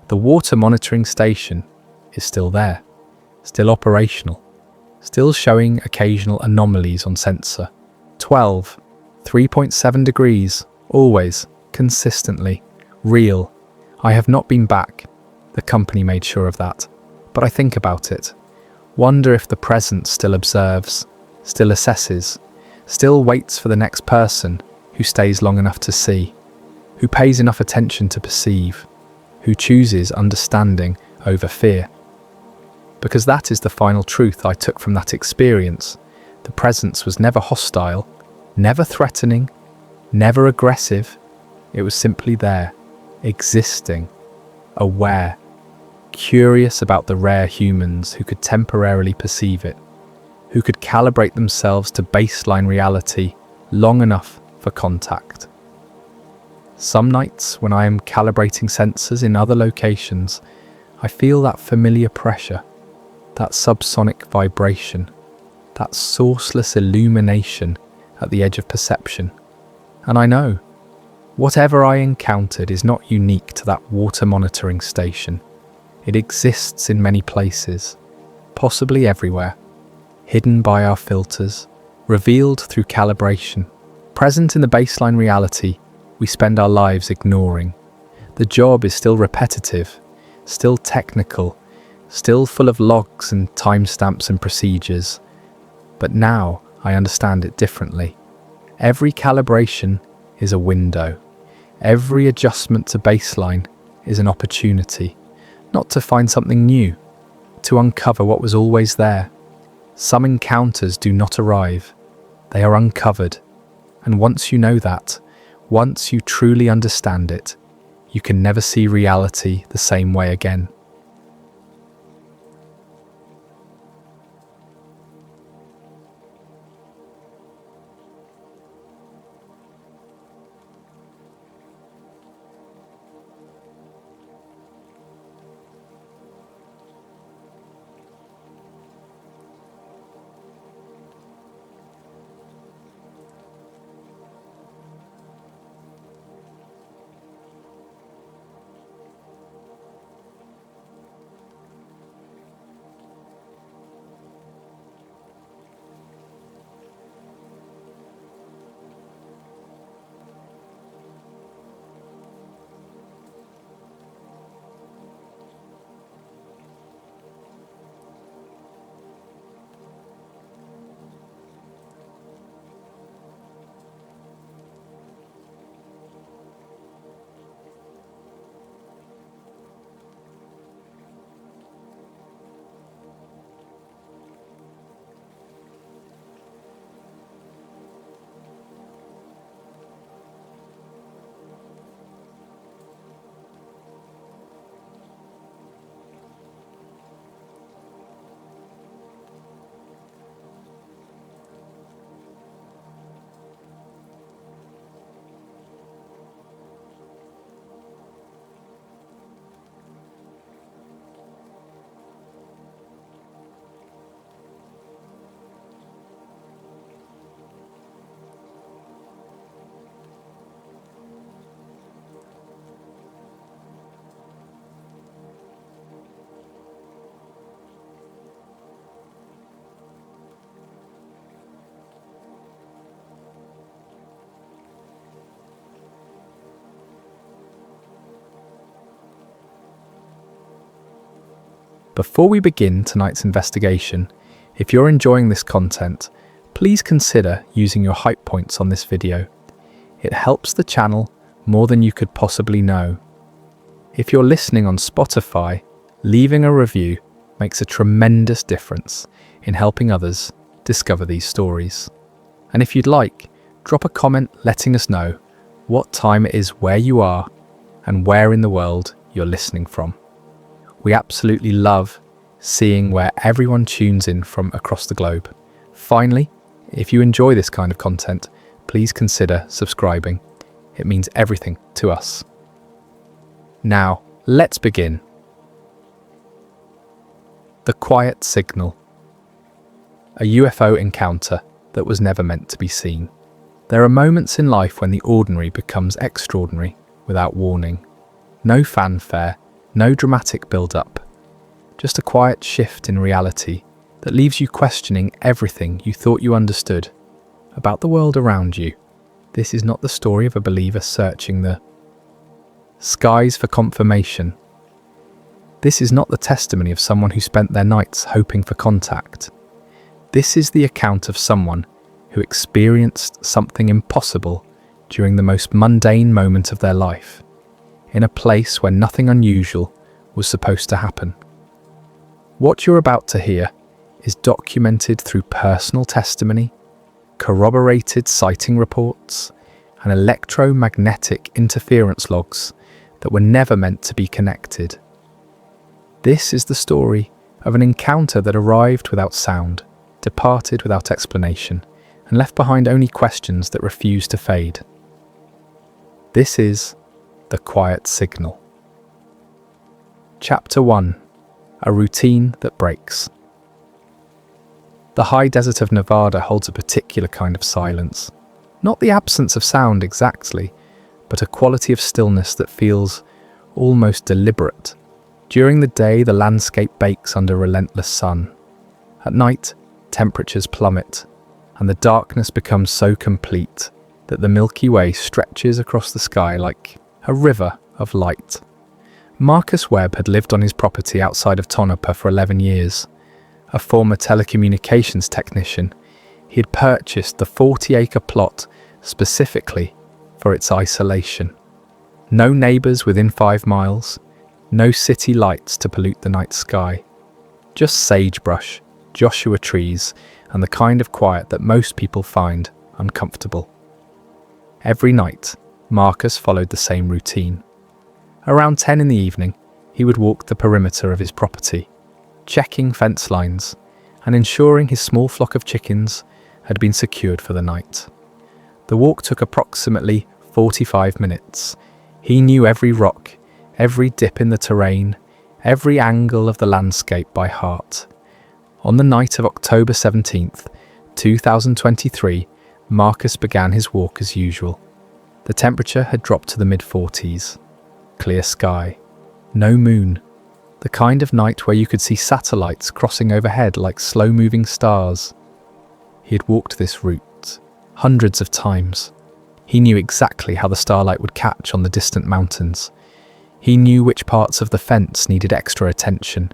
The water monitoring station is still there, still operational, still showing occasional anomalies on sensor. 12, 3.7 degrees, always, consistently, real. I have not been back. The company made sure of that. But I think about it. Wonder if the present still observes, still assesses, still waits for the next person who stays long enough to see, who pays enough attention to perceive, who chooses understanding over fear. Because that is the final truth I took from that experience. The presence was never hostile, never threatening, never aggressive. It was simply there, existing, aware, curious about the rare humans who could temporarily perceive it, who could calibrate themselves to baseline reality long enough for contact. Some nights, when I am calibrating sensors in other locations, I feel that familiar pressure, that subsonic vibration, that sourceless illumination at the edge of perception. And I know, whatever I encountered is not unique to that water monitoring station. It exists in many places, possibly everywhere, hidden by our filters, revealed through calibration, present in the baseline reality we spend our lives ignoring. The job is still repetitive, still technical, still full of logs and timestamps and procedures. But now I understand it differently. Every calibration is a window. Every adjustment to baseline is an opportunity, not to find something new, to uncover what was always there. Some encounters do not arrive. They are uncovered. And once you know that, once you truly understand it, you can never see reality the same way again. Before we begin tonight's investigation, if you're enjoying this content, please consider using your hype points on this video. It helps the channel more than you could possibly know. If you're listening on Spotify, leaving a review makes a tremendous difference in helping others discover these stories. And if you'd like, drop a comment letting us know what time it is where you are and where in the world you're listening from. We absolutely love seeing where everyone tunes in from across the globe. Finally, if you enjoy this kind of content, please consider subscribing. It means everything to us. Now, let's begin. The quiet signal. A UFO encounter that was never meant to be seen. There are moments in life when the ordinary becomes extraordinary without warning. No fanfare, no dramatic build-up. Just a quiet shift in reality that leaves you questioning everything you thought you understood about the world around you. This is not the story of a believer searching the skies for confirmation. This is not the testimony of someone who spent their nights hoping for contact. This is the account of someone who experienced something impossible during the most mundane moment of their life, in a place where nothing unusual was supposed to happen. What you're about to hear is documented through personal testimony, corroborated sighting reports, and electromagnetic interference logs that were never meant to be connected. This is the story of an encounter that arrived without sound, departed without explanation, and left behind only questions that refuse to fade. This is The Quiet Signal. Chapter 1. A Routine That Breaks. The high desert of Nevada holds a particular kind of silence. Not the absence of sound exactly, but a quality of stillness that feels almost deliberate. During the day, the landscape bakes under relentless sun. At night, temperatures plummet, and the darkness becomes so complete that the Milky Way stretches across the sky like a river of light. Marcus Webb had lived on his property outside of Tonopah for 11 years. A former telecommunications technician, he had purchased the 40-acre plot specifically for its isolation. No neighbours within 5 miles, no city lights to pollute the night sky. Just sagebrush, Joshua trees, and the kind of quiet that most people find uncomfortable. Every night, Marcus followed the same routine. Around 10 in the evening, he would walk the perimeter of his property, checking fence lines and ensuring his small flock of chickens had been secured for the night. The walk took approximately 45 minutes. He knew every rock, every dip in the terrain, every angle of the landscape by heart. On the night of October 17th, 2023, Marcus began his walk as usual. The temperature had dropped to the mid-40s. Clear sky. No moon. The kind of night where you could see satellites crossing overhead like slow-moving stars. He had walked this route hundreds of times. He knew exactly how the starlight would catch on the distant mountains. He knew which parts of the fence needed extra attention.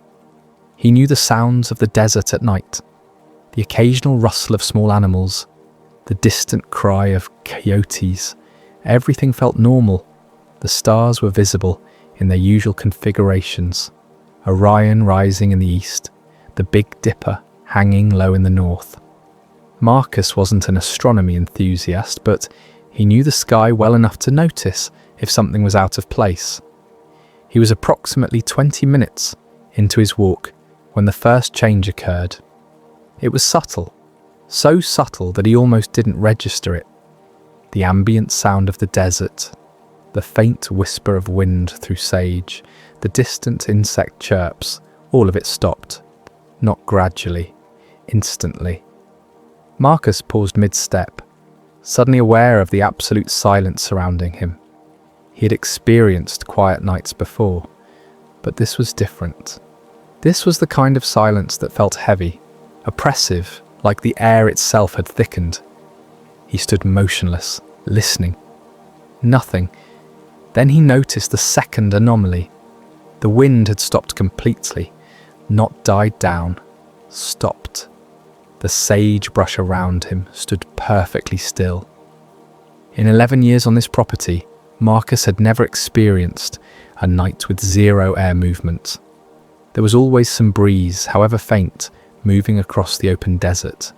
He knew the sounds of the desert at night, the occasional rustle of small animals, the distant cry of coyotes. Everything felt normal. The stars were visible in their usual configurations. Orion rising in the east, the Big Dipper hanging low in the north. Marcus wasn't an astronomy enthusiast, but he knew the sky well enough to notice if something was out of place. He was approximately 20 minutes into his walk when the first change occurred. It was subtle, so subtle that he almost didn't register it. The ambient sound of the desert, the faint whisper of wind through sage, the distant insect chirps, all of it stopped. Not gradually, instantly. Marcus paused mid-step, suddenly aware of the absolute silence surrounding him. He had experienced quiet nights before, but this was different. This was the kind of silence that felt heavy, oppressive, like the air itself had thickened. He stood motionless, listening. Nothing. Then he noticed the second anomaly. The wind had stopped completely, not died down, stopped. The sagebrush around him stood perfectly still. In 11 years on this property, Marcus had never experienced a night with zero air movement. There was always some breeze, however faint, moving across the open desert.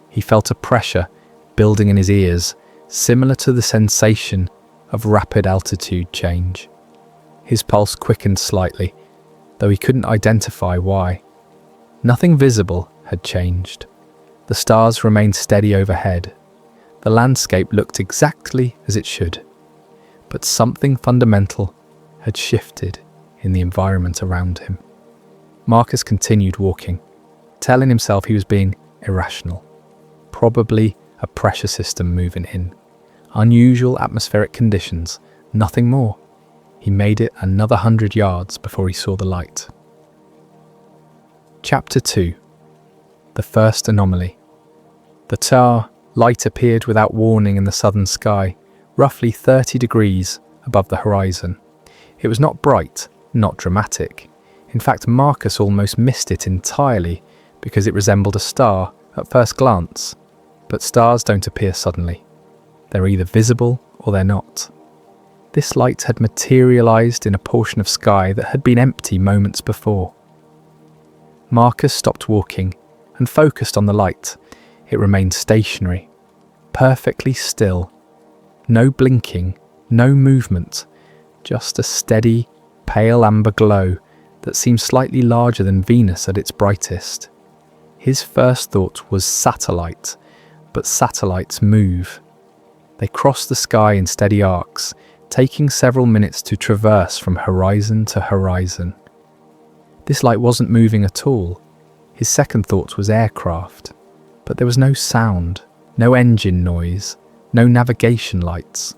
He felt a pressure building in his ears, similar to the sensation of rapid altitude change. His pulse quickened slightly, though he couldn't identify why. Nothing visible had changed. The stars remained steady overhead. The landscape looked exactly as it should. But something fundamental had shifted in the environment around him. Marcus continued walking, telling himself he was being irrational. Probably a pressure system moving in. Unusual atmospheric conditions, nothing more. He made it another 100 yards before he saw the light. Chapter 2. The First Anomaly. The tar light appeared without warning in the southern sky, roughly 30 degrees above the horizon. It was not bright, not dramatic. In fact, Marcus almost missed it entirely because it resembled a star at first glance. But stars don't appear suddenly. They're either visible or they're not. This light had materialized in a portion of sky that had been empty moments before. Marcus stopped walking and focused on the light. It remained stationary, perfectly still. No blinking, no movement, just a steady, pale amber glow that seemed slightly larger than Venus at its brightest. His first thought was satellite, but satellites move. They cross the sky in steady arcs, taking several minutes to traverse from horizon to horizon. This light wasn't moving at all. His second thought was aircraft, but there was no sound, no engine noise, no navigation lights.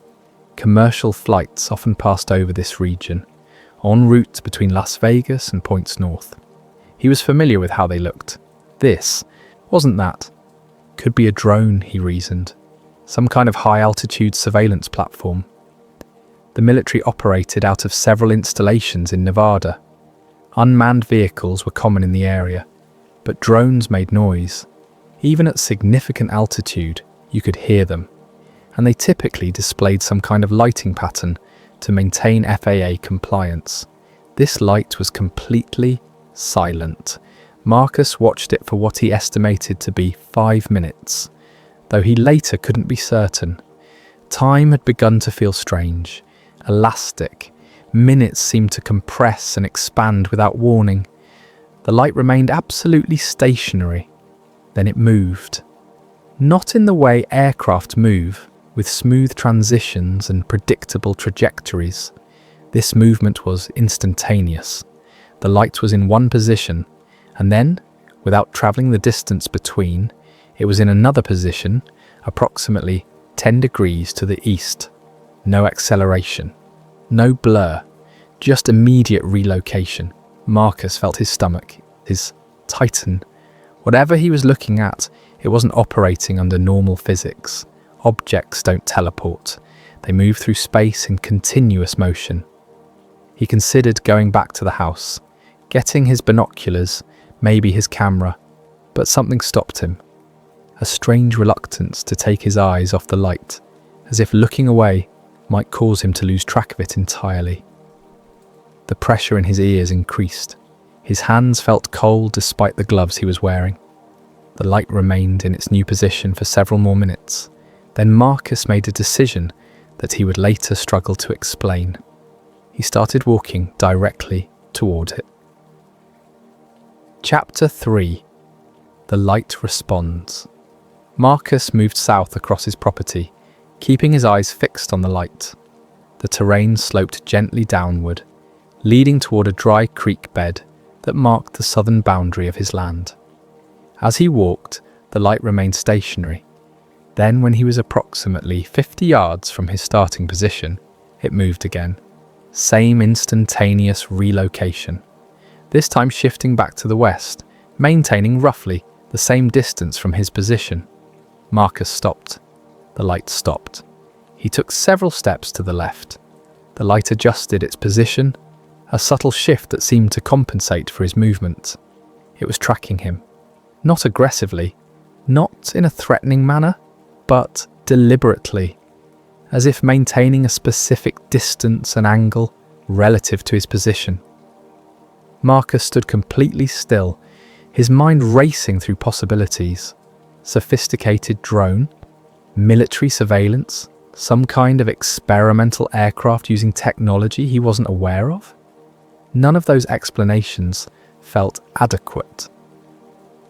Commercial flights often passed over this region, en route between Las Vegas and points north. He was familiar with how they looked. This wasn't that. Could be a drone, he reasoned. Some kind of high-altitude surveillance platform. The military operated out of several installations in Nevada. Unmanned vehicles were common in the area, but drones made noise. Even at significant altitude, you could hear them, and they typically displayed some kind of lighting pattern to maintain FAA compliance. This light was completely silent. Marcus watched it for what he estimated to be 5 minutes, though he later couldn't be certain. Time had begun to feel strange, elastic. Minutes seemed to compress and expand without warning. The light remained absolutely stationary. Then it moved. Not in the way aircraft move, with smooth transitions and predictable trajectories. This movement was instantaneous. The light was in one position, and then, without travelling the distance between, it was in another position, approximately 10 degrees to the east. No acceleration, no blur, just immediate relocation. Marcus felt his stomach, his tighten. Whatever he was looking at, it wasn't operating under normal physics. Objects don't teleport. They move through space in continuous motion. He considered going back to the house, getting his binoculars, maybe his camera, but something stopped him. A strange reluctance to take his eyes off the light, as if looking away might cause him to lose track of it entirely. The pressure in his ears increased. His hands felt cold despite the gloves he was wearing. The light remained in its new position for several more minutes. Then Marcus made a decision that he would later struggle to explain. He started walking directly toward it. Chapter 3. The Light Responds. Marcus moved south across his property, keeping his eyes fixed on the light. The terrain sloped gently downward, leading toward a dry creek bed that marked the southern boundary of his land. As he walked, the light remained stationary. Then, when he was approximately 50 yards from his starting position, it moved again. Same instantaneous relocation. This time shifting back to the west, maintaining roughly the same distance from his position. Marcus stopped. The light stopped. He took several steps to the left. The light adjusted its position, a subtle shift that seemed to compensate for his movement. It was tracking him. Not aggressively, not in a threatening manner, but deliberately, as if maintaining a specific distance and angle relative to his position. Marcus stood completely still, his mind racing through possibilities. Sophisticated drone, military surveillance, some kind of experimental aircraft using technology he wasn't aware of? None of those explanations felt adequate.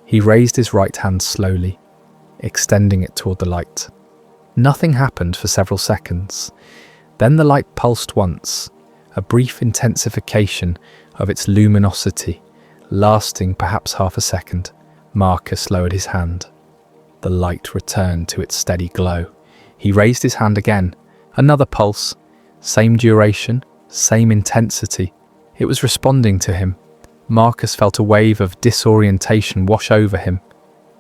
He raised his right hand slowly, extending it toward the light. Nothing happened for several seconds. Then the light pulsed once, a brief intensification of its luminosity, lasting perhaps half a second. Marcus lowered his hand. The light returned to its steady glow. He raised his hand again. Another pulse, same duration, same intensity. It was responding to him. Marcus felt a wave of disorientation wash over him.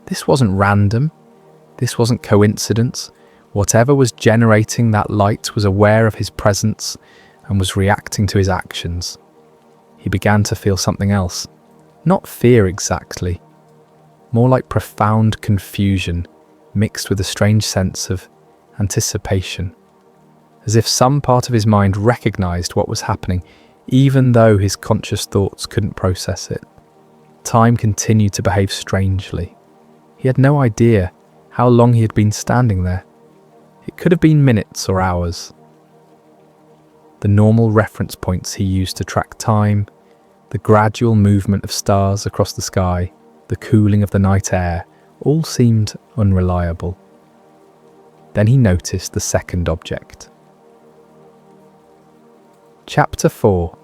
This wasn't random. This wasn't coincidence. Whatever was generating that light was aware of his presence and was reacting to his actions. He began to feel something else. Not fear exactly. More like profound confusion, mixed with a strange sense of anticipation. As if some part of his mind recognized what was happening, even though his conscious thoughts couldn't process it. Time continued to behave strangely. He had no idea how long he had been standing there. It could have been minutes or hours. The normal reference points he used to track time, the gradual movement of stars across the sky, the cooling of the night air, all seemed unreliable. Then he noticed the second object. Chapter 4.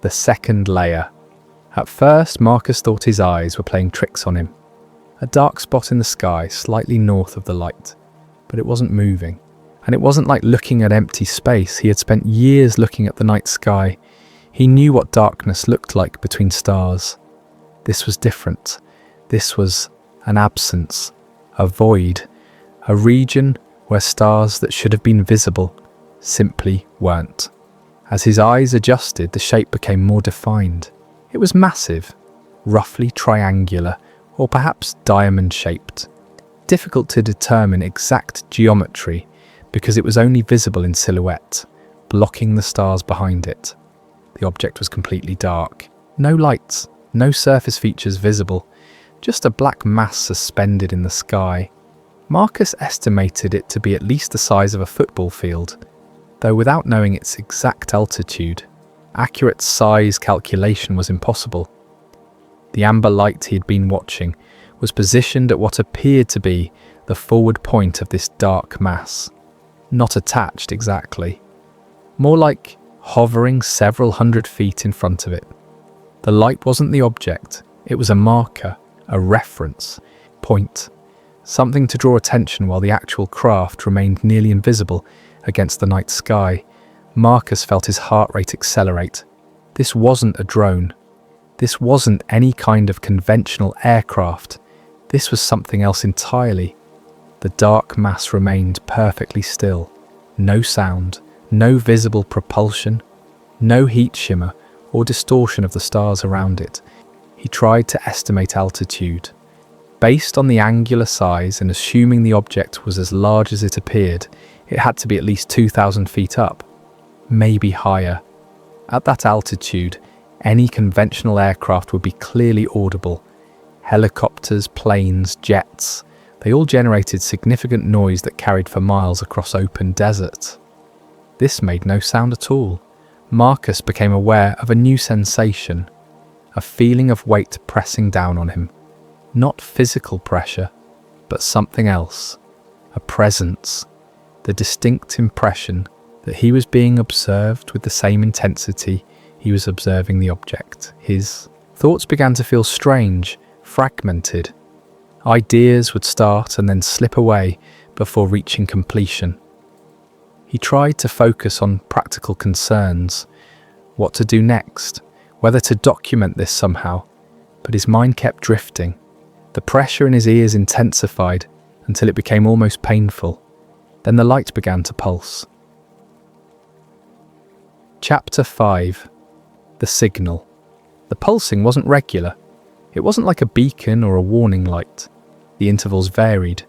The Second Layer. At first, Marcus thought his eyes were playing tricks on him. A dark spot in the sky slightly north of the light, but it wasn't moving. And it wasn't like looking at empty space. He had spent years looking at the night sky. He knew what darkness looked like between stars. This was different. This was an absence, a void, a region where stars that should have been visible simply weren't. As his eyes adjusted, the shape became more defined. It was massive, roughly triangular, or perhaps diamond-shaped. Difficult to determine exact geometry because it was only visible in silhouette, blocking the stars behind it. The object was completely dark. No lights, no surface features visible, just a black mass suspended in the sky. Marcus estimated it to be at least the size of a football field, though without knowing its exact altitude, accurate size calculation was impossible. The amber light he had been watching was positioned at what appeared to be the forward point of this dark mass, not attached exactly, more like hovering several hundred feet in front of it. The light wasn't the object, it was a marker, a reference point, something to draw attention while the actual craft remained nearly invisible against the night sky. Marcus felt his heart rate accelerate. This wasn't a drone. This wasn't any kind of conventional aircraft. This was something else entirely. The dark mass remained perfectly still. No sound, no visible propulsion, no heat shimmer or distortion of the stars around it. He tried to estimate altitude. Based on the angular size and assuming the object was as large as it appeared, it had to be at least 2,000 feet up, maybe higher. At that altitude, any conventional aircraft would be clearly audible. Helicopters, planes, jets, they all generated significant noise that carried for miles across open desert. This made no sound at all. Marcus became aware of a new sensation, a feeling of weight pressing down on him. Not physical pressure, but something else, a presence, the distinct impression that he was being observed with the same intensity he was observing the object. His thoughts began to feel strange, fragmented. Ideas would start and then slip away before reaching completion. He tried to focus on practical concerns, what to do next, whether to document this somehow, but his mind kept drifting. The pressure in his ears intensified until it became almost painful. Then the light began to pulse. Chapter 5. The signal. The pulsing wasn't regular. It wasn't like a beacon or a warning light. The intervals varied.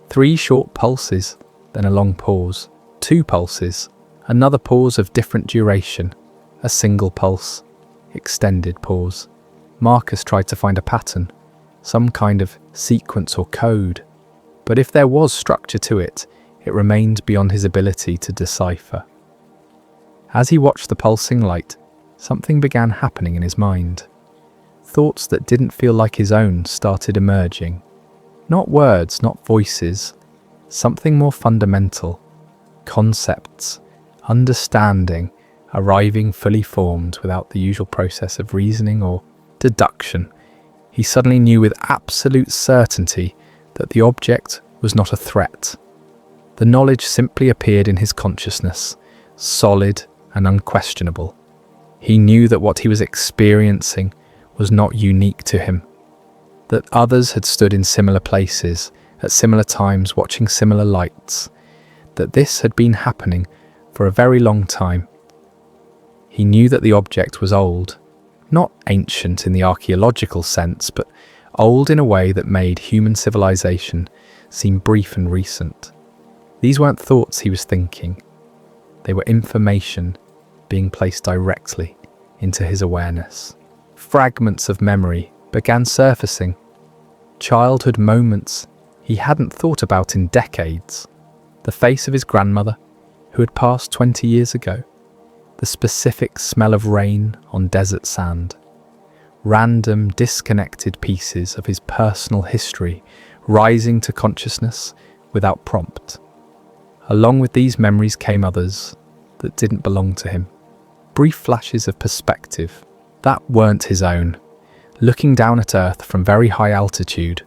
3 short pulses, then a long pause. 2 pulses, another pause of different duration. A single pulse. Extended pause. Marcus tried to find a pattern, some kind of sequence or code. But if there was structure to it, it remained beyond his ability to decipher. As he watched the pulsing light, something began happening in his mind. Thoughts that didn't feel like his own started emerging. Not words, not voices. Something more fundamental. Concepts, understanding, arriving fully formed without the usual process of reasoning or deduction. He suddenly knew with absolute certainty that the object was not a threat. The knowledge simply appeared in his consciousness, solid and unquestionable. He knew that what he was experiencing was not unique to him, that others had stood in similar places at similar times watching similar lights, that this had been happening for a very long time. He knew that the object was old, not ancient in the archaeological sense, but old in a way that made human civilization seem brief and recent. These weren't thoughts he was thinking. They were information being placed directly into his awareness. Fragments of memory began surfacing. Childhood moments he hadn't thought about in decades. The face of his grandmother, who had passed 20 years ago. The specific smell of rain on desert sand. Random, disconnected pieces of his personal history rising to consciousness without prompt. Along with these memories came others that didn't belong to him. Brief flashes of perspective that weren't his own. looking down at Earth from very high altitude,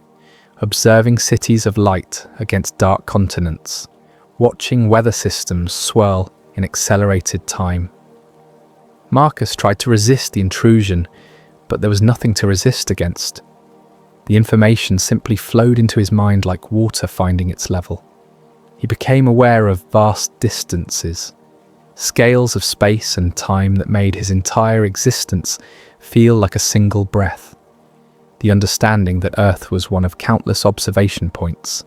observing cities of light against dark continents, watching weather systems swirl in accelerated time. Marcus tried to resist the intrusion, but there was nothing to resist against. The information simply flowed into his mind like water finding its level. He became aware of vast distances, scales of space and time that made his entire existence feel like a single breath. The understanding that Earth was one of countless observation points,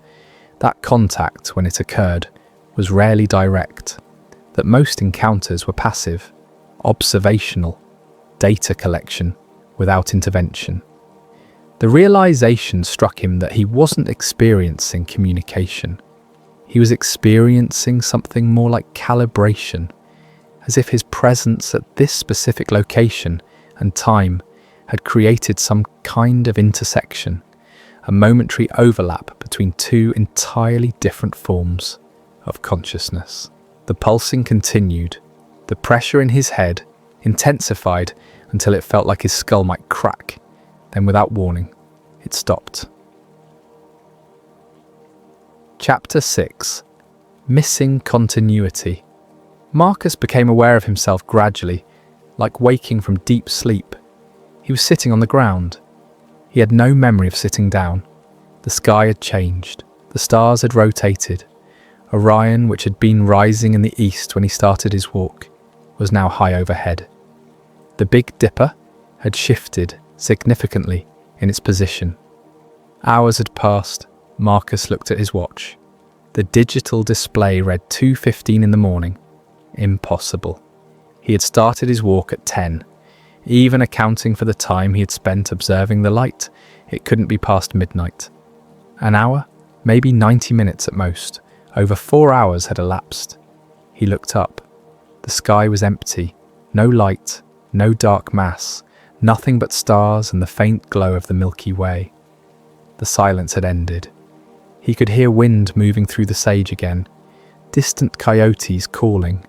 that contact, when it occurred, was rarely direct, that most encounters were passive, observational, data collection without intervention. The realization struck him that he wasn't experiencing communication. He was experiencing something more like calibration, as if his presence at this specific location and time had created some kind of intersection, a momentary overlap between two entirely different forms of consciousness. The pulsing continued. The pressure in his head intensified until it felt like his skull might crack. Then, without warning, it stopped. Chapter 6. Missing Continuity. Marcus became aware of himself gradually, like waking from deep sleep. He was sitting on the ground. He had no memory of sitting down. The sky had changed. The stars had rotated. Orion, which had been rising in the east when he started his walk, was now high overhead. The Big Dipper had shifted significantly in its position. Hours had passed. Marcus looked at his watch. The digital display read 2:15 in the morning. Impossible. He had started his walk at 10. Even accounting for the time he had spent observing the light, it couldn't be past midnight. An hour, maybe 90 minutes at most. Over 4 hours had elapsed. He looked up. The sky was empty. No light, no dark mass, nothing but stars and the faint glow of the Milky Way. The silence had ended. He could hear wind moving through the sage again, distant coyotes calling,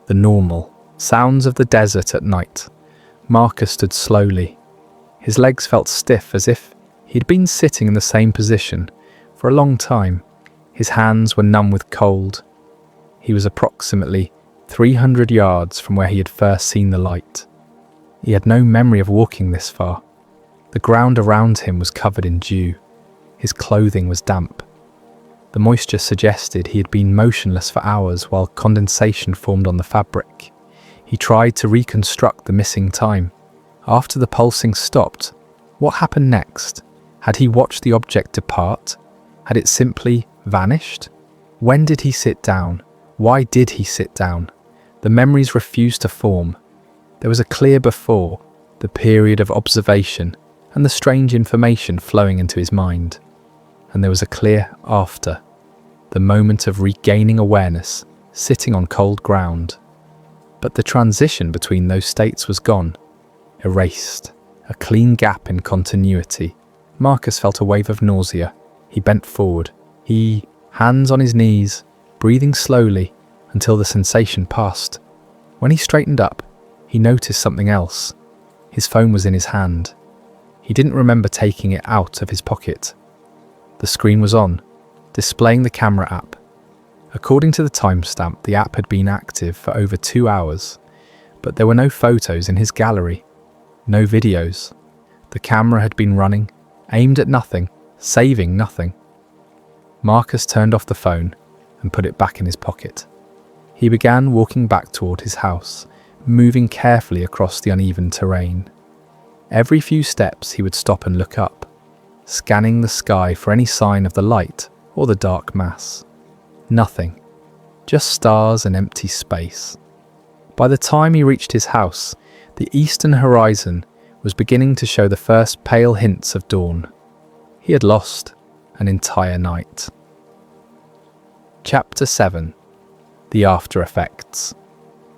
the normal sounds of the desert at night. Marcus stood slowly. His legs felt stiff, as if he'd been sitting in the same position for a long time. His hands were numb with cold. He was approximately 300 yards from where he had first seen the light. He had no memory of walking this far. The ground around him was covered in dew. His clothing was damp. The moisture suggested he had been motionless for hours while condensation formed on the fabric. He tried to reconstruct the missing time. After the pulsing stopped, what happened next? Had he watched the object depart? Had it simply vanished? When did he sit down? Why did he sit down? The memories refused to form. There was a clear before, the period of observation, and the strange information flowing into his mind. And there was a clear after, the moment of regaining awareness, sitting on cold ground. But the transition between those states was gone, erased, a clean gap in continuity. Marcus felt a wave of nausea. He bent forward. Hands on his knees, breathing slowly until the sensation passed. When he straightened up, he noticed something else. His phone was in his hand. He didn't remember taking it out of his pocket. The screen was on, displaying the camera app. According to the timestamp, the app had been active for over 2 hours, but there were no photos in his gallery, no videos. The camera had been running, aimed at nothing, saving nothing. Marcus turned off the phone and put it back in his pocket. He began walking back toward his house, moving carefully across the uneven terrain. Every few steps he would stop and look up, scanning the sky for any sign of the light or the dark mass. Nothing, just stars and empty space. By the time he reached his house, the eastern horizon was beginning to show the first pale hints of dawn. He had lost an entire night. Chapter 7. The After Effects.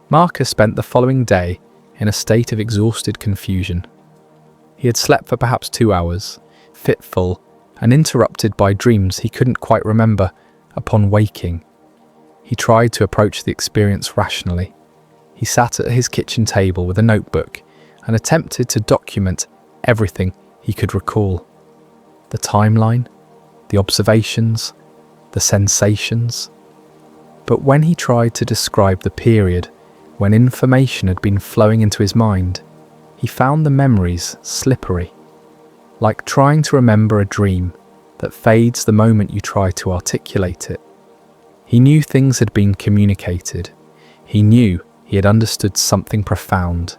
Marcus spent the following day in a state of exhausted confusion. He had slept for perhaps 2 hours, fitful and interrupted by dreams he couldn't quite remember. Upon waking, he tried to approach the experience rationally. He sat at his kitchen table with a notebook and attempted to document everything he could recall. The timeline, the observations, the sensations. But when he tried to describe the period when information had been flowing into his mind, he found the memories slippery, like trying to remember a dream that fades the moment you try to articulate it. He knew things had been communicated. He knew he had understood something profound,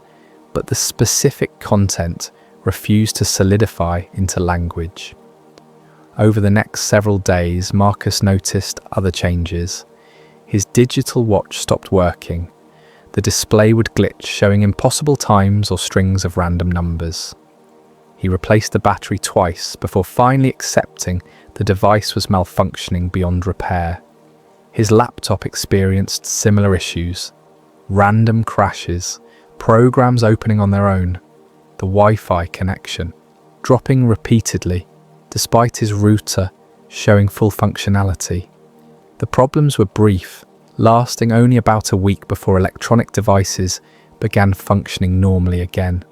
but the specific content refused to solidify into language. Over the next several days, Marcus noticed other changes. His digital watch stopped working. The display would glitch, showing impossible times or strings of random numbers. He replaced the battery twice before finally accepting the device was malfunctioning beyond repair. His laptop experienced similar issues. Random crashes, programs opening on their own, the Wi-Fi connection dropping repeatedly despite his router showing full functionality. The problems were brief, lasting only about a week before electronic devices began functioning normally again.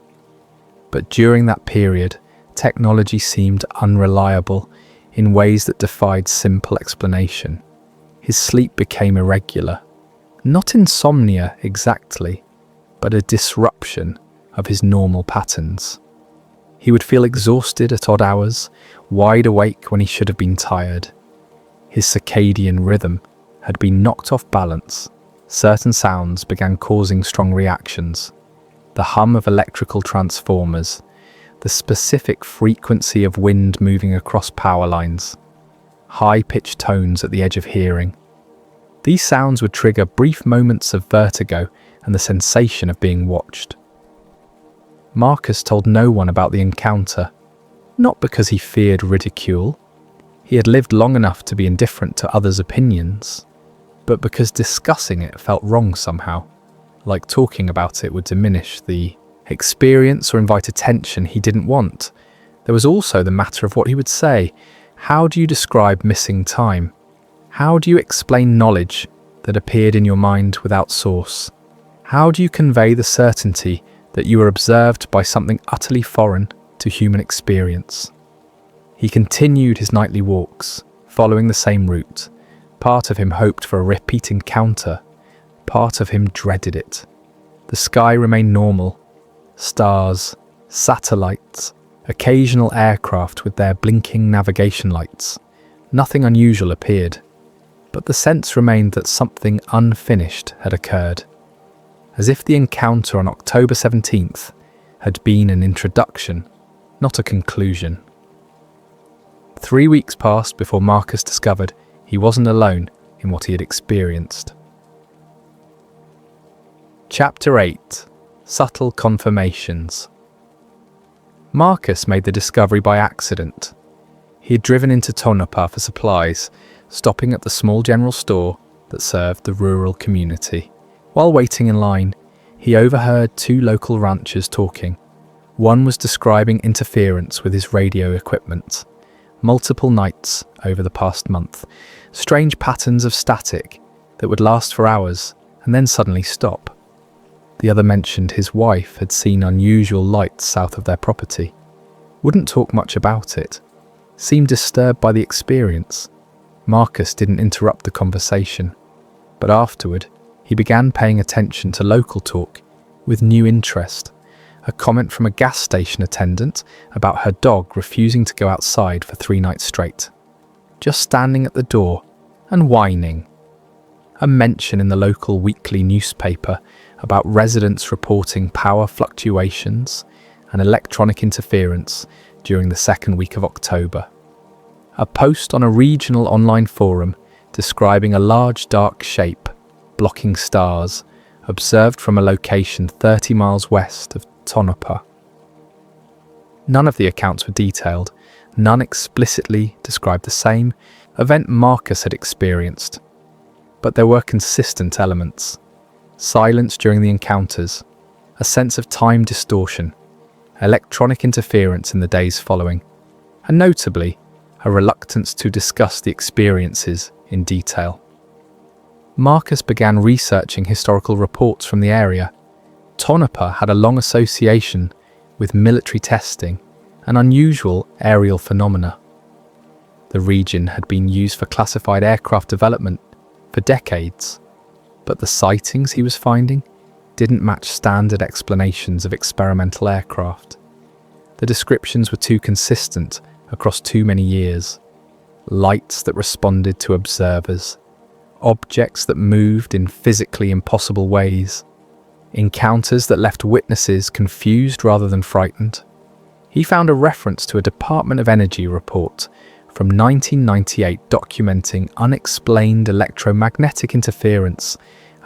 But during that period, technology seemed unreliable in ways that defied simple explanation. His sleep became irregular. Not insomnia exactly, but a disruption of his normal patterns. He would feel exhausted at odd hours, wide awake when he should have been tired. His circadian rhythm had been knocked off balance. Certain sounds began causing strong reactions. The hum of electrical transformers, the specific frequency of wind moving across power lines, high-pitched tones at the edge of hearing. These sounds would trigger brief moments of vertigo and the sensation of being watched. Marcus told no one about the encounter, not because he feared ridicule. He had lived long enough to be indifferent to others' opinions, but because discussing it felt wrong somehow, like talking about it would diminish the experience or invite attention he didn't want. There was also the matter of what he would say. How do you describe missing time? How do you explain knowledge that appeared in your mind without source? How do you convey the certainty that you were observed by something utterly foreign to human experience? He continued his nightly walks, following the same route. Part of him hoped for a repeat encounter. Part of him dreaded it. The sky remained normal. Stars, satellites, occasional aircraft with their blinking navigation lights. Nothing unusual appeared, but the sense remained that something unfinished had occurred, as if the encounter on October 17th had been an introduction, not a conclusion. 3 weeks passed before Marcus discovered he wasn't alone in what he had experienced. Chapter 8. Subtle Confirmations. Marcus made the discovery by accident. He had driven into Tonopah for supplies, stopping at the small general store that served the rural community. While waiting in line, he overheard two local ranchers talking. One was describing interference with his radio equipment. Multiple nights over the past month, strange patterns of static that would last for hours and then suddenly stop. The other mentioned his wife had seen unusual lights south of their property. Wouldn't talk much about it. Seemed disturbed by the experience. Marcus didn't interrupt the conversation, but afterward, he began paying attention to local talk with new interest. A comment from a gas station attendant about her dog refusing to go outside for 3 nights straight, just standing at the door and whining. A mention in the local weekly newspaper about residents reporting power fluctuations and electronic interference during the second week of October. A post on a regional online forum describing a large dark shape blocking stars observed from a location 30 miles west of Tonopah. None of the accounts were detailed. None explicitly described the same event Marcus had experienced. But there were consistent elements. Silence during the encounters, a sense of time distortion, electronic interference in the days following, and notably, a reluctance to discuss the experiences in detail. Marcus began researching historical reports from the area. Tonopah had a long association with military testing and unusual aerial phenomena. The region had been used for classified aircraft development for decades, but the sightings he was finding didn't match standard explanations of experimental aircraft. The descriptions were too consistent across too many years. Lights that responded to observers, objects that moved in physically impossible ways, encounters that left witnesses confused rather than frightened. He found a reference to a Department of Energy report from 1998 documenting unexplained electromagnetic interference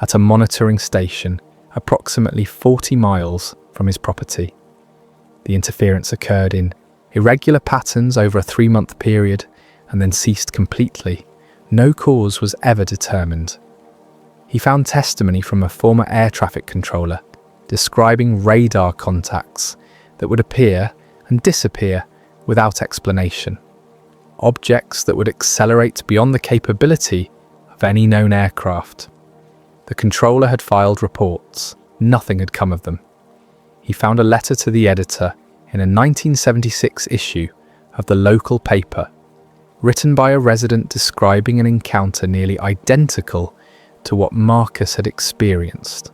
at a monitoring station approximately 40 miles from his property. The interference occurred in irregular patterns over a 3-month period and then ceased completely. No cause was ever determined. He found testimony from a former air traffic controller describing radar contacts that would appear and disappear without explanation. Objects that would accelerate beyond the capability of any known aircraft. The controller had filed reports. Nothing had come of them. He found a letter to the editor in a 1976 issue of the local paper, written by a resident describing an encounter nearly identical to what Marcus had experienced.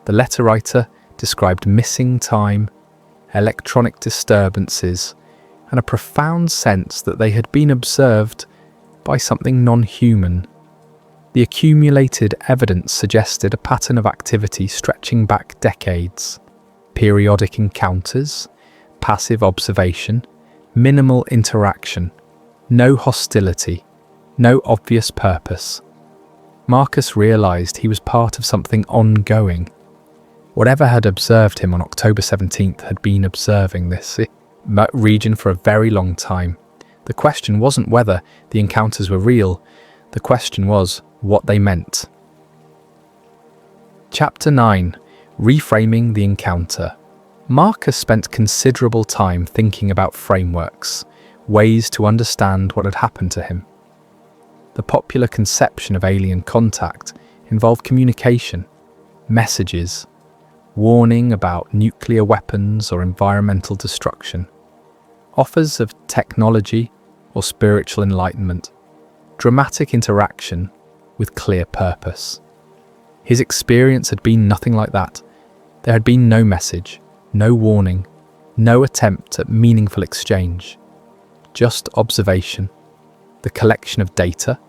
The letter writer described missing time, electronic disturbances, and a profound sense that they had been observed by something non-human. The accumulated evidence suggested a pattern of activity stretching back decades. Periodic encounters, passive observation, minimal interaction, no hostility, no obvious purpose. Marcus realized he was part of something ongoing. Whatever had observed him on October 17th had been observing this region for a very long time. The question wasn't whether the encounters were real, the question was what they meant. Chapter 9. Reframing the encounter. Marcus spent considerable time thinking about frameworks, ways to understand what had happened to him. The popular conception of alien contact involved communication, messages, warning about nuclear weapons or environmental destruction, offers of technology or spiritual enlightenment, dramatic interaction with clear purpose. His experience had been nothing like that. There had been no message, no warning, no attempt at meaningful exchange. Just observation, the collection of data,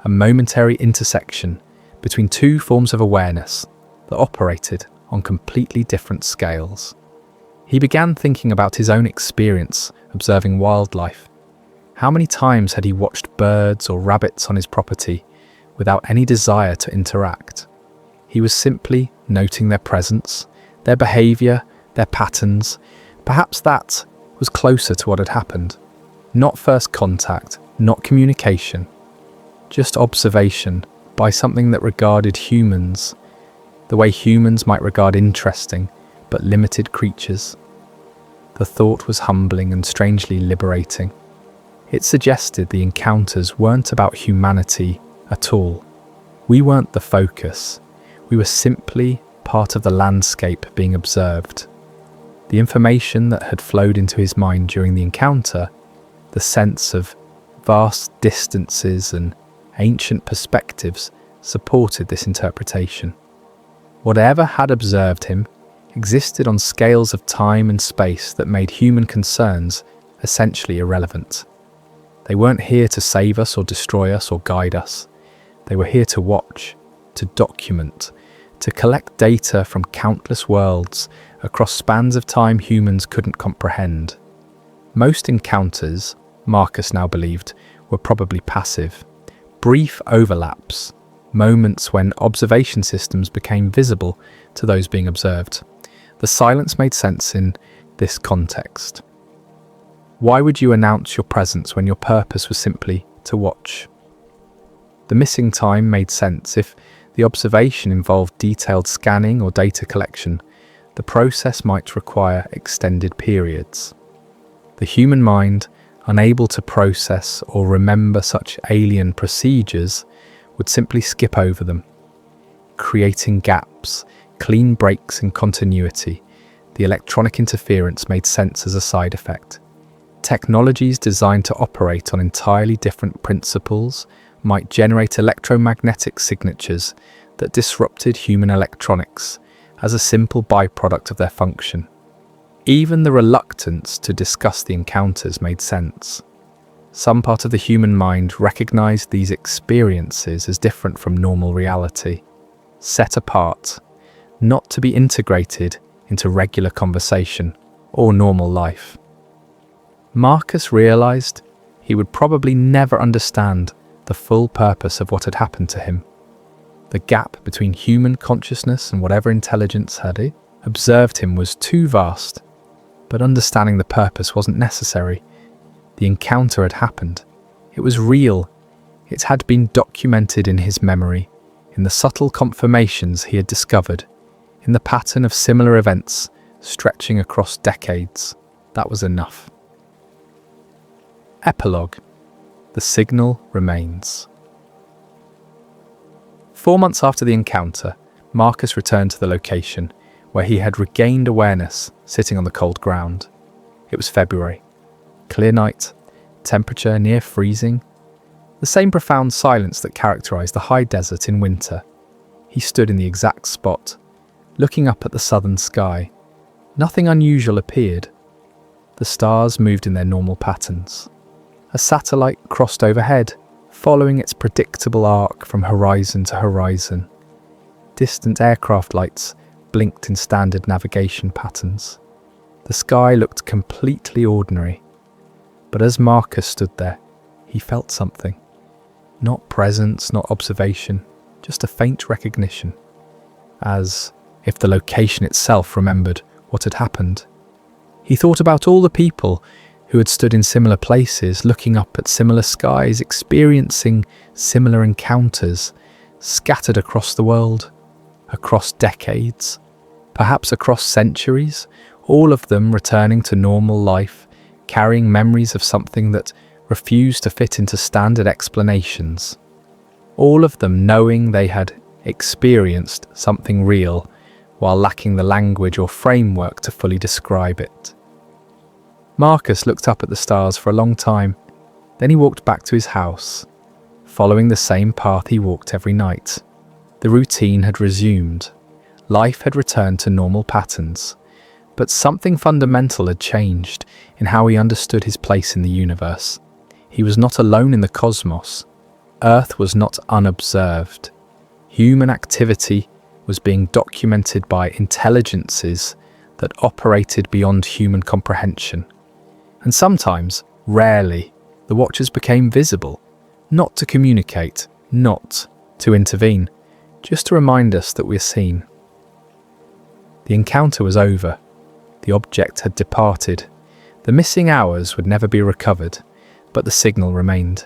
a momentary intersection between two forms of awareness that operated on completely different scales. He began thinking about his own experience observing wildlife. How many times had he watched birds or rabbits on his property without any desire to interact? He was simply noting their presence, their behaviour, their patterns. Perhaps that was closer to what had happened. Not first contact, not communication, just observation by something that regarded humans, the way humans might regard interesting but limited creatures. The thought was humbling and strangely liberating. It suggested the encounters weren't about humanity at all. We weren't the focus. We were simply part of the landscape being observed. The information that had flowed into his mind during the encounter, the sense of vast distances and ancient perspectives, supported this interpretation. Whatever had observed him existed on scales of time and space that made human concerns essentially irrelevant. They weren't here to save us or destroy us or guide us. They were here to watch, to document, to collect data from countless worlds across spans of time humans couldn't comprehend. Most encounters, Marcus now believed, were probably passive. Brief overlaps, moments when observation systems became visible to those being observed. The silence made sense in this context. Why would you announce your presence when your purpose was simply to watch? The missing time made sense. If the observation involved detailed scanning or data collection, the process might require extended periods. The human mind, unable to process or remember such alien procedures, would simply skip over them, creating gaps, clean breaks in continuity, The electronic interference made sense as a side effect. Technologies designed to operate on entirely different principles might generate electromagnetic signatures that disrupted human electronics as a simple byproduct of their function. Even the reluctance to discuss the encounters made sense. Some part of the human mind recognized these experiences as different from normal reality, set apart, not to be integrated into regular conversation or normal life. Marcus realized he would probably never understand the full purpose of what had happened to him. The gap between human consciousness and whatever intelligence had observed him was too vast, but understanding the purpose wasn't necessary. The encounter had happened. It was real. It had been documented in his memory, in the subtle confirmations he had discovered, in the pattern of similar events stretching across decades. That was enough. Epilogue. The signal remains. 4 months after the encounter, Marcus returned to the location where he had regained awareness, sitting on the cold ground. It was February. Clear night, temperature near freezing. The same profound silence that characterized the high desert in winter. He stood in the exact spot, looking up at the southern sky. Nothing unusual appeared. The stars moved in their normal patterns. A satellite crossed overhead, following its predictable arc from horizon to horizon. Distant aircraft lights blinked in standard navigation patterns. The sky looked completely ordinary. But as Marcus stood there, he felt something. Not presence, not observation, just a faint recognition. As if the location itself remembered what had happened. He thought about all the people who had stood in similar places, looking up at similar skies, experiencing similar encounters, scattered across the world, across decades, perhaps across centuries, all of them returning to normal life, carrying memories of something that refused to fit into standard explanations. All of them knowing they had experienced something real, while lacking the language or framework to fully describe it. Marcus looked up at the stars for a long time. Then he walked back to his house, following the same path he walked every night. The routine had resumed. Life had returned to normal patterns. But something fundamental had changed in how he understood his place in the universe. He was not alone in the cosmos. Earth was not unobserved. Human activity was being documented by intelligences that operated beyond human comprehension. And sometimes, rarely, the watchers became visible, not to communicate, not to intervene, just to remind us that we're seen. The encounter was over. The object had departed. The missing hours would never be recovered, but the signal remained.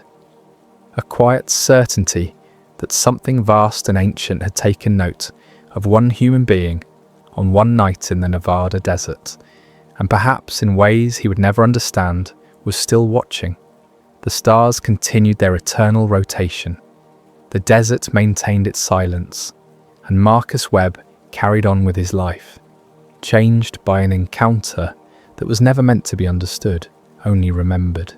A quiet certainty that something vast and ancient had taken note of one human being on one night in the Nevada desert, and perhaps in ways he would never understand, was still watching. The stars continued their eternal rotation. The desert maintained its silence, and Marcus Webb carried on with his life, changed by an encounter that was never meant to be understood, only remembered.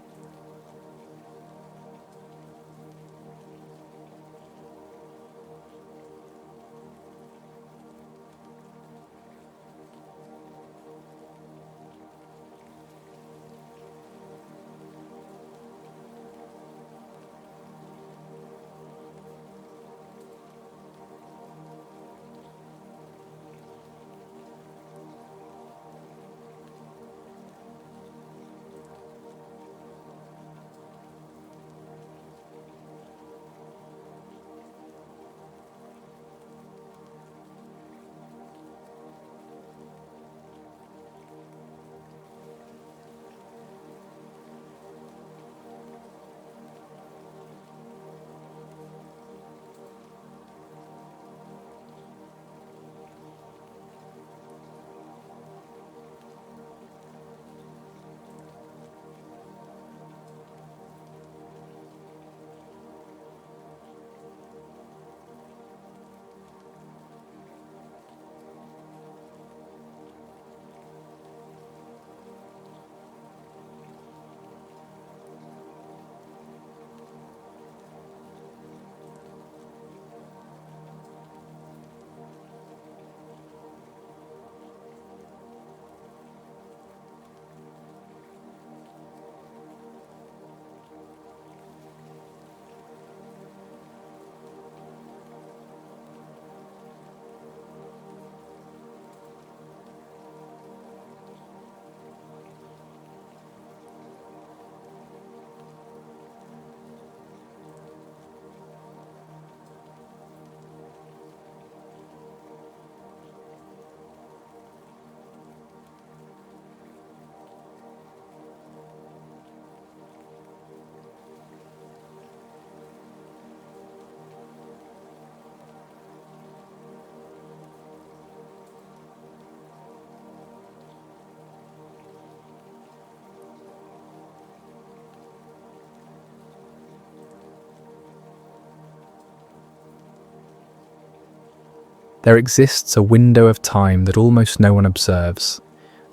There exists a window of time that almost no one observes,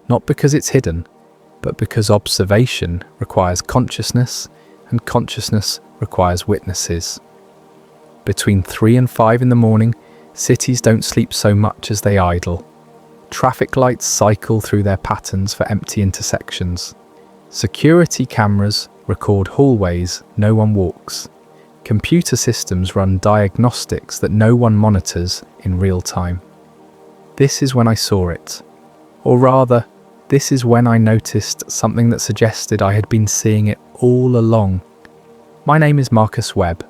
not because it's hidden, but because observation requires consciousness, and consciousness requires witnesses. Between 3 and 5 in the morning, cities don't sleep so much as they idle. Traffic lights cycle through their patterns for empty intersections. Security cameras record hallways no one walks. Computer systems run diagnostics that no one monitors in real time. This is when I saw it. Or rather, this is when I noticed something that suggested I had been seeing it all along. My name is Marcus Webb,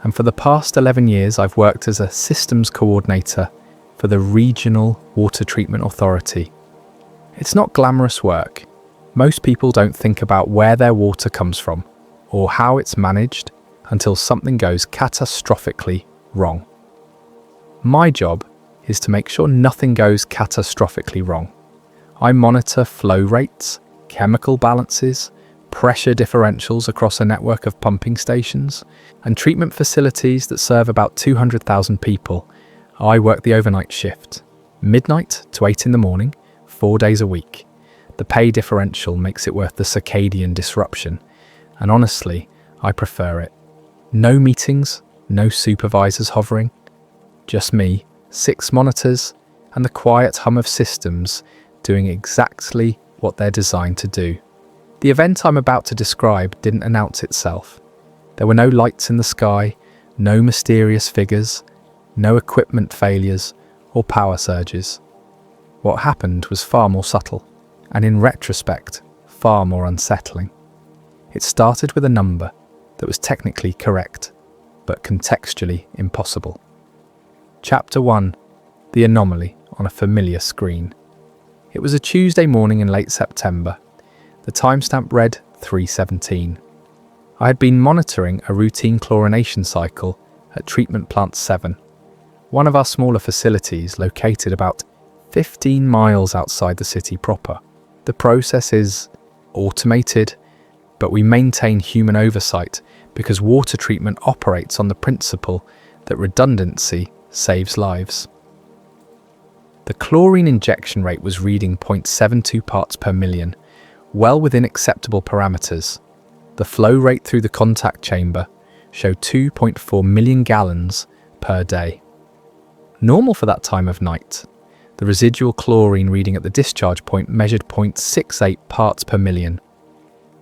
and for the past 11 years I've worked as a systems coordinator for the Regional Water Treatment Authority. It's not glamorous work. Most people don't think about where their water comes from or how it's managed until something goes catastrophically wrong. My job is to make sure nothing goes catastrophically wrong. I monitor flow rates, chemical balances, pressure differentials across a network of pumping stations, and treatment facilities that serve about 200,000 people. I work the overnight shift, midnight to 8 in the morning, 4 days a week. The pay differential makes it worth the circadian disruption, and honestly, I prefer it. No meetings, no supervisors hovering, just me, 6 monitors, and the quiet hum of systems doing exactly what they're designed to do. The event I'm about to describe didn't announce itself. There were no lights in the sky, no mysterious figures, no equipment failures or power surges. What happened was far more subtle, and in retrospect, far more unsettling. It started with a number that was technically correct, but contextually impossible. Chapter 1. The Anomaly on a Familiar Screen. It was a Tuesday morning in late September. The timestamp read 3:17. I had been monitoring a routine chlorination cycle at Treatment Plant 7, one of our smaller facilities located about 15 miles outside the city proper. The process is automated, but we maintain human oversight because water treatment operates on the principle that redundancy saves lives. The chlorine injection rate was reading 0.72 parts per million, well within acceptable parameters. The flow rate through the contact chamber showed 2.4 million gallons per day. Normal for that time of night. The residual chlorine reading at the discharge point measured 0.68 parts per million.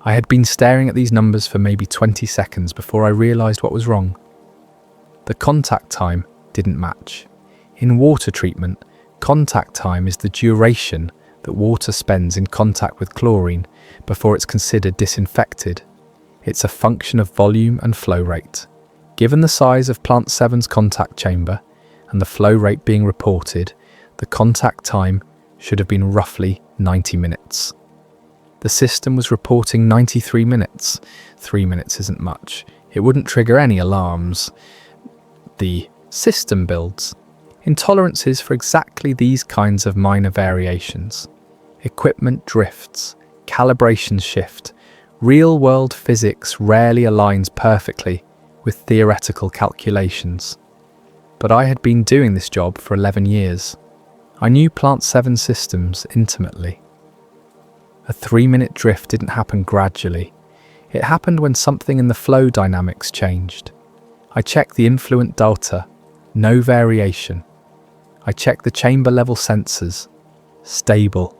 I had been staring at these numbers for maybe 20 seconds before I realised what was wrong. The contact time didn't match. In water treatment, contact time is the duration that water spends in contact with chlorine before it's considered disinfected. It's a function of volume and flow rate. Given the size of Plant 7's contact chamber and the flow rate being reported, the contact time should have been roughly 90 minutes. The system was reporting 93 minutes. 3 minutes isn't much. It wouldn't trigger any alarms. The system builds in tolerances for exactly these kinds of minor variations. Equipment drifts, calibrations shift. Real-world physics rarely aligns perfectly with theoretical calculations. But I had been doing this job for 11 years. I knew Plant 7 systems intimately. A 3-minute drift didn't happen gradually. It happened when something in the flow dynamics changed. I checked the influent data, no variation. I checked the chamber level sensors, stable.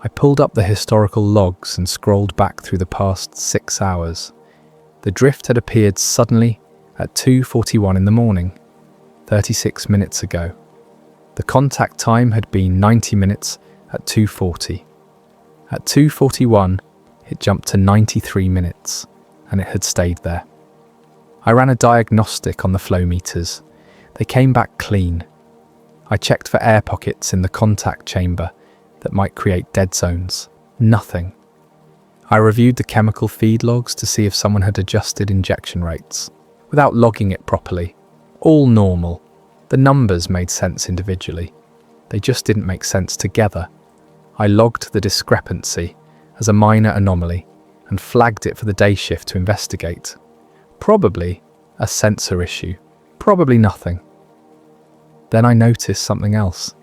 I pulled up the historical logs and scrolled back through the past 6 hours. The drift had appeared suddenly at 2:41 in the morning, 36 minutes ago. The contact time had been 90 minutes at 2:40. At 2:41, it jumped to 93 minutes, and it had stayed there. I ran a diagnostic on the flow meters. They came back clean. I checked for air pockets in the contact chamber that might create dead zones. Nothing. I reviewed the chemical feed logs to see if someone had adjusted injection rates, without logging it properly. All normal. The numbers made sense individually. They just didn't make sense together. I logged the discrepancy as a minor anomaly and flagged it for the day shift to investigate. Probably a sensor issue. Probably nothing. Then I noticed something else.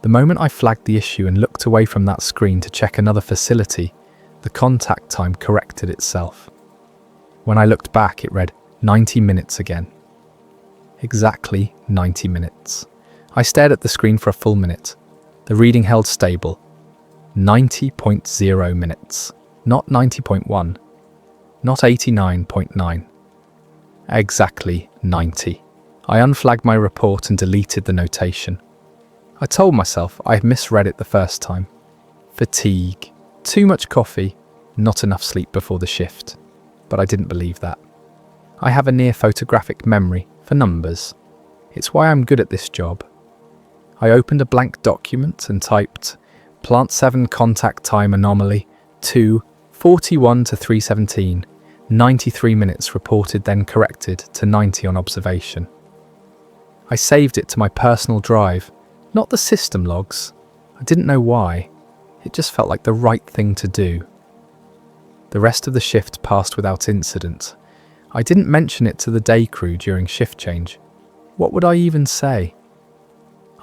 The moment I flagged the issue and looked away from that screen to check another facility, the contact time corrected itself. When I looked back, it read 90 minutes again. Exactly 90 minutes. I stared at the screen for a full minute. The reading held stable. 90.0 minutes. Not 90.1. Not 89.9. Exactly 90. I unflagged my report and deleted the notation. I told myself I had misread it the first time. Fatigue. Too much coffee. Not enough sleep before the shift. But I didn't believe that. I have a near photographic memory for numbers. It's why I'm good at this job. I opened a blank document and typed Plant 7 contact time anomaly 2:41 to 3:17. 93 minutes reported, then corrected to 90 on observation. I saved it to my personal drive, not the system logs. I didn't know why. It just felt like the right thing to do. The rest of the shift passed without incident. I didn't mention it to the day crew during shift change. What would I even say?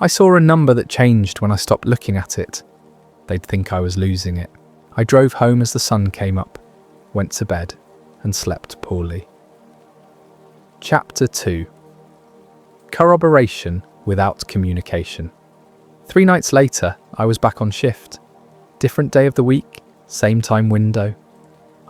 I saw a number that changed when I stopped looking at it. They'd think I was losing it. I drove home as the sun came up, went to bed, and slept poorly. Chapter 2. Corroboration without communication. 3 nights later, I was back on shift. Different day of the week, same time window.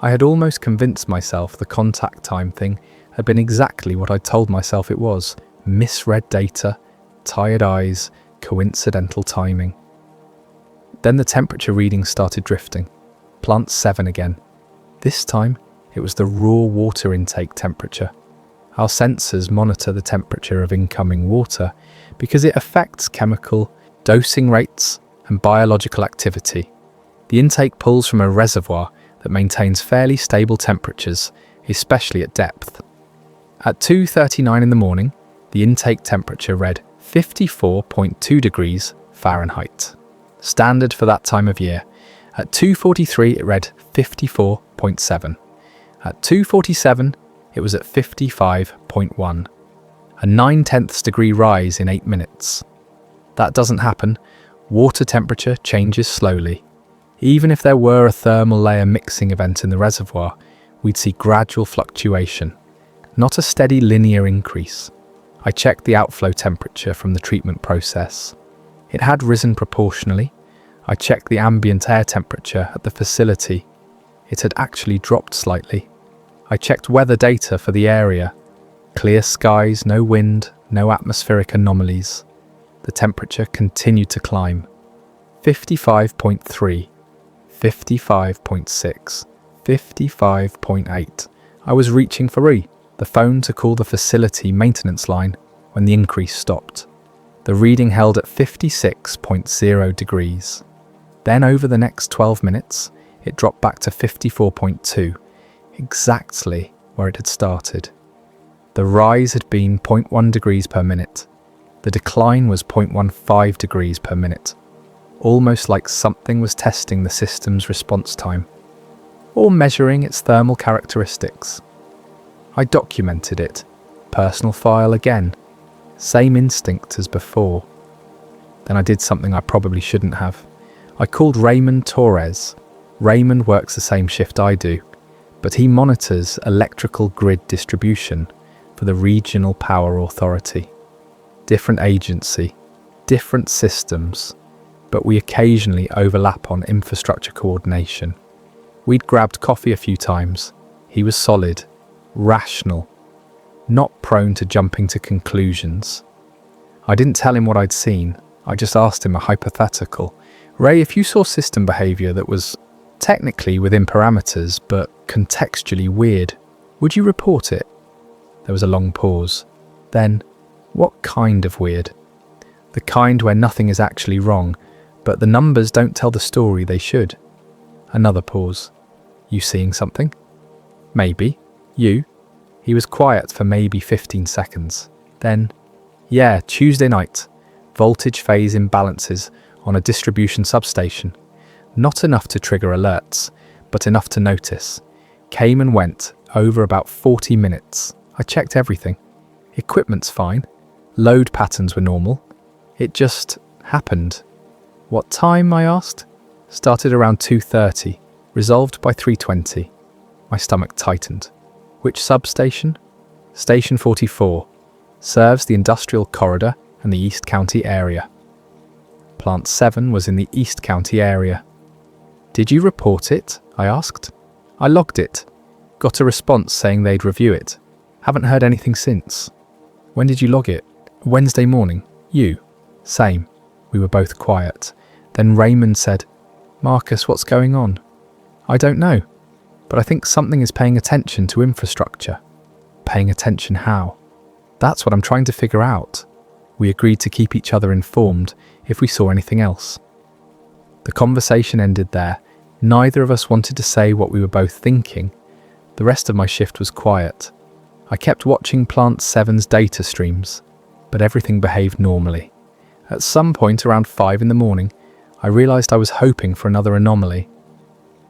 I had almost convinced myself the contact time thing had been exactly what I'd told myself it was. Misread data, tired eyes, coincidental timing. Then the temperature readings started drifting. Plant 7 again. This time, it was the raw water intake temperature. Our sensors monitor the temperature of incoming water because it affects chemical, dosing rates, and biological activity. The intake pulls from a reservoir that maintains fairly stable temperatures, especially at depth. At 2:39 in the morning, the intake temperature read 54.2 degrees Fahrenheit. Standard for that time of year. At 2:43 it read 54.7. At 2:47 it was at 55.1. A 9/10 degree rise in 8 minutes. That doesn't happen. Water temperature changes slowly. Even if there were a thermal layer mixing event in the reservoir, we'd see gradual fluctuation, not a steady linear increase. I checked the outflow temperature from the treatment process. It had risen proportionally. I checked the ambient air temperature at the facility. It had actually dropped slightly. I checked weather data for the area. Clear skies, no wind, no atmospheric anomalies. The temperature continued to climb. 55.3, 55.6, 55.8. I was reaching for the phone to call the facility maintenance line when the increase stopped. The reading held at 56.0 degrees. Then over the next 12 minutes, it dropped back to 54.2, exactly where it had started. The rise had been 0.1 degrees per minute. The decline was 0.15 degrees per minute, almost like something was testing the system's response time, or measuring its thermal characteristics. I documented it, personal file again, same instinct as before. Then I did something I probably shouldn't have. I called Raymond Torres. Raymond works the same shift I do, but he monitors electrical grid distribution for the Regional Power Authority. Different agency, different systems, but we occasionally overlap on infrastructure coordination. We'd grabbed coffee a few times. He was solid, rational, not prone to jumping to conclusions. I didn't tell him what I'd seen. I just asked him a hypothetical. Ray, if you saw system behaviour that was technically within parameters, but contextually weird, would you report it? There was a long pause. Then, what kind of weird? The kind where nothing is actually wrong, but the numbers don't tell the story they should. Another pause. You seeing something? Maybe. You? He was quiet for maybe 15 seconds. Then, yeah, Tuesday night. Voltage phase imbalances on a distribution substation. Not enough to trigger alerts, but enough to notice. Came and went over about 40 minutes. I checked everything. Equipment's fine. Load patterns were normal. It just happened. What time, I asked. Started around 2:30, resolved by 3:20. My stomach tightened. Which substation? Station 44. Serves the industrial corridor and the East County area. Plant 7 was in the East County area. Did you report it? I asked. I logged it. Got a response saying they'd review it. Haven't heard anything since. When did you log it? Wednesday morning. You? Same. We were both quiet. Then Raymond said, Marcus, what's going on? I don't know, but I think something is paying attention to infrastructure. Paying attention how? That's what I'm trying to figure out. We agreed to keep each other informed if we saw anything else. The conversation ended there. Neither of us wanted to say what we were both thinking. The rest of my shift was quiet. I kept watching Plant 7's data streams, but everything behaved normally. At some point around 5 in the morning, I realised I was hoping for another anomaly.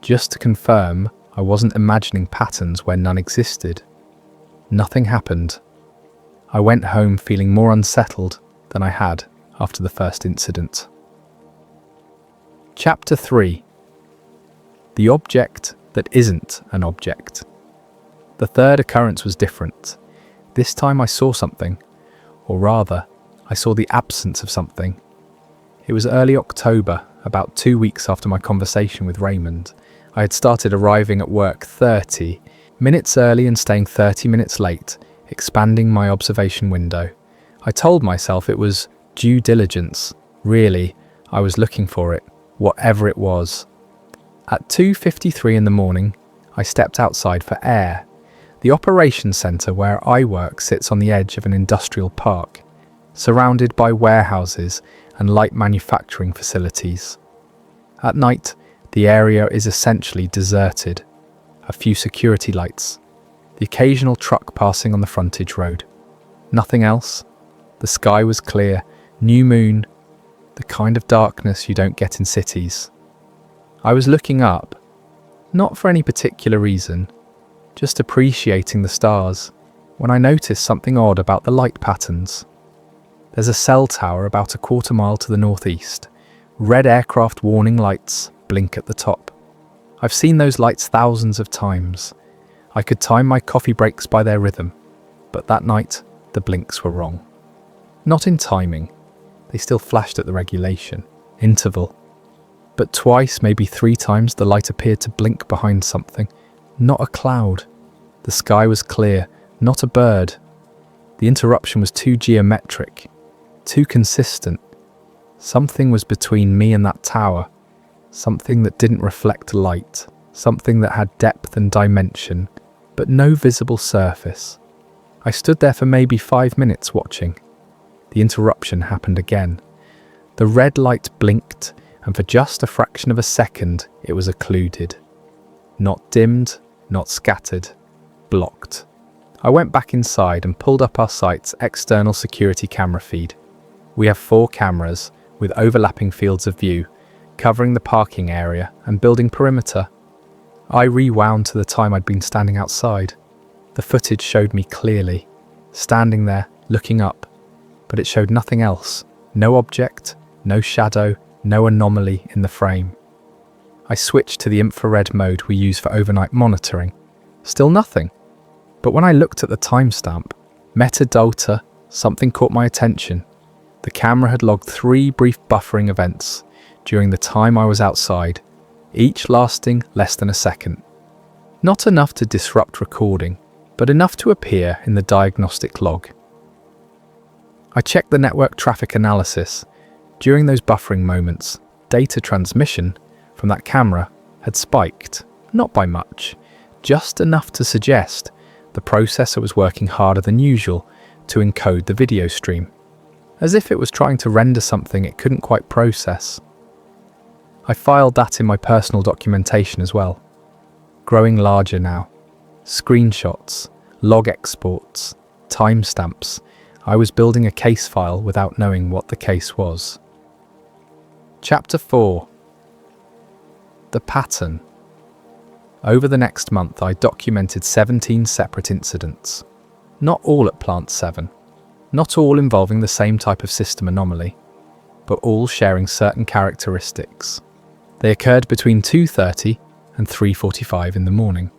Just to confirm, I wasn't imagining patterns where none existed. Nothing happened. I went home feeling more unsettled than I had after the first incident. Chapter 3. The object that isn't an object. The third occurrence was different. This time I saw something, or rather, I saw the absence of something. It was early October, about 2 weeks after my conversation with Raymond. I had started arriving at work 30 minutes early and staying 30 minutes late, expanding my observation window. I told myself it was due diligence. Really, I was looking for it, whatever it was. At 2:53 in the morning, I stepped outside for air. The operations centre where I work sits on the edge of an industrial park, surrounded by warehouses and light manufacturing facilities. At night, the area is essentially deserted. A few security lights, the occasional truck passing on the frontage road. Nothing else. The sky was clear, new moon, the kind of darkness you don't get in cities. I was looking up, not for any particular reason, just appreciating the stars, when I noticed something odd about the light patterns. There's a cell tower about a quarter mile to the northeast. Red aircraft warning lights blink at the top. I've seen those lights thousands of times. I could time my coffee breaks by their rhythm, but that night the blinks were wrong. Not in timing. They still flashed at the regulation interval. But twice, maybe 3 times, the light appeared to blink behind something. Not a cloud. The sky was clear, not a bird. The interruption was too geometric, too consistent. Something was between me and that tower. Something that didn't reflect light. Something that had depth and dimension, but no visible surface. I stood there for maybe 5 minutes watching. The interruption happened again. The red light blinked, and for just a fraction of a second, it was occluded. Not dimmed, not scattered, blocked. I went back inside and pulled up our site's external security camera feed. We have 4 cameras with overlapping fields of view, covering the parking area and building perimeter. I rewound to the time I'd been standing outside. The footage showed me clearly, standing there, looking up, but it showed nothing else. No object, no shadow, no anomaly in the frame. I switched to the infrared mode we use for overnight monitoring. Still nothing. But when I looked at the timestamp, metadata, something caught my attention. The camera had logged 3 brief buffering events during the time I was outside, each lasting less than a second. Not enough to disrupt recording, but enough to appear in the diagnostic log. I checked the network traffic analysis. During those buffering moments, data transmission from that camera had spiked, not by much, just enough to suggest the processor was working harder than usual to encode the video stream, as if it was trying to render something it couldn't quite process. I filed that in my personal documentation as well, growing larger now. Screenshots, log exports, timestamps. I was building a case file without knowing what the case was. Chapter 4. The pattern. Over the next month, I documented 17 separate incidents. Not all at Plant 7. Not all involving the same type of system anomaly. but all sharing certain characteristics. They occurred between 2:30 and 3:45 in the morning.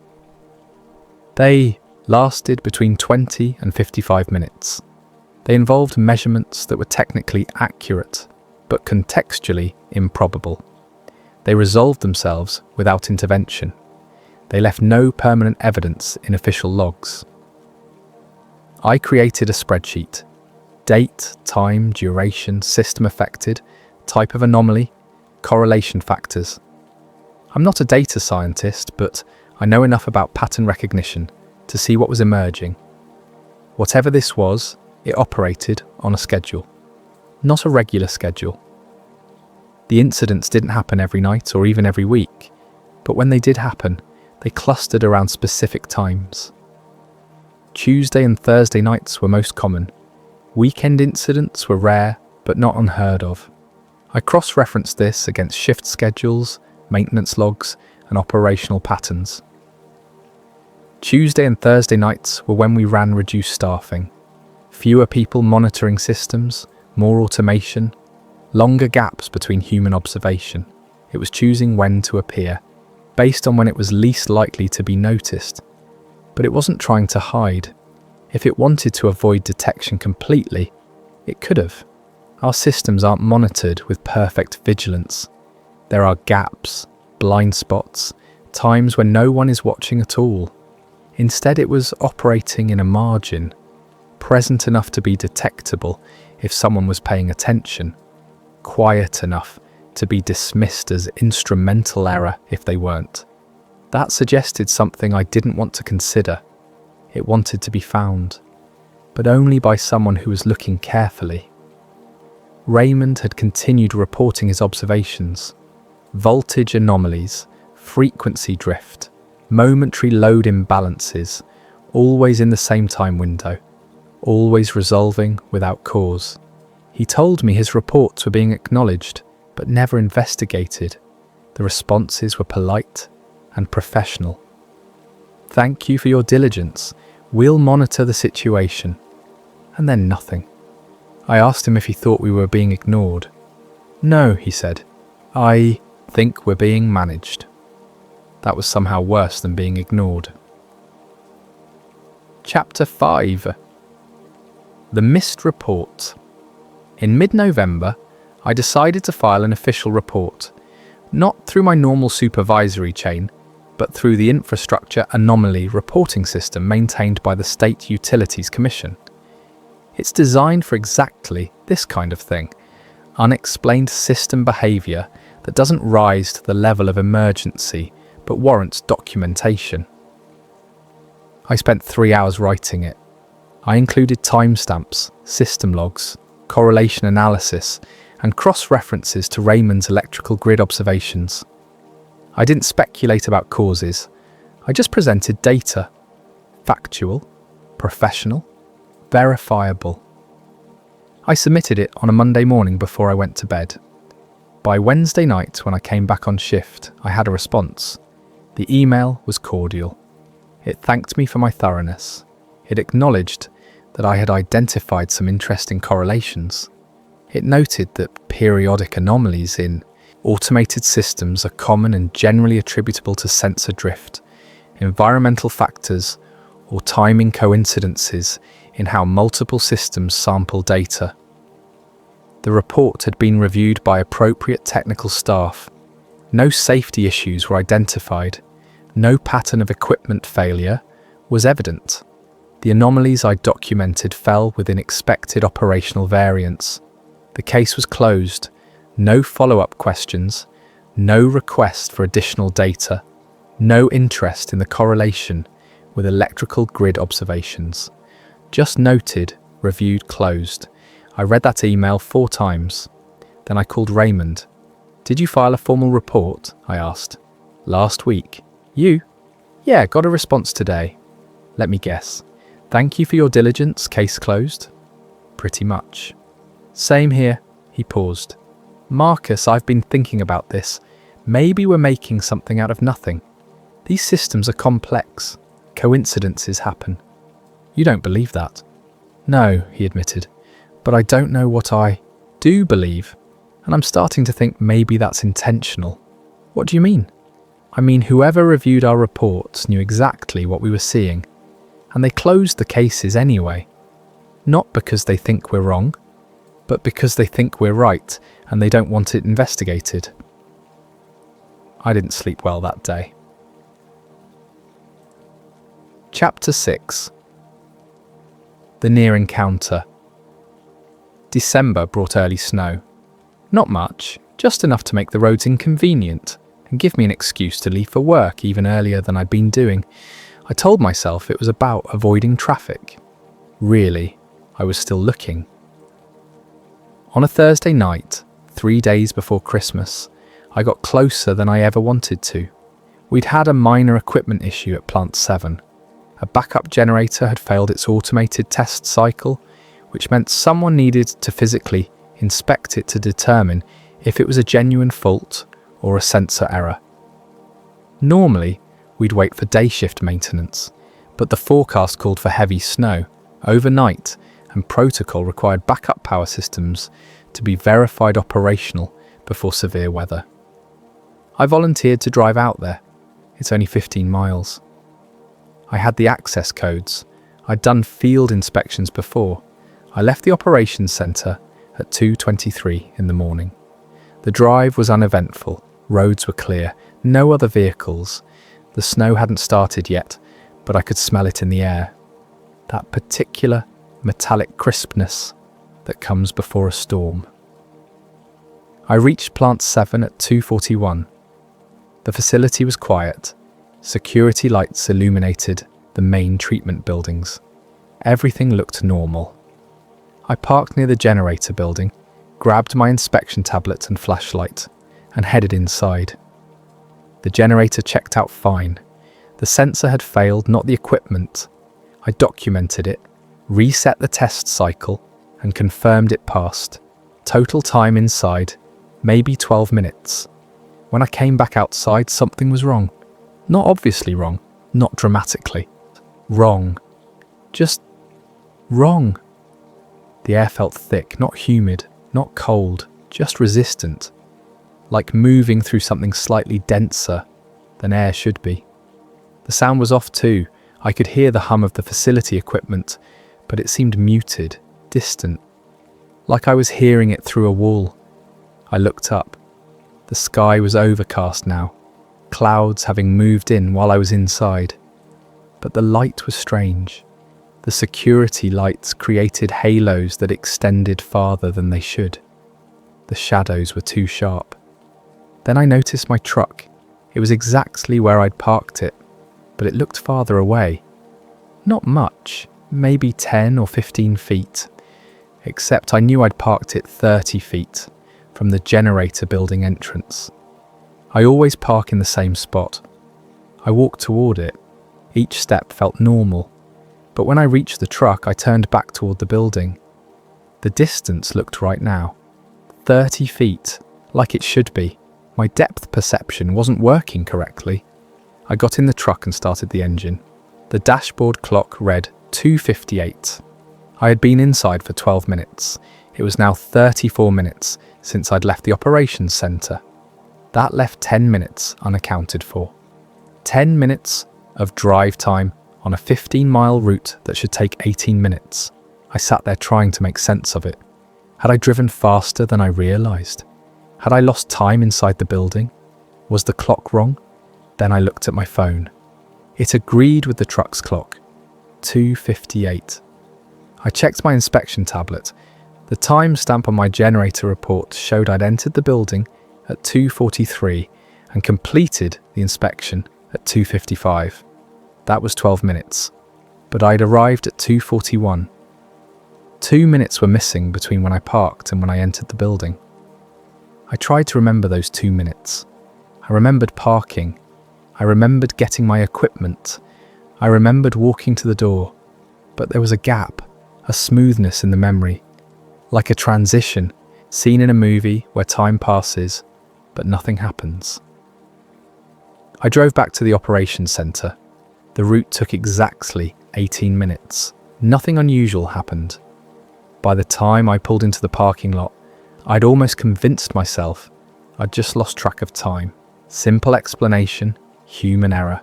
They lasted between 20 and 55 minutes. They involved measurements that were technically accurate, but contextually improbable. They resolved themselves without intervention. They left no permanent evidence in official logs. I created a spreadsheet. Date, time, duration, system affected, type of anomaly, correlation factors. I'm not a data scientist, but I know enough about pattern recognition to see what was emerging. Whatever this was, it operated on a schedule, not a regular schedule. The incidents didn't happen every night or even every week, but when they did happen, they clustered around specific times. Tuesday and Thursday nights were most common. Weekend incidents were rare, but not unheard of. I cross-referenced this against shift schedules, maintenance logs, and operational patterns. Tuesday and Thursday nights were when we ran reduced staffing. Fewer people monitoring systems, more automation, longer gaps between human observation. It was choosing when to appear, based on when it was least likely to be noticed. But it wasn't trying to hide. If it wanted to avoid detection completely, it could have. Our systems aren't monitored with perfect vigilance. There are gaps, blind spots, times when no one is watching at all. Instead, it was operating in a margin, present enough to be detectable if someone was paying attention, quiet enough to be dismissed as instrumental error if they weren't. That suggested something I didn't want to consider. It wanted to be found, but only by someone who was looking carefully. Raymond had continued reporting his observations. Voltage anomalies, frequency drift, momentary load imbalances, always in the same time window, always resolving without cause. He told me his reports were being acknowledged, but never investigated. The responses were polite and professional. "Thank you for your diligence. We'll monitor the situation." And then nothing. I asked him if he thought we were being ignored. "No," he said. "I think we're being managed." That was somehow worse than being ignored. Chapter 5. The Missed Report. In mid-November, I decided to file an official report, not through my normal supervisory chain, but through the Infrastructure Anomaly Reporting System maintained by the State Utilities Commission. It's designed for exactly this kind of thing, unexplained system behaviour that doesn't rise to the level of emergency but warrants documentation. I spent 3 hours writing it. I included timestamps, system logs, correlation analysis, and cross-references to Raymond's electrical grid observations. I didn't speculate about causes. I just presented data. Factual, professional, verifiable. I submitted it on a Monday morning before I went to bed. By Wednesday night, when I came back on shift, I had a response. The email was cordial. It thanked me for my thoroughness. It acknowledged that I had identified some interesting correlations. It noted that periodic anomalies in automated systems are common and generally attributable to sensor drift, environmental factors, or timing coincidences in how multiple systems sample data. The report had been reviewed by appropriate technical staff. No safety issues were identified. No pattern of equipment failure was evident. The anomalies I documented fell within expected operational variance. The case was closed. No follow-up questions, no request for additional data, no interest in the correlation with electrical grid observations. Just noted, reviewed, closed. I read that email 4 times. Then I called Raymond. "Did you file a formal report?" I asked. "Last week." "You?" "Yeah, got a response today." "Let me guess. Thank you for your diligence, case closed?" "Pretty much." "Same here." He paused. "Marcus, I've been thinking about this. Maybe we're making something out of nothing. These systems are complex. Coincidences happen." "You don't believe that?" "No," he admitted. "But I don't know what I do believe. And I'm starting to think maybe that's intentional. What do you mean? I mean, whoever reviewed our reports knew exactly what we were seeing, and they closed the cases anyway. Not because they think we're wrong, but because they think we're right and they don't want it investigated. I didn't sleep well that day. Chapter 6. The Near Encounter. December brought early snow. Not much, just enough to make the roads inconvenient and give me an excuse to leave for work even earlier than I'd been doing. I told myself it was about avoiding traffic. Really, I was still looking. On a Thursday night, 3 days before Christmas, I got closer than I ever wanted to. We'd had a minor equipment issue at Plant 7. A backup generator had failed its automated test cycle, which meant someone needed to physically inspect it to determine if it was a genuine fault or a sensor error. Normally, we'd wait for day shift maintenance, but the forecast called for heavy snow overnight, and protocol required backup power systems to be verified operational before severe weather. I volunteered to drive out there. It's only 15 miles. I had the access codes. I'd done field inspections before. I left the operations centre at 2:23 in the morning. The drive was uneventful. Roads were clear. No other vehicles. The snow hadn't started yet, but I could smell it in the air. That particular metallic crispness that comes before a storm. I reached Plant 7 at 2:41. The facility was quiet. Security lights illuminated the main treatment buildings. Everything looked normal. I parked near the generator building, grabbed my inspection tablet and flashlight, and headed inside. The generator checked out fine. The sensor had failed, not the equipment. I documented it, reset the test cycle, and confirmed it passed. Total time inside, maybe 12 minutes. When I came back outside, something was wrong. Not obviously wrong, not dramatically. Wrong. Just wrong. The air felt thick, not humid, not cold, just resistant. Like moving through something slightly denser than air should be. The sound was off too. I could hear the hum of the facility equipment, but it seemed muted, distant. Like I was hearing it through a wall. I looked up. The sky was overcast now, clouds having moved in while I was inside. But the light was strange. The security lights created halos that extended farther than they should. The shadows were too sharp. Then I noticed my truck. It was exactly where I'd parked it, but it looked farther away. Not much, maybe 10 or 15 feet, except I knew I'd parked it 30 feet from the generator building entrance. I always park in the same spot. I walked toward it. Each step felt normal, but when I reached the truck, I turned back toward the building. The distance looked right now. 30 feet, like it should be. My depth perception wasn't working correctly. I got in the truck and started the engine. The dashboard clock read 2:58. I had been inside for 12 minutes. It was now 34 minutes since I'd left the operations centre. That left 10 minutes unaccounted for. 10 minutes of drive time on a 15-mile route that should take 18 minutes. I sat there trying to make sense of it. Had I driven faster than I realised? Had I lost time inside the building? Was the clock wrong? Then I looked at my phone. It agreed with the truck's clock. 2:58. I checked my inspection tablet. The timestamp on my generator report showed I'd entered the building at 2:43 and completed the inspection at 2:55. That was 12 minutes, but I'd arrived at 2:41. 2 minutes were missing between when I parked and when I entered the building. I tried to remember those 2 minutes. I remembered parking. I remembered getting my equipment. I remembered walking to the door. But there was a gap, a smoothness in the memory, like a transition seen in a movie where time passes, but nothing happens. I drove back to the operations centre. The route took exactly 18 minutes. Nothing unusual happened. By the time I pulled into the parking lot, I'd almost convinced myself I'd just lost track of time. Simple explanation, human error.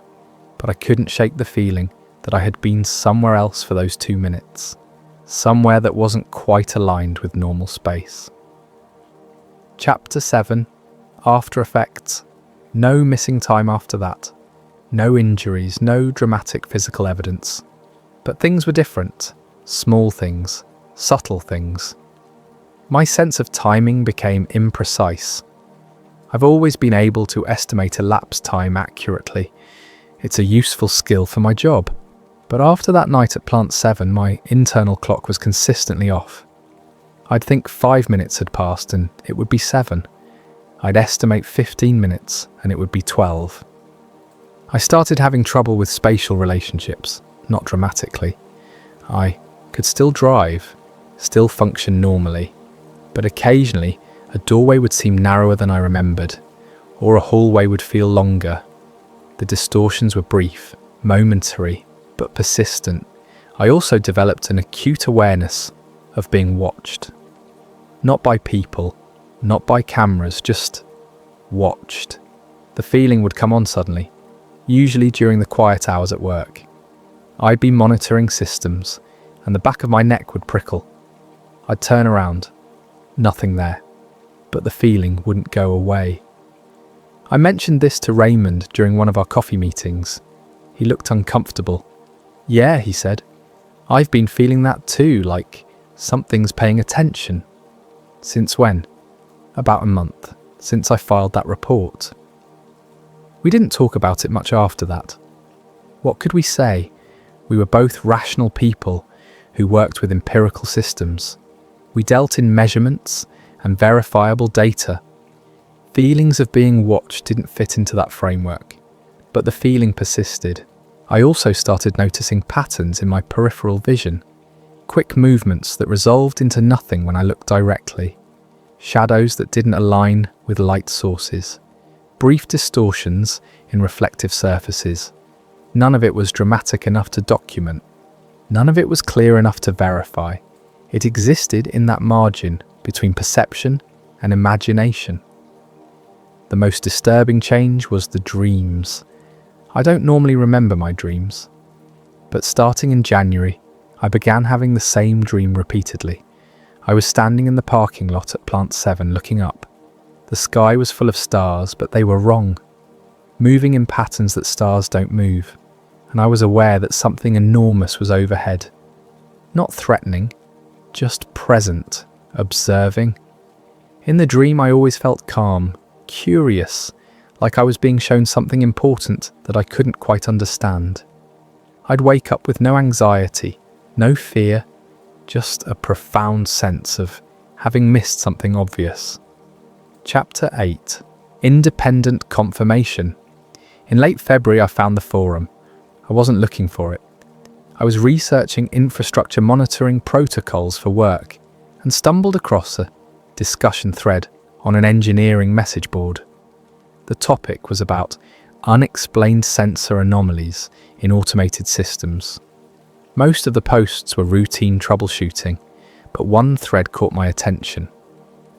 But I couldn't shake the feeling that I had been somewhere else for those 2 minutes. Somewhere that wasn't quite aligned with normal space. Chapter 7. After Effects. No missing time after that. No injuries, no dramatic physical evidence. But things were different. Small things, subtle things. My sense of timing became imprecise. I've always been able to estimate elapsed time accurately. It's a useful skill for my job. But after that night at Plant 7, my internal clock was consistently off. I'd think 5 minutes had passed and it would be 7. I'd estimate 15 minutes and it would be 12. I started having trouble with spatial relationships, not dramatically. I could still drive, still function normally, but occasionally a doorway would seem narrower than I remembered, or a hallway would feel longer. The distortions were brief, momentary, but persistent. I also developed an acute awareness of being watched. Not by people, not by cameras, just watched. The feeling would come on suddenly, usually during the quiet hours at work. I'd be monitoring systems, and the back of my neck would prickle. I'd turn around, nothing there, but the feeling wouldn't go away. I mentioned this to Raymond during one of our coffee meetings. He looked uncomfortable. "Yeah," he said, "I've been feeling that too, like something's paying attention." "Since when?" "About a month, since I filed that report." We didn't talk about it much after that. What could we say? We were both rational people who worked with empirical systems. We dealt in measurements and verifiable data. Feelings of being watched didn't fit into that framework, but the feeling persisted. I also started noticing patterns in my peripheral vision, quick movements that resolved into nothing when I looked directly, shadows that didn't align with light sources, brief distortions in reflective surfaces. None of it was dramatic enough to document. None of it was clear enough to verify. It existed in that margin between perception and imagination. The most disturbing change was the dreams. I don't normally remember my dreams, but starting in January, I began having the same dream repeatedly. I was standing in the parking lot at Plant 7 looking up. The sky was full of stars, but they were wrong, moving in patterns that stars don't move, and I was aware that something enormous was overhead. Not threatening, just present, observing. In the dream I always felt calm, curious, like I was being shown something important that I couldn't quite understand. I'd wake up with no anxiety, no fear, just a profound sense of having missed something obvious. Chapter 8. Independent Confirmation. In late February I found the forum. I wasn't looking for it. I was researching infrastructure monitoring protocols for work and stumbled across a discussion thread on an engineering message board. The topic was about unexplained sensor anomalies in automated systems. Most of the posts were routine troubleshooting, but one thread caught my attention.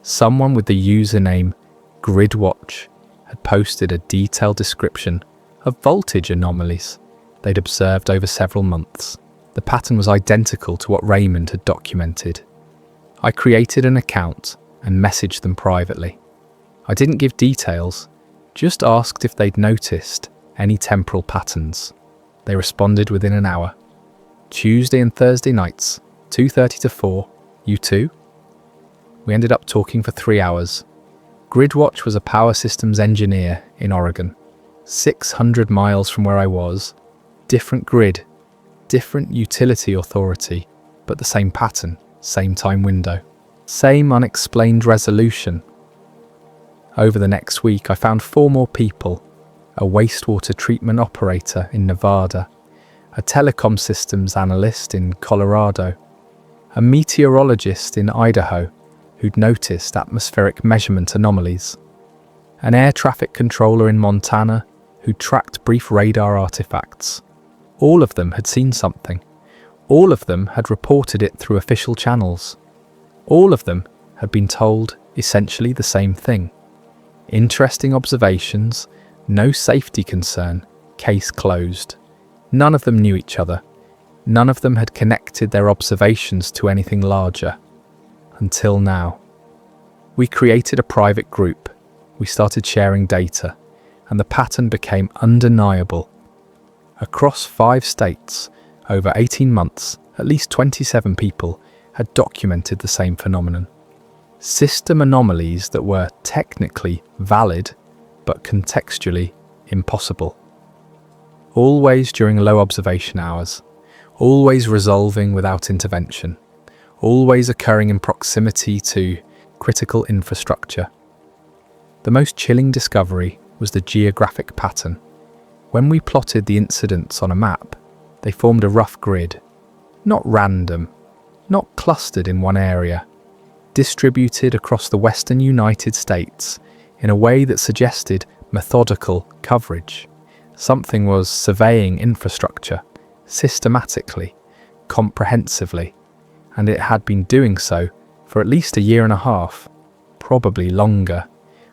Someone with the username GridWatch had posted a detailed description of voltage anomalies they'd observed over several months. The pattern was identical to what Raymond had documented. I created an account and messaged them privately. I didn't give details, just asked if they'd noticed any temporal patterns. They responded within an hour. Tuesday and Thursday nights, 2:30 to 4, you too? We ended up talking for 3 hours. GridWatch was a power systems engineer in Oregon, 600 miles from where I was. Different grid, different utility authority, but the same pattern, same time window, same unexplained resolution. Over the next week, I found 4 more people: a wastewater treatment operator in Nevada, a telecom systems analyst in Colorado, a meteorologist in Idaho who'd noticed atmospheric measurement anomalies, an air traffic controller in Montana who tracked brief radar artifacts. All of them had seen something. All of them had reported it through official channels. All of them had been told essentially the same thing. Interesting observations, no safety concern, case closed. None of them knew each other. None of them had connected their observations to anything larger. Until now. We created a private group. We started sharing data, and the pattern became undeniable. Across 5 states, over 18 months, at least 27 people had documented the same phenomenon. System anomalies that were technically valid, but contextually impossible. Always during low observation hours, always resolving without intervention, always occurring in proximity to critical infrastructure. The most chilling discovery was the geographic pattern. When we plotted the incidents on a map, they formed a rough grid, not random, not clustered in one area, distributed across the western United States in a way that suggested methodical coverage. Something was surveying infrastructure, systematically, comprehensively, and it had been doing so for at least a year and a half, probably longer.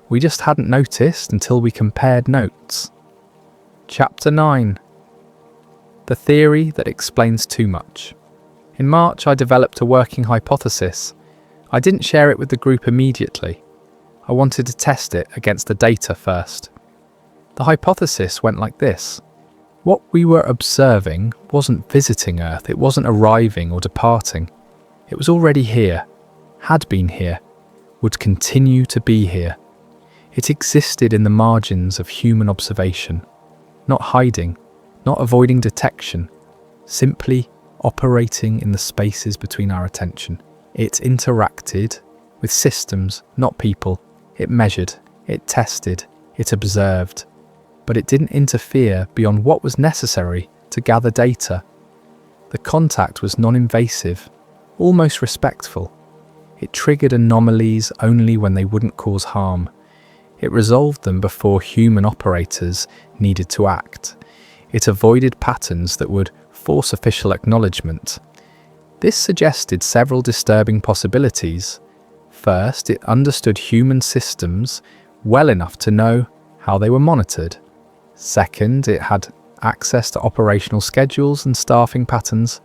We just hadn't noticed until we compared notes. Chapter 9. The theory that explains too much. In March, I developed a working hypothesis. I didn't share it with the group immediately. I wanted to test it against the data first. The hypothesis went like this. What we were observing wasn't visiting Earth, it wasn't arriving or departing. It was already here, had been here, would continue to be here. It existed in the margins of human observation, not hiding, not avoiding detection, simply operating in the spaces between our attention. It interacted with systems, not people. It measured, it tested, it observed, but it didn't interfere beyond what was necessary to gather data. The contact was non-invasive, almost respectful. It triggered anomalies only when they wouldn't cause harm. It resolved them before human operators needed to act. It avoided patterns that would force official acknowledgement. This suggested several disturbing possibilities. First, it understood human systems well enough to know how they were monitored. Second, it had access to operational schedules and staffing patterns.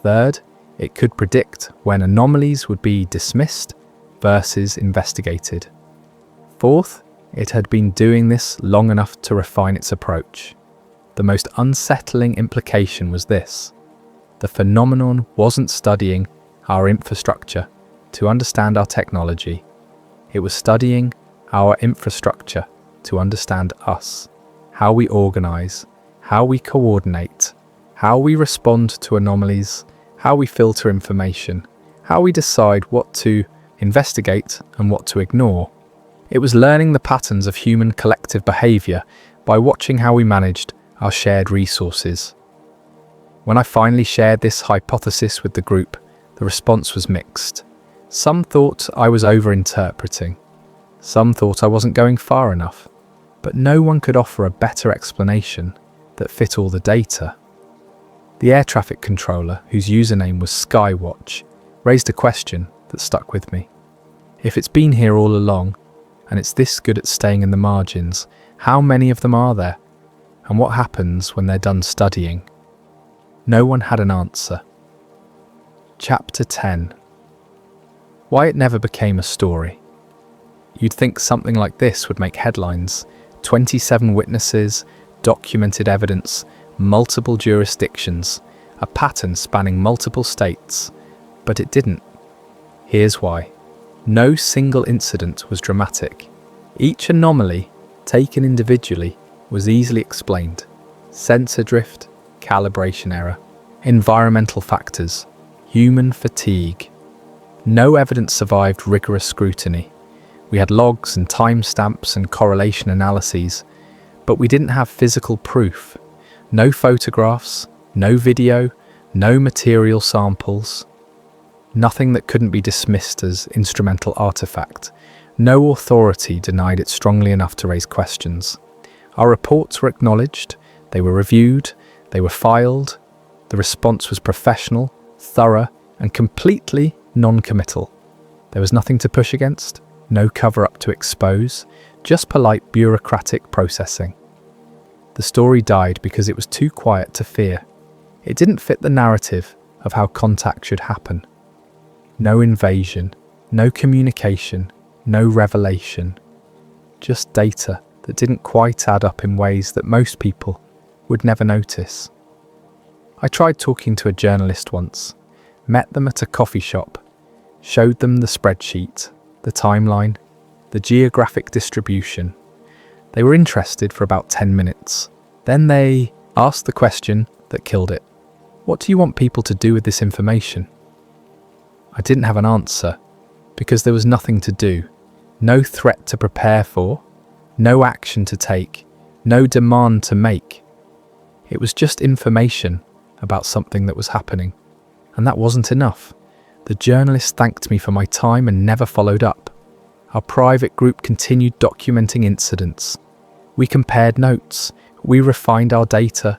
Third, it could predict when anomalies would be dismissed versus investigated. Fourth, it had been doing this long enough to refine its approach. The most unsettling implication was this. The phenomenon wasn't studying our infrastructure to understand our technology. It was studying our infrastructure to understand us, how we organize, how we coordinate, how we respond to anomalies, how we filter information, how we decide what to investigate and what to ignore. It was learning the patterns of human collective behavior by watching how we managed our shared resources. When I finally shared this hypothesis with the group, the response was mixed. Some thought I was overinterpreting. Some thought I wasn't going far enough. But no one could offer a better explanation that fit all the data. The air traffic controller, whose username was Skywatch, raised a question that stuck with me. If it's been here all along, and it's this good at staying in the margins, how many of them are there? And what happens when they're done studying? No one had an answer. Chapter 10. Why it never became a story. You'd think something like this would make headlines. 27 witnesses, documented evidence, multiple jurisdictions, a pattern spanning multiple states. But it didn't. Here's why. No single incident was dramatic. Each anomaly, taken individually, was easily explained. Sensor drift, calibration error, environmental factors, human fatigue. No evidence survived rigorous scrutiny. We had logs and timestamps and correlation analyses, but we didn't have physical proof. No photographs, no video, no material samples. Nothing that couldn't be dismissed as instrumental artifact. No authority denied it strongly enough to raise questions. Our reports were acknowledged, they were reviewed, they were filed. The response was professional, thorough, and completely non-committal. There was nothing to push against, No cover-up to expose, just polite bureaucratic processing. The story died because it was too quiet to fear. It didn't fit the narrative of how contact should happen. No invasion, no communication, no revelation. Just data that didn't quite add up in ways that most people would never notice. I tried talking to a journalist once, met them at a coffee shop, showed them the spreadsheet, the timeline, the geographic distribution. They were interested for about 10 minutes. Then they asked the question that killed it. What do you want people to do with this information? I didn't have an answer because there was nothing to do, no threat to prepare for, no action to take, no demand to make. It was just information about something that was happening, and that wasn't enough. The journalist thanked me for my time and never followed up. Our private group continued documenting incidents. We compared notes, we refined our data,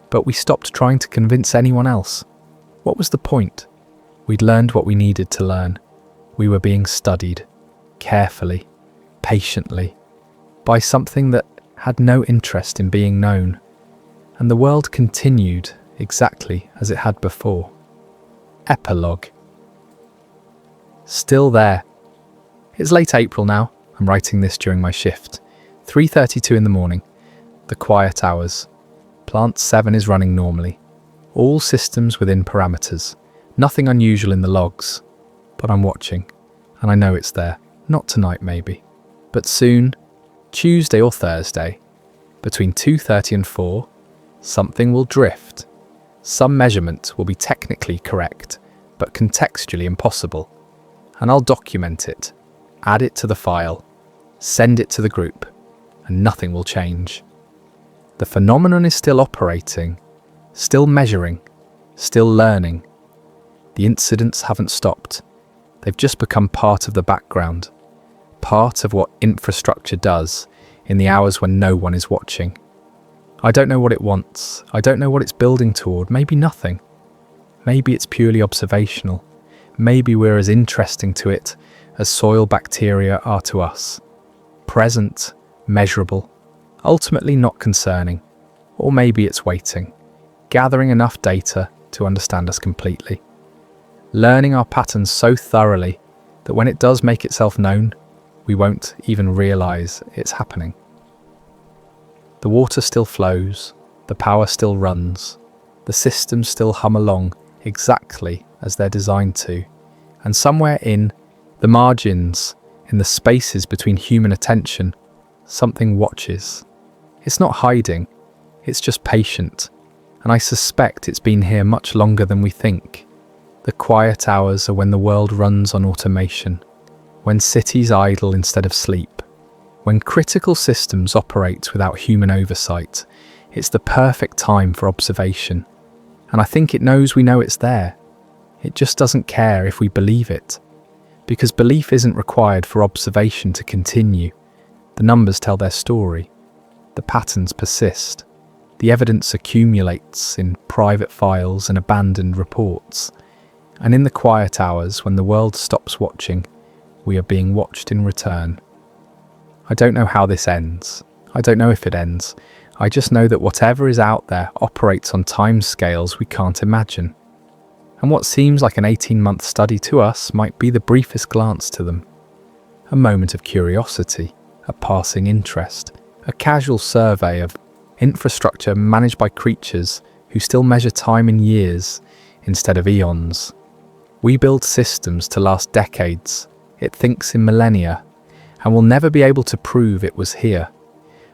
but we stopped trying to convince anyone else. What was the point? We'd learned what we needed to learn. We were being studied, carefully, patiently, by something that had no interest in being known. And the world continued exactly as it had before. Epilogue. Still there. It's late April now. I'm writing this during my shift. 3:32 in the morning. The quiet hours. Plant 7 is running normally. All systems within parameters. Nothing unusual in the logs. But I'm watching, and I know it's there. Not tonight maybe, but soon, Tuesday or Thursday, between 2:30 and 4, something will drift. Some measurement will be technically correct, but contextually impossible. And I'll document it, add it to the file, send it to the group, and nothing will change. The phenomenon is still operating, still measuring, still learning. The incidents haven't stopped. They've just become part of the background, part of what infrastructure does in the hours when no one is watching. I don't know what it wants. I don't know what it's building toward. Maybe nothing. Maybe it's purely observational. Maybe we're as interesting to it as soil bacteria are to us. Present, measurable, ultimately not concerning. Or maybe it's waiting, gathering enough data to understand us completely. Learning our patterns so thoroughly that when it does make itself known, we won't even realize it's happening. The water still flows, the power still runs, the systems still hum along exactly as they're designed to, and somewhere in the margins, in the spaces between human attention, something watches. It's not hiding, it's just patient, and I suspect it's been here much longer than we think. The quiet hours are when the world runs on automation, when cities idle instead of sleep, when critical systems operate without human oversight. It's the perfect time for observation. And I think it knows we know it's there. It just doesn't care if we believe it. Because belief isn't required for observation to continue. The numbers tell their story. The patterns persist. The evidence accumulates in private files and abandoned reports. And in the quiet hours, when the world stops watching, we are being watched in return. I don't know how this ends. I don't know if it ends. I just know that whatever is out there operates on timescales we can't imagine. And what seems like an 18-month study to us might be the briefest glance to them. A moment of curiosity, a passing interest, a casual survey of infrastructure managed by creatures who still measure time in years instead of eons. We build systems to last decades. It thinks in millennia, and will never be able to prove it was here,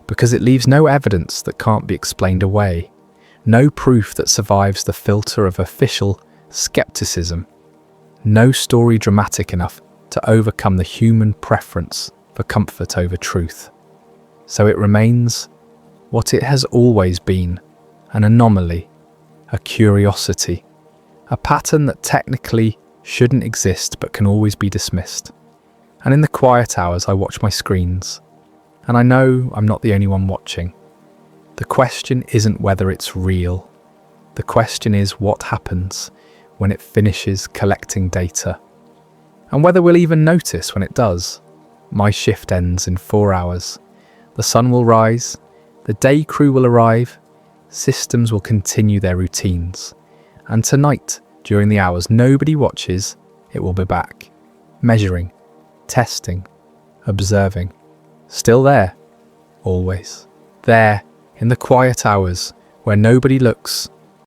because it leaves no evidence that can't be explained away, no proof that survives the filter of official skepticism, no story dramatic enough to overcome the human preference for comfort over truth. So it remains what it has always been, an anomaly, a curiosity, a pattern that technically shouldn't exist but can always be dismissed. And in the quiet hours I watch my screens, and I know I'm not the only one watching. The question isn't whether it's real. The question is what happens when it finishes collecting data, and whether we'll even notice when it does. My shift ends in 4 hours. The sun will rise, the day crew will arrive, systems will continue their routines. And tonight, during the hours nobody watches, it will be back. Measuring, testing, observing. Still there, always. There, in the quiet hours, where nobody looks,